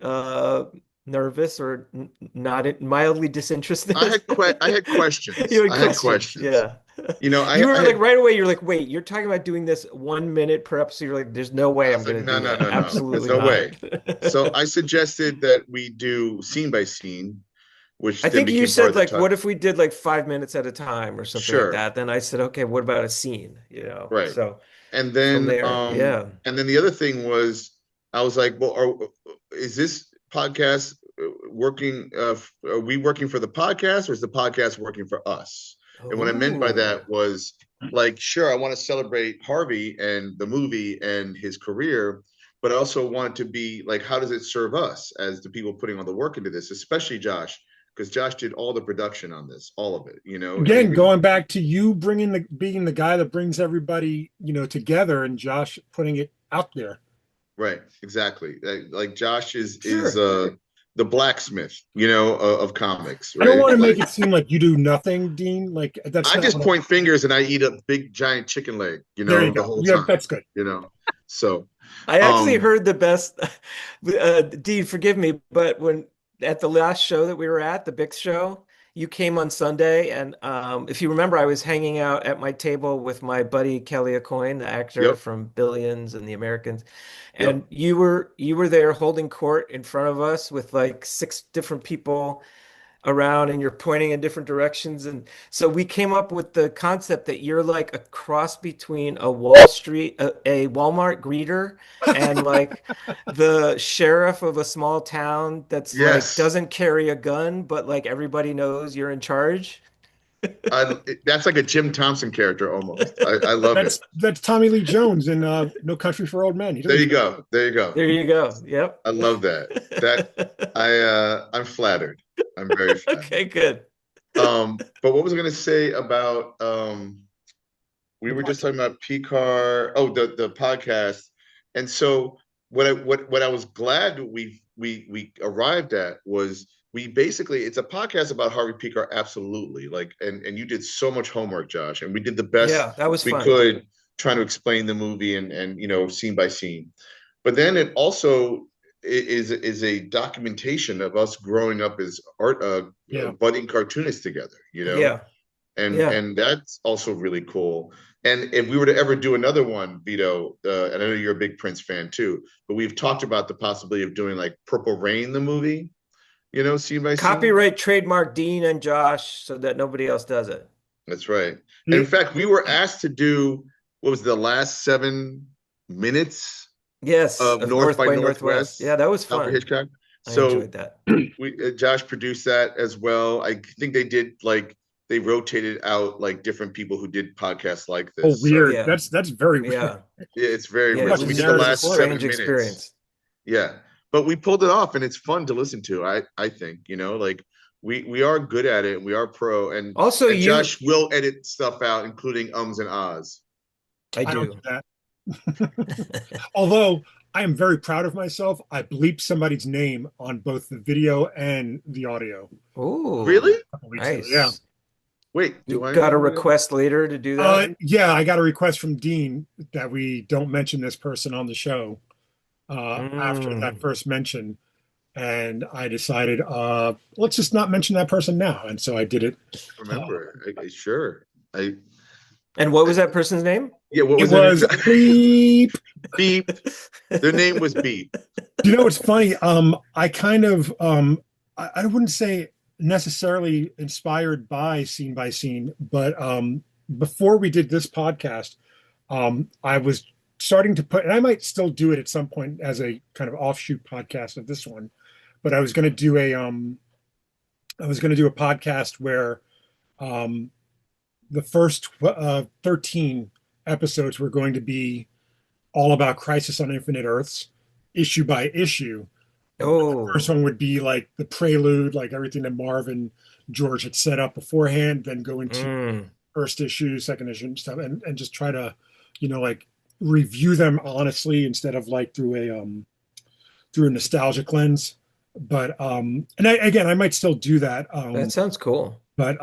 Speaker 3: uh nervous or not mildly disinterested.
Speaker 2: I had
Speaker 3: You
Speaker 2: questions.
Speaker 3: had
Speaker 2: I had
Speaker 3: questions,
Speaker 2: questions.
Speaker 3: yeah.
Speaker 2: You know,
Speaker 3: You
Speaker 2: I
Speaker 3: were like
Speaker 2: had
Speaker 3: right away, you're like, wait, you're talking about doing this 1 minute per episode. You're like, there's no way
Speaker 2: I
Speaker 3: I'm
Speaker 2: was like,
Speaker 3: gonna
Speaker 2: no,
Speaker 3: do
Speaker 2: no,
Speaker 3: that.
Speaker 2: no, no. There's
Speaker 3: Absolutely
Speaker 2: no
Speaker 3: not.
Speaker 2: way. So I suggested that we do scene by scene, which
Speaker 3: I
Speaker 2: then
Speaker 3: think you
Speaker 2: became part
Speaker 3: said
Speaker 2: of the
Speaker 3: like,
Speaker 2: talk.
Speaker 3: what if we did like 5 minutes at a time or something like
Speaker 2: Sure.
Speaker 3: that? Then I said, okay, what about a scene?
Speaker 2: Right.
Speaker 3: So
Speaker 2: And
Speaker 3: from
Speaker 2: then
Speaker 3: there, yeah.
Speaker 2: the other thing was I was like, well, is this podcast working are we working for the podcast or is the podcast working for us? And what I meant by
Speaker 3: Oh,
Speaker 2: that was like, sure, I want to celebrate Harvey and the movie and his career, but I also want it to be like, how does it serve us as the people putting all the work into this, especially Josh, because Josh did all the production on this, all of it,
Speaker 1: Again, going back to you being the guy that brings everybody, together, and Josh putting it out there.
Speaker 2: Right, exactly. Like Josh is
Speaker 3: sure.
Speaker 2: the blacksmith, of comics,
Speaker 1: I don't
Speaker 2: right?
Speaker 1: want to make
Speaker 2: Like
Speaker 1: it seem like you do nothing, Dean. Like that's
Speaker 2: I
Speaker 1: not
Speaker 2: just
Speaker 1: what
Speaker 2: point fingers and I eat a big giant chicken leg,
Speaker 1: there you
Speaker 2: the
Speaker 1: go.
Speaker 2: whole
Speaker 1: Yeah,
Speaker 2: time,
Speaker 1: that's good.
Speaker 2: you know. So,
Speaker 3: I actually
Speaker 2: um,
Speaker 3: heard the best, Dee, forgive me, but when at the last show that we were at, the Bix show, you came on Sunday, and if you remember, I was hanging out at my table with my buddy Kelly Acoyne, the actor
Speaker 2: yep,
Speaker 3: from Billions and The Americans,
Speaker 2: yep.
Speaker 3: and you were there holding court in front of us with like six different people around and you're pointing in different directions. And so we came up with the concept that you're like a cross between a Wall Street, a Walmart greeter, and like the sheriff of a small town that's like
Speaker 2: Yes.
Speaker 3: doesn't carry a gun, but like everybody knows you're in charge.
Speaker 2: That's like a Jim Thompson character almost. I love it.
Speaker 1: That's Tommy Lee Jones in No Country for Old Men. He
Speaker 2: There
Speaker 1: doesn't.
Speaker 2: you go. There you go.
Speaker 3: There you go. Yep.
Speaker 2: I love that. That I'm flattered. I'm very flattered.
Speaker 3: Okay, good.
Speaker 2: But what was I going to say about we
Speaker 1: The
Speaker 2: were just
Speaker 1: podcast.
Speaker 2: talking about PCAR. Oh, the podcast. And so what I was glad we arrived at was we basically it's a podcast about Harvey Pekar, absolutely. Like and you did so much homework, Josh, and we did the best
Speaker 3: Yeah, that was
Speaker 2: we
Speaker 3: fun.
Speaker 2: could trying to explain the movie and scene by scene. But then it also is a documentation of us growing up as art
Speaker 1: Yeah.
Speaker 2: budding cartoonists together,
Speaker 3: Yeah. Yeah.
Speaker 2: and that's also really cool. And if we were to ever do another one, Vito, and I know you're a big Prince fan too, but we've talked about the possibility of doing like Purple Rain, the movie, scene by scene.
Speaker 3: Copyright trademark Dean and Josh so that nobody else does it.
Speaker 2: That's right. And in
Speaker 1: The-
Speaker 2: fact, we were asked to do what was the last 7 minutes
Speaker 3: Yes,
Speaker 2: of
Speaker 3: of
Speaker 2: North
Speaker 3: North
Speaker 2: by
Speaker 3: by Northwest. Yeah,
Speaker 2: Northwest,
Speaker 3: that was
Speaker 2: Alfred
Speaker 3: fun.
Speaker 2: Hitchcock.
Speaker 3: I
Speaker 2: So
Speaker 3: enjoyed that.
Speaker 2: we Josh produced that as well. I think they did like they rotated out like different people who did podcasts like
Speaker 1: oh,
Speaker 2: this. So
Speaker 1: weird.
Speaker 3: Yeah.
Speaker 1: That's very weird.
Speaker 3: Yeah.
Speaker 2: yeah, it's very
Speaker 3: Yeah,
Speaker 1: Too
Speaker 3: it
Speaker 2: weird. So
Speaker 1: much
Speaker 2: we
Speaker 3: was
Speaker 2: did the
Speaker 3: it was
Speaker 1: narrative
Speaker 3: a
Speaker 2: last
Speaker 1: work.
Speaker 2: seven
Speaker 3: strange
Speaker 2: minutes.
Speaker 3: experience.
Speaker 2: Yeah. But we pulled it off and it's fun to listen to. I think, like we are good at it and we are pro
Speaker 3: Also,
Speaker 2: and
Speaker 3: you
Speaker 2: Josh will edit stuff out, including ums and ahs.
Speaker 3: I
Speaker 1: I don't do
Speaker 3: do.
Speaker 1: that. Although I am very proud of myself. I bleeped somebody's name on both the video and the audio
Speaker 3: Oh,
Speaker 2: Really?
Speaker 1: a couple weeks ago. Yeah.
Speaker 3: nice.
Speaker 2: Wait,
Speaker 3: You
Speaker 2: do I
Speaker 3: got a
Speaker 2: know that?
Speaker 3: request later to do that?
Speaker 1: Yeah, I got a request from Dean that we don't mention this person on the show after that
Speaker 3: Mm.
Speaker 1: first mention. And I decided, let's just not mention that person now. And so I did it. Uh,
Speaker 2: Remember. Sure. I,
Speaker 3: And what
Speaker 2: I
Speaker 3: was that person's name?
Speaker 2: yeah, what
Speaker 1: it
Speaker 2: was their name?
Speaker 1: was bleep.
Speaker 2: Beep. Their name was Beep.
Speaker 1: You know, it's funny. I kind of, I wouldn't say necessarily inspired by scene, but before we did this podcast, I was starting to put, and I might still do it at some point as a kind of offshoot podcast of this one, but I was going to do a podcast where um, the first 13 episodes were going to be all about Crisis on Infinite Earths, issue by issue. First
Speaker 3: Oh,
Speaker 1: one would be like the prelude, like everything that Marv and George had set up beforehand, then go into
Speaker 3: mm.
Speaker 1: first issue, second issue, and stuff, and just try to, like review them honestly instead of like through a nostalgic lens. But and again, I might still do that.
Speaker 3: That sounds cool.
Speaker 1: But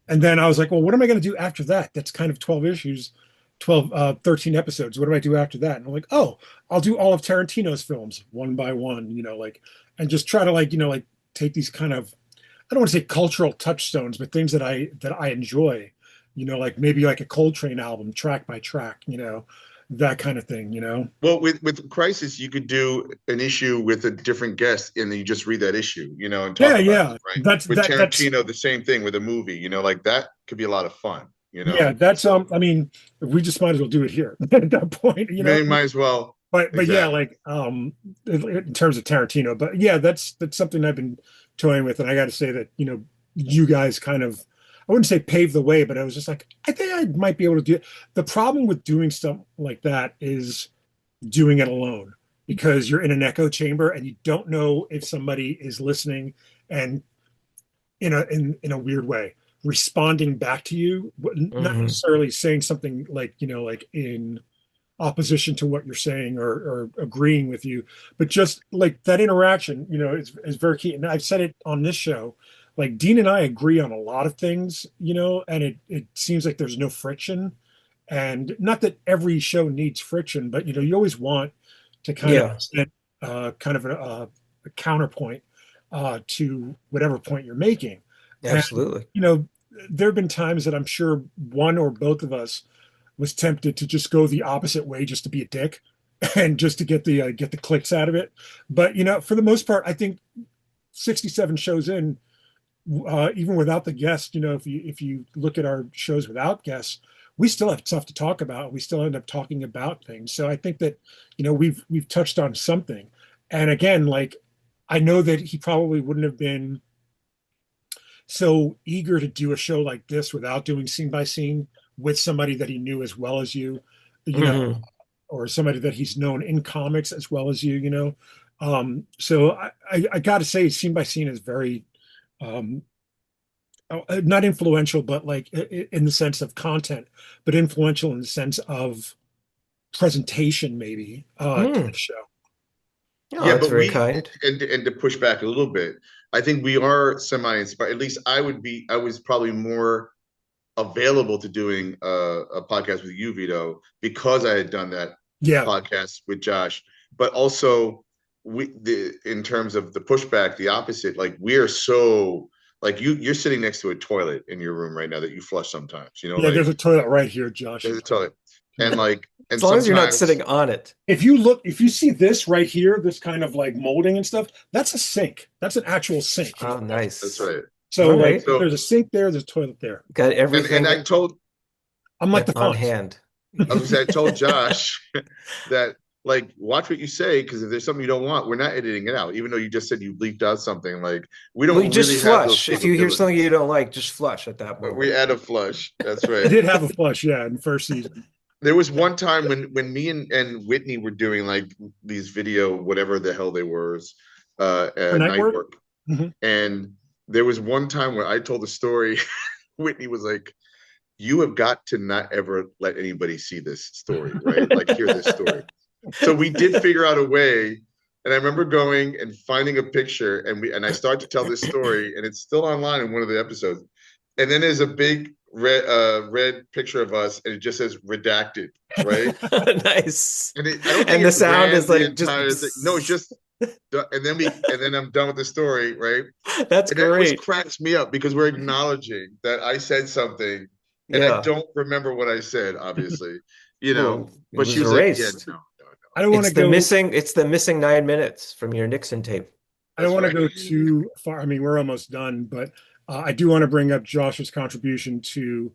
Speaker 1: and then I was like, well, what am I going to do after that? That's kind of 12 issues, 12, 13 episodes. What do I do after that? And I'm like, oh, I'll do all of Tarantino's films one by one, and just try to like take these kind of, I don't want to say cultural touchstones, but things that I enjoy, like maybe like a Coltrane album, track by track, that kind of thing.
Speaker 2: Well, with Crisis, you could do an issue with a different guest, and then you just read that issue, and
Speaker 1: Yeah,
Speaker 2: talk about it,
Speaker 1: yeah.
Speaker 2: right?
Speaker 1: That's
Speaker 2: With
Speaker 1: that's
Speaker 2: Tarantino, the same thing with a movie, like that could be a lot of fun,
Speaker 1: yeah, that's
Speaker 2: So
Speaker 1: I mean, we just might as well do it here at that point,
Speaker 2: they might as well.
Speaker 1: But yeah,
Speaker 2: Exactly.
Speaker 1: like in terms of Tarantino, but yeah, that's something I've been toying with, and I got to say that you guys kind of, I wouldn't say paved the way, but I was just like, I think I might be able to do it. The problem with doing stuff like that is doing it alone because you're in an echo chamber and you don't know if somebody is listening and in a weird way responding back to you, not
Speaker 3: Hmm.
Speaker 1: necessarily saying something like like in opposition to what you're saying or agreeing with you, but just like that interaction, is very key. And I've said it on this show, like Dean and I agree on a lot of things, and it seems like there's no friction. And not that every show needs friction, but you always want to kind of
Speaker 3: Yeah,
Speaker 1: present kind of a counterpoint to whatever point you're making. And
Speaker 3: absolutely.
Speaker 1: there have been times that I'm sure one or both of us was tempted to just go the opposite way just to be a dick and just to get the clicks out of it. But for the most part, I think 67 shows in, even without the guest, if you look at our shows without guests, we still have stuff to talk about. We still end up talking about things. So I think that we've touched on something. And again, like I know that he probably wouldn't have been so eager to do a show like this without doing scene by scene with somebody that he knew as well as you know,
Speaker 3: Hmm.
Speaker 1: or somebody that he's known in comics as well as you. So I got to say, scene by scene is very um, not influential, but like in the sense of content, but influential in the sense of presentation, maybe to the
Speaker 3: Mm.
Speaker 1: show.
Speaker 3: Oh,
Speaker 2: Yeah,
Speaker 3: that's
Speaker 2: but
Speaker 3: very kind.
Speaker 2: and to push back a little bit, I think we are semi-inspired. At least I was probably more available to doing a podcast with you, Vito, because I had done that
Speaker 1: Yeah,
Speaker 2: podcast with Josh. But also, in terms of the pushback, the opposite. Like we are so like you're sitting next to a toilet in your room right now that you flush sometimes,
Speaker 1: Yeah,
Speaker 2: like
Speaker 1: there's a toilet right here, Josh.
Speaker 2: there's a toilet.
Speaker 1: Yeah.
Speaker 2: And like,
Speaker 3: As
Speaker 2: and
Speaker 3: long as you're not
Speaker 2: sometimes
Speaker 3: sitting on it.
Speaker 1: If you see this right here, this kind of like molding and stuff, that's a sink. That's an actual sink.
Speaker 3: Oh,
Speaker 2: that's
Speaker 3: nice.
Speaker 2: right.
Speaker 1: So
Speaker 3: All
Speaker 1: like
Speaker 3: right.
Speaker 1: if
Speaker 2: So,
Speaker 1: there's a sink there, there's a toilet there.
Speaker 3: Got
Speaker 2: and
Speaker 3: everything
Speaker 2: I told,
Speaker 1: I'm like the
Speaker 3: on
Speaker 1: Fonz.
Speaker 3: hand.
Speaker 2: I was gonna say, I told Josh that like watch what you say because if there's something you don't want, we're not editing it out. Even though you just said you leaked out something, like we
Speaker 3: Well, you
Speaker 2: don't
Speaker 3: just
Speaker 2: really have those
Speaker 3: flush. If you hear something you
Speaker 2: capabilities.
Speaker 3: don't like, just flush at that
Speaker 2: We
Speaker 3: moment.
Speaker 2: add a flush. That's
Speaker 1: I
Speaker 2: right.
Speaker 1: did have a flush, yeah, in first season.
Speaker 2: There was one time when me and Whitney were doing like these video, whatever the hell they were,
Speaker 1: For night
Speaker 2: night
Speaker 1: work?
Speaker 2: work.
Speaker 1: Hmm.
Speaker 2: And there was one time where I told a story. Whitney was like, "You have got to not ever let anybody see this story, right? Like hear this story." So we did figure out a way. And I remember going and finding a picture, and I start to tell this story, and it's still online in one of the episodes. And then there's a big red picture of us, and it just says redacted, right?
Speaker 3: Nice.
Speaker 2: I don't think
Speaker 3: And the
Speaker 2: it
Speaker 3: sound is
Speaker 2: ran the
Speaker 3: like just
Speaker 2: entire thing. No, it's just and then I'm done with the story, right?
Speaker 3: that's
Speaker 2: And it always
Speaker 3: great.
Speaker 2: cracks me up because we're acknowledging that I said something, and I
Speaker 3: Yeah.
Speaker 2: don't remember what I said, obviously,
Speaker 3: Well, it
Speaker 2: But she
Speaker 3: was
Speaker 2: was like, "Yeah,
Speaker 3: erased.
Speaker 2: no, no,
Speaker 1: I don't want to go
Speaker 3: It's the missing 9 minutes from your Nixon tape.
Speaker 1: I don't
Speaker 2: that's
Speaker 1: want to
Speaker 2: right."
Speaker 1: go too far. I mean, we're almost done, but I do want to bring up Josh's contribution to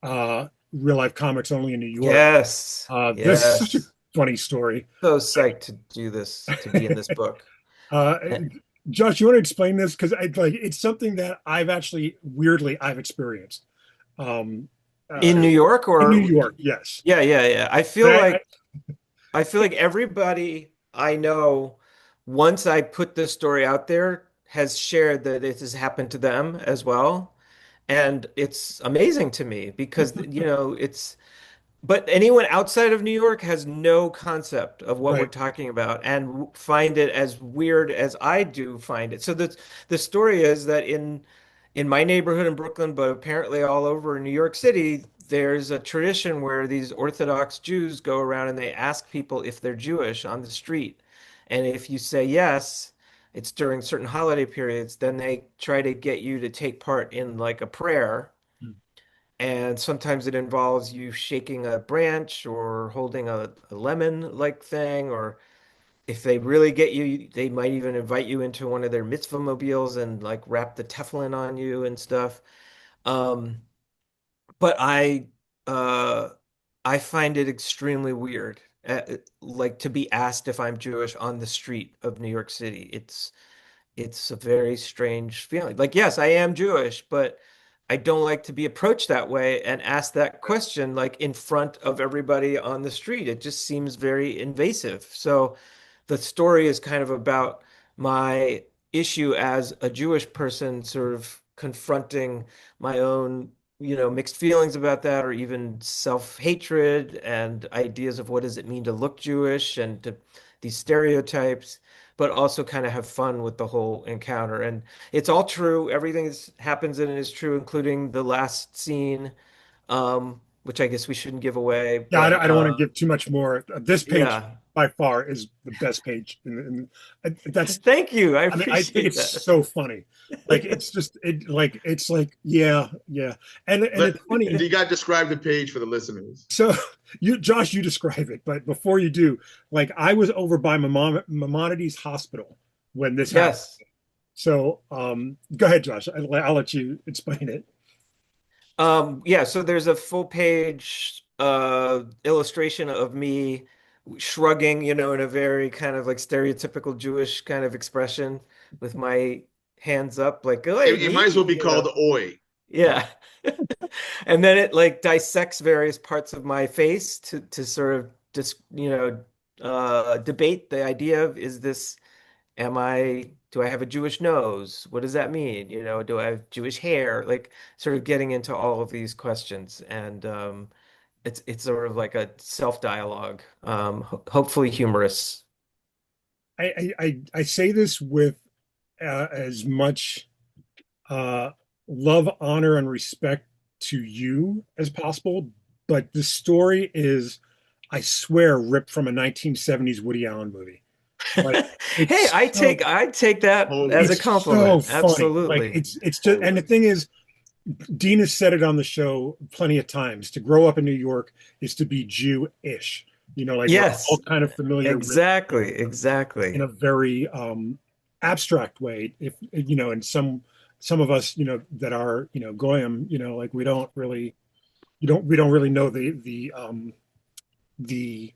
Speaker 1: real life comics only in New York.
Speaker 3: Yes.
Speaker 1: This is such a
Speaker 3: Yes.
Speaker 1: funny story.
Speaker 3: So psyched to do this, to be in this book.
Speaker 1: uh,
Speaker 3: Eh,
Speaker 1: Josh, you want to explain this because I like it's something that I've actually weirdly I've experienced um, uh,
Speaker 3: In New York
Speaker 1: in New
Speaker 3: or
Speaker 1: York. Yes,
Speaker 3: yeah, yeah, yeah.
Speaker 1: but I
Speaker 3: I feel like everybody I know, once I put this story out there, has shared that it has happened to them as well. And it's amazing to me because, but anyone outside of New York has no concept of what we're
Speaker 1: right,
Speaker 3: talking about and find it as weird as I do find it. So the story is that in my neighborhood in Brooklyn, but apparently all over New York City, there's a tradition where these Orthodox Jews go around and they ask people if they're Jewish on the street. And if you say yes, it's during certain holiday periods, then they try to get you to take part in like a prayer, and sometimes it involves you shaking a branch or holding a lemon-like thing, or if they really get you, they might even invite you into one of their mitzvah mobiles and like wrap the tefillin on you and stuff. Um, but uh, I find it extremely weird, like to be asked if I'm Jewish on the street of New York City. It's a very strange feeling. Like, yes, I am Jewish, but I don't like to be approached that way and asked that question like in front of everybody on the street. It just seems very invasive. So the story is kind of about my issue as a Jewish person, sort of confronting my own, mixed feelings about that, or even self-hatred and ideas of what does it mean to look Jewish and these stereotypes, but also kind of have fun with the whole encounter. And it's all true. Everything that happens in it is true, including the last scene, which I guess we shouldn't give away.
Speaker 1: yeah,
Speaker 3: But
Speaker 1: I don't want to give too much more. This page
Speaker 3: yeah,
Speaker 1: by far is the best page, that's
Speaker 3: thank you. I
Speaker 1: I mean, I think
Speaker 3: appreciate
Speaker 1: it's
Speaker 3: that.
Speaker 1: so funny. Like it's just it's like yeah, yeah. And
Speaker 2: But
Speaker 1: it's funny.
Speaker 2: you got to describe the page for the listeners.
Speaker 1: So you Josh, you describe it, but before you do, like I was over by Maimonides Hospital when this happened.
Speaker 3: Yes.
Speaker 1: So go ahead, Josh. I'll let you explain it.
Speaker 3: Yeah, so there's a full page illustration of me shrugging, in a very kind of like stereotypical Jewish kind of expression with my hands up, like, oh, hey,
Speaker 2: It
Speaker 3: me,
Speaker 2: might as well be called Oi.
Speaker 3: Yeah. And then it like dissects various parts of my face to sort of just, debate the idea of do I have a Jewish nose? What does that mean? Do I have Jewish hair? Like sort of getting into all of these questions. And it's sort of like a self-dialogue, hopefully humorous.
Speaker 1: I say this with as much uh, love, honor, and respect to you as possible, but the story is, I swear, ripped from a 1970s Woody Allen movie. Like
Speaker 3: Hey,
Speaker 1: it's so
Speaker 3: I take that
Speaker 2: Holy
Speaker 3: as a
Speaker 1: it's so
Speaker 3: compliment.
Speaker 1: funny. Like
Speaker 3: Absolutely.
Speaker 1: it's just, and the
Speaker 2: holy.
Speaker 1: thing is, Dean has said it on the show plenty of times. To grow up in New York is to be Jew-ish. Like we're all
Speaker 3: Yes,
Speaker 1: kind of familiar with
Speaker 3: exactly,
Speaker 1: in
Speaker 3: exactly.
Speaker 1: a very abstract way. If and some of us, that are goyim, like we don't really know the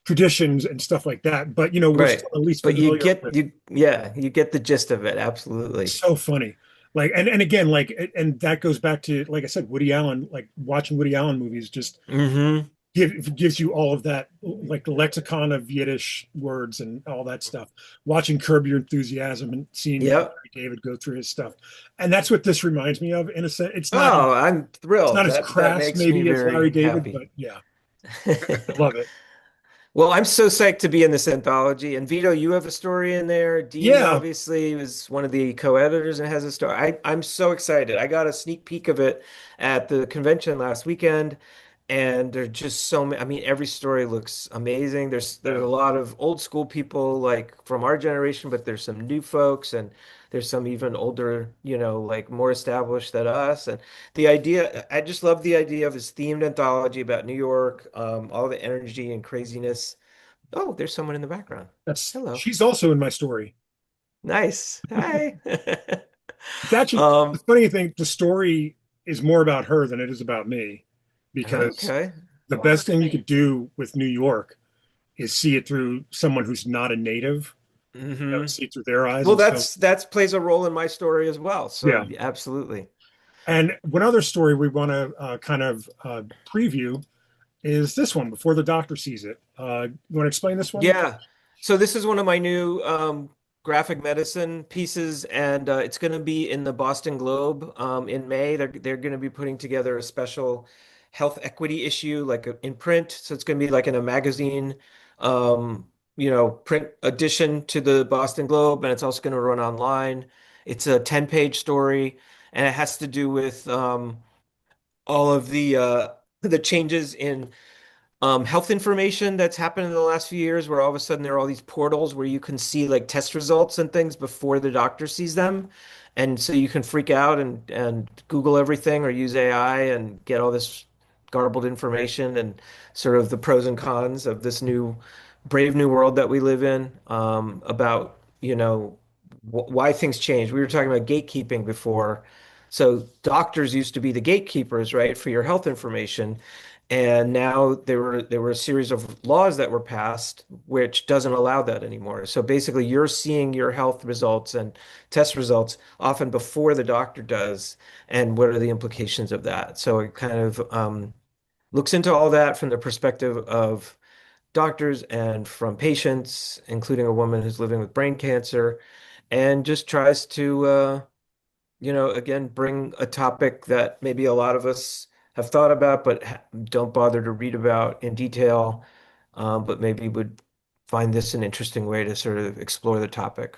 Speaker 1: traditions and stuff like that. But we're
Speaker 3: Right.
Speaker 1: still at least
Speaker 3: But you
Speaker 1: familiar
Speaker 3: get
Speaker 1: with.
Speaker 3: you yeah, you get the gist of it. Absolutely.
Speaker 1: So funny. Like, and again, like, and that goes back to, like I said, Woody Allen. Like watching Woody Allen movies just
Speaker 3: Hmm.
Speaker 1: gives you all of that, like the lexicon of Yiddish words and all that stuff. Watching Curb Your Enthusiasm and seeing
Speaker 3: Yep.
Speaker 1: Larry David go through his stuff, and that's what this reminds me of. In a sense,
Speaker 3: Oh, I'm
Speaker 1: it's
Speaker 3: thrilled.
Speaker 1: not as
Speaker 3: That
Speaker 1: crass
Speaker 3: makes me
Speaker 1: maybe as Larry
Speaker 3: very
Speaker 1: David,
Speaker 3: happy.
Speaker 1: but yeah, I love it.
Speaker 3: Well, I'm so psyched to be in this anthology. And Vito, you have a story in there. Dean
Speaker 1: Yeah,
Speaker 3: obviously was one of the co-editors and has a story. I'm so excited. I got a sneak peek of it at the convention last weekend, and there's just so many. I mean, every story looks amazing. There's
Speaker 1: yeah.
Speaker 3: a lot of old school people like from our generation, but there's some new folks, and there's some even older, like more established than us. And the idea, I just love the idea of this themed anthology about New York, all the energy and craziness. Oh, there's someone in the background.
Speaker 1: That's
Speaker 3: Hello.
Speaker 1: she's also in my story.
Speaker 3: Nice. Hi.
Speaker 1: It's actually the
Speaker 3: Um,
Speaker 1: funny thing. The story is more about her than it is about me, because
Speaker 3: okay.
Speaker 1: the best thing you could do with New York is see it through someone who's not a native.
Speaker 3: Hmm.
Speaker 1: See it through their eyes,
Speaker 3: Well,
Speaker 1: and so
Speaker 3: that's plays a role in my story as well.
Speaker 1: yeah.
Speaker 3: So absolutely.
Speaker 1: And one other story we want to kind of preview is this one before the doctor sees it. You want to explain this one?
Speaker 3: Yeah. So this is one of my new graphic medicine pieces, and it's going to be in the Boston Globe in May. They're going to be putting together a special health equity issue, like in print. So it's going to be like in a magazine, print edition to the Boston Globe, and it's also going to run online. It's a 10-page story, and it has to do with all of the changes in health information that's happened in the last few years, where all of a sudden there are all these portals where you can see like test results and things before the doctor sees them. And so you can freak out and Google everything or use AI and get all this garbled information and sort of the pros and cons of this new brave new world that we live in, about, why things change. We were talking about gatekeeping before. So doctors used to be the gatekeepers, right, for your health information. And now there were a series of laws that were passed which doesn't allow that anymore. So basically, you're seeing your health results and test results often before the doctor does, and what are the implications of that? So it kind of looks into all that from the perspective of doctors and from patients, including a woman who's living with brain cancer, and just tries to again, bring a topic that maybe a lot of us have thought about, but don't bother to read about in detail, but maybe would find this an interesting way to sort of explore the topic.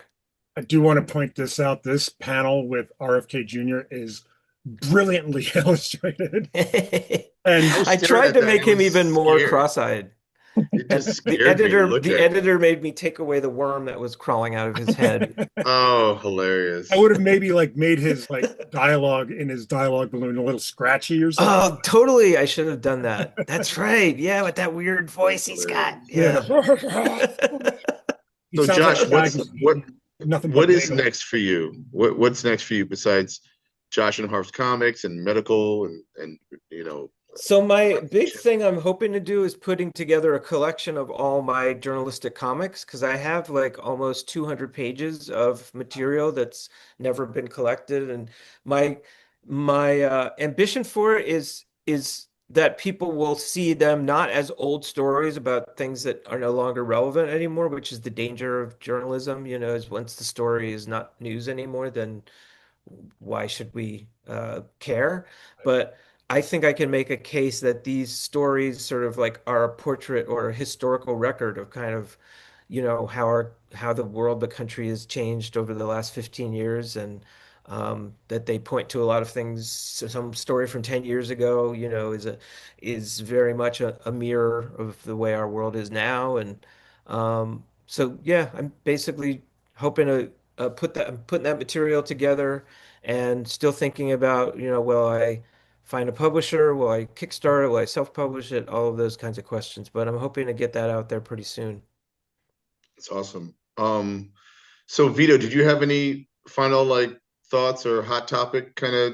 Speaker 1: I do want to point this out. This panel with RFK Jr. is brilliantly illustrated,
Speaker 2: I
Speaker 1: and
Speaker 2: was
Speaker 3: I
Speaker 2: staring
Speaker 3: tried
Speaker 2: at
Speaker 3: to
Speaker 2: that.
Speaker 3: make
Speaker 2: It
Speaker 3: him
Speaker 2: was
Speaker 3: even more
Speaker 2: scared.
Speaker 3: cross-eyed.
Speaker 2: It just
Speaker 3: The
Speaker 2: scared me to
Speaker 3: editor,
Speaker 2: look
Speaker 3: the
Speaker 2: at.
Speaker 3: editor made me take away the worm that was crawling out of his head.
Speaker 2: Oh,
Speaker 1: I
Speaker 2: hilarious.
Speaker 1: would have maybe like made his like dialogue in his dialogue balloon a little scratchy or something.
Speaker 3: Oh, totally. I should have done that. That's right. Yeah, with that weird
Speaker 2: That's
Speaker 3: voice he's got.
Speaker 2: hilarious.
Speaker 1: Yeah.
Speaker 3: Yeah.
Speaker 1: He
Speaker 2: So
Speaker 1: sounds like
Speaker 2: Josh,
Speaker 1: a guy who's eaten nothing but
Speaker 2: what is
Speaker 1: bagels.
Speaker 2: next for you? What's next for you besides Josh and Harv's comics and medical and
Speaker 3: So my big
Speaker 2: animation?
Speaker 3: thing I'm hoping to do is putting together a collection of all my journalistic comics, because I have like almost 200 pages of material that's never been collected, and my my ambition for it is that people will see them not as old stories about things that are no longer relevant anymore, which is the danger of journalism, is once the story is not news anymore, then why should we care? But I think I can make a case that these stories sort of like are a portrait or a historical record of kind of, how the world, the country has changed over the last 15 years, and that they point to a lot of things. So some story from 10 years ago, is very much a mirror of the way our world is now, and So yeah, I'm basically hoping to I'm putting that material together and still thinking about, will I find a publisher? Will I Kickstarter? Will I self-publish it? All of those kinds of questions. But I'm hoping to get that out there pretty soon.
Speaker 2: It's awesome. So Vito, did you have any final like thoughts or hot topic kind of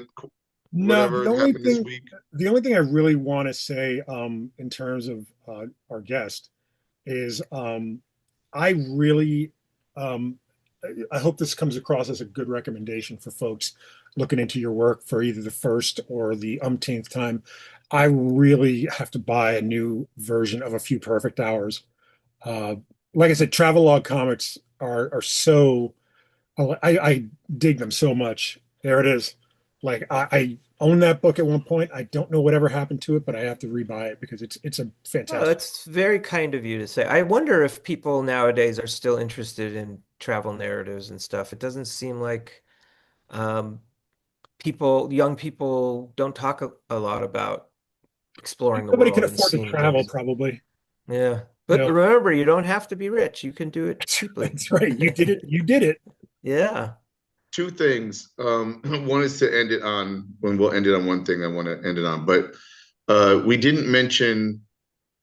Speaker 1: No,
Speaker 2: whatever happened this week?
Speaker 1: the only thing I really want to say, in terms of our guest is, I really, um, I hope this comes across as a good recommendation for folks looking into your work for either the first or the umpteenth time. I really have to buy a new version of A Few Perfect Hours. Uh, like I said, travelogue comics are so, I dig them so much. There it is. Like I owned that book at one point. I don't know whatever happened to it, but I have to rebuy it because it's a
Speaker 3: Oh,
Speaker 1: fantastic.
Speaker 3: that's very kind of you to say. I wonder if people nowadays are still interested in travel narratives and stuff. It doesn't seem like um, young people don't talk a lot about exploring the
Speaker 1: Nobody can
Speaker 3: world and
Speaker 1: afford to
Speaker 3: seeing
Speaker 1: travel,
Speaker 3: things.
Speaker 1: probably.
Speaker 3: Yeah.
Speaker 1: You
Speaker 3: But
Speaker 1: know,
Speaker 3: remember, you don't have to be rich. You can do it
Speaker 1: that's,
Speaker 3: cheaply.
Speaker 1: that's right. You did it. You did it.
Speaker 3: Yeah.
Speaker 2: Two things. One is to end it on when we'll end it on one thing I want to end it on, but we didn't mention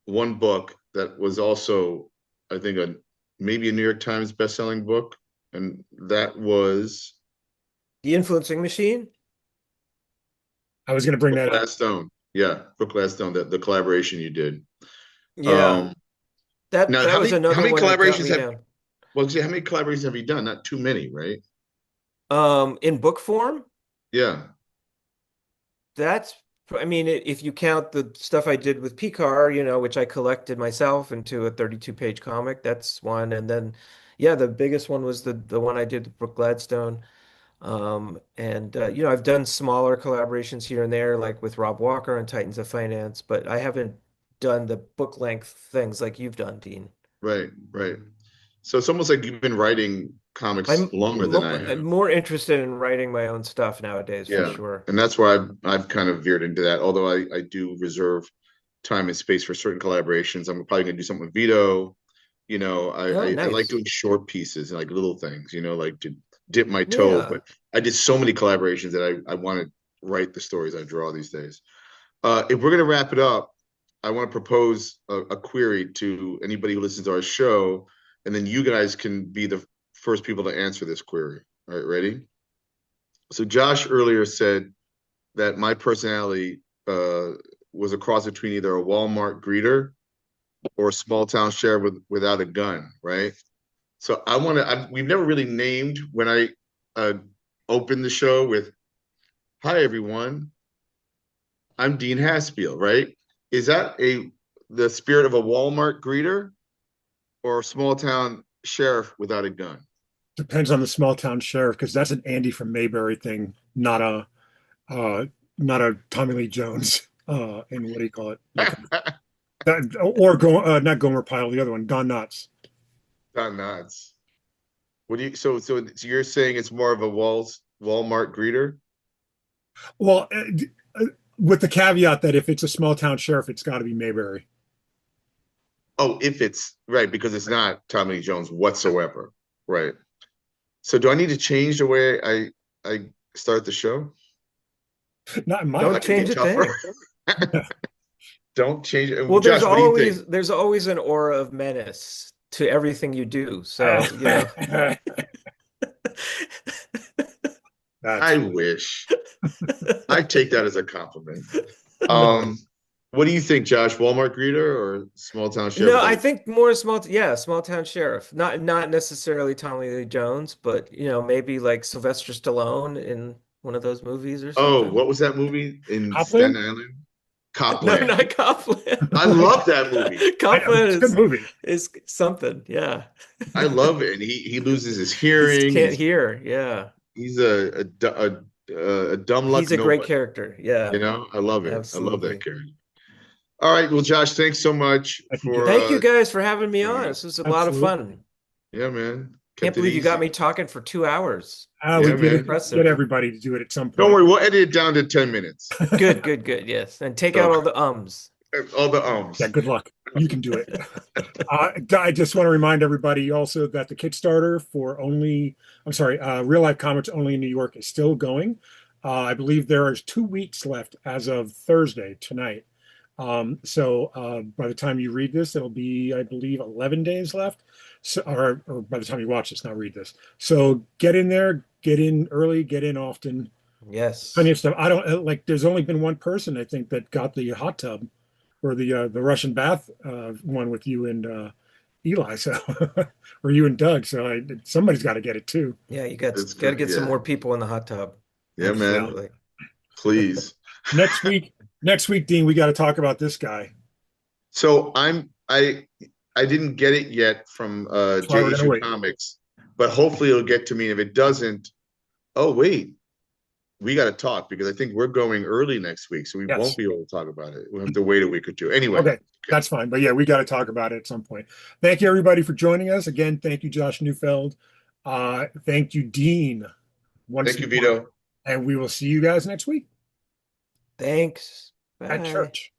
Speaker 2: one book that was also, I think, a maybe a New York Times best-selling book, and that was
Speaker 3: The influencing machine?
Speaker 1: I was going to bring
Speaker 2: Book
Speaker 1: that up.
Speaker 2: Stone. Yeah, Book Stone, the collaboration you did.
Speaker 3: Yeah.
Speaker 2: Um,
Speaker 3: That
Speaker 2: now,
Speaker 3: that was
Speaker 2: how
Speaker 3: another
Speaker 2: many
Speaker 3: one that got
Speaker 2: collaborations
Speaker 3: me
Speaker 2: have
Speaker 3: down.
Speaker 2: well, see, how many collaborations have you done? Not too many, right?
Speaker 3: In book form,
Speaker 2: Yeah,
Speaker 3: that's I mean, if you count the stuff I did with Pekar, which I collected myself into a 32-page comic, that's one. And then yeah, the biggest one was the one I did with Brooke Gladstone. And I've done smaller collaborations here and there, like with Rob Walker and Titans of Finance, but I haven't done the book length things like you've done, Dean.
Speaker 2: right, right. So it's almost like you've been writing comics longer than I
Speaker 3: I'm
Speaker 2: have.
Speaker 3: more interested in writing my own stuff nowadays, for
Speaker 2: Yeah,
Speaker 3: sure.
Speaker 2: and that's why I've kind of veered into that. Although I do reserve time and space for certain collaborations. I'm probably gonna do something with Vito.
Speaker 3: Oh,
Speaker 2: I like
Speaker 3: nice.
Speaker 2: doing short pieces, like little things, like to dip my toe.
Speaker 3: Yeah.
Speaker 2: But I did so many collaborations that I want to write the stories I draw these days. If we're gonna wrap it up, I want to propose a query to anybody who listens to our show, and then you guys can be the first people to answer this query. All right, ready? So Josh earlier said that my personality was a cross between either a Walmart greeter or a small town sheriff without a gun, right? So we've never really named when I uh, opened the show with, "Hi everyone, I'm Dean Haspiel," right? Is that the spirit of a Walmart greeter or a small town sheriff without a gun?
Speaker 1: Depends on the small town sheriff because that's an Andy from Mayberry thing, uh, not a Tommy Lee Jones. And what do you call it? Like that, or not Gomer Pyle, the other one, Don Knotts.
Speaker 2: Don Knotts. What do you so you're saying it's more of a Walmart greeter?
Speaker 1: Well, with the caveat that if it's a small town sheriff, it's got to be Mayberry.
Speaker 2: Oh, if it's right, because it's not Tommy Lee Jones whatsoever. Right. So do I need to change the way I start the show?
Speaker 1: Not in my
Speaker 2: No, I
Speaker 3: Don't
Speaker 2: can
Speaker 3: change
Speaker 2: get
Speaker 3: a thing.
Speaker 2: tougher. Don't change it.
Speaker 3: Well,
Speaker 2: Josh, what do you think?
Speaker 3: there's always an aura of menace to everything you do. So,
Speaker 1: opinion. That's
Speaker 2: I wish. I take that as a compliment. Um, what do you think, Josh? Walmart greeter or small town sheriff
Speaker 3: No,
Speaker 2: without
Speaker 3: I
Speaker 2: a
Speaker 3: think more small town sheriff. Not necessarily Tommy Lee Jones, but maybe like Sylvester Stallone in one of those movies or
Speaker 2: Oh,
Speaker 3: something.
Speaker 2: what was that movie in Staten
Speaker 1: Copland.
Speaker 2: Island?
Speaker 3: No,
Speaker 2: Copland.
Speaker 3: not Copland.
Speaker 2: I love that movie.
Speaker 3: Copland
Speaker 1: It's a good movie.
Speaker 3: is something. Yeah.
Speaker 2: I love it. And he loses his
Speaker 3: He
Speaker 2: hearing.
Speaker 3: can't hear. Yeah.
Speaker 2: He's a dumb luck
Speaker 3: He's a great
Speaker 2: nobody.
Speaker 3: character. Yeah,
Speaker 2: I love it. I love that
Speaker 3: absolutely.
Speaker 2: character. All right. Well, Josh, thanks so much
Speaker 1: Thank you,
Speaker 2: for
Speaker 1: Josh.
Speaker 3: Thank you guys for having me on.
Speaker 2: uh,
Speaker 3: This was a lot of
Speaker 1: Absolutely.
Speaker 3: fun.
Speaker 2: yeah, man.
Speaker 3: Can't
Speaker 2: Kept it
Speaker 3: believe you got
Speaker 2: easy.
Speaker 3: me talking for 2 hours.
Speaker 1: We
Speaker 2: Yeah,
Speaker 1: get
Speaker 2: man.
Speaker 1: it, get
Speaker 3: Impressive.
Speaker 1: everybody to do it at some
Speaker 2: Don't
Speaker 1: point.
Speaker 2: worry, we'll edit it down to 10 minutes.
Speaker 3: Good, good, good. Yes. And take
Speaker 2: So
Speaker 3: out all the ums.
Speaker 2: All the
Speaker 1: Yeah,
Speaker 2: ums.
Speaker 1: good luck. You can do it. I just want to remind everybody also that the Kickstarter for Real Life Comics only in New York is still going. I believe there is 2 weeks left as of Thursday tonight. So by the time you read this, it'll be, I believe, 11 days left. So, or by the time you watch this, not read this. So get in there, get in early, get in often. Plenty
Speaker 3: Yes.
Speaker 1: of stuff. I don't like. There's only been one person I think that got the hot tub or the Russian bath one with you and Eli. So or you and Doug. So somebody's got to get it too.
Speaker 3: Yeah, you
Speaker 2: It's
Speaker 3: got to
Speaker 2: good.
Speaker 3: get some
Speaker 2: Yeah.
Speaker 3: more people in the hot tub.
Speaker 2: Yeah, man.
Speaker 1: Well,
Speaker 3: Absolutely.
Speaker 2: Please.
Speaker 1: next week, Dean, we got to talk about this guy.
Speaker 2: So I didn't get it yet from
Speaker 1: That's why
Speaker 2: J
Speaker 1: we're gonna
Speaker 2: Issue
Speaker 1: wait.
Speaker 2: Comics, but hopefully it'll get to me. And if it doesn't, oh wait, we got to talk because I think we're going early next week, so we won't
Speaker 1: Yes.
Speaker 2: be able to talk about it. We'll have to wait a week or two. Anyway,
Speaker 1: Okay.
Speaker 2: okay.
Speaker 1: That's fine. But yeah, we got to talk about it at some point. Thank you, everybody, for joining us. Again, thank you, Josh Neufeld. Thank you, Dean, once
Speaker 2: Thank you,
Speaker 1: more.
Speaker 2: Vito.
Speaker 1: And we will see you guys next week
Speaker 3: Thanks.
Speaker 1: at
Speaker 3: Bye.
Speaker 1: church.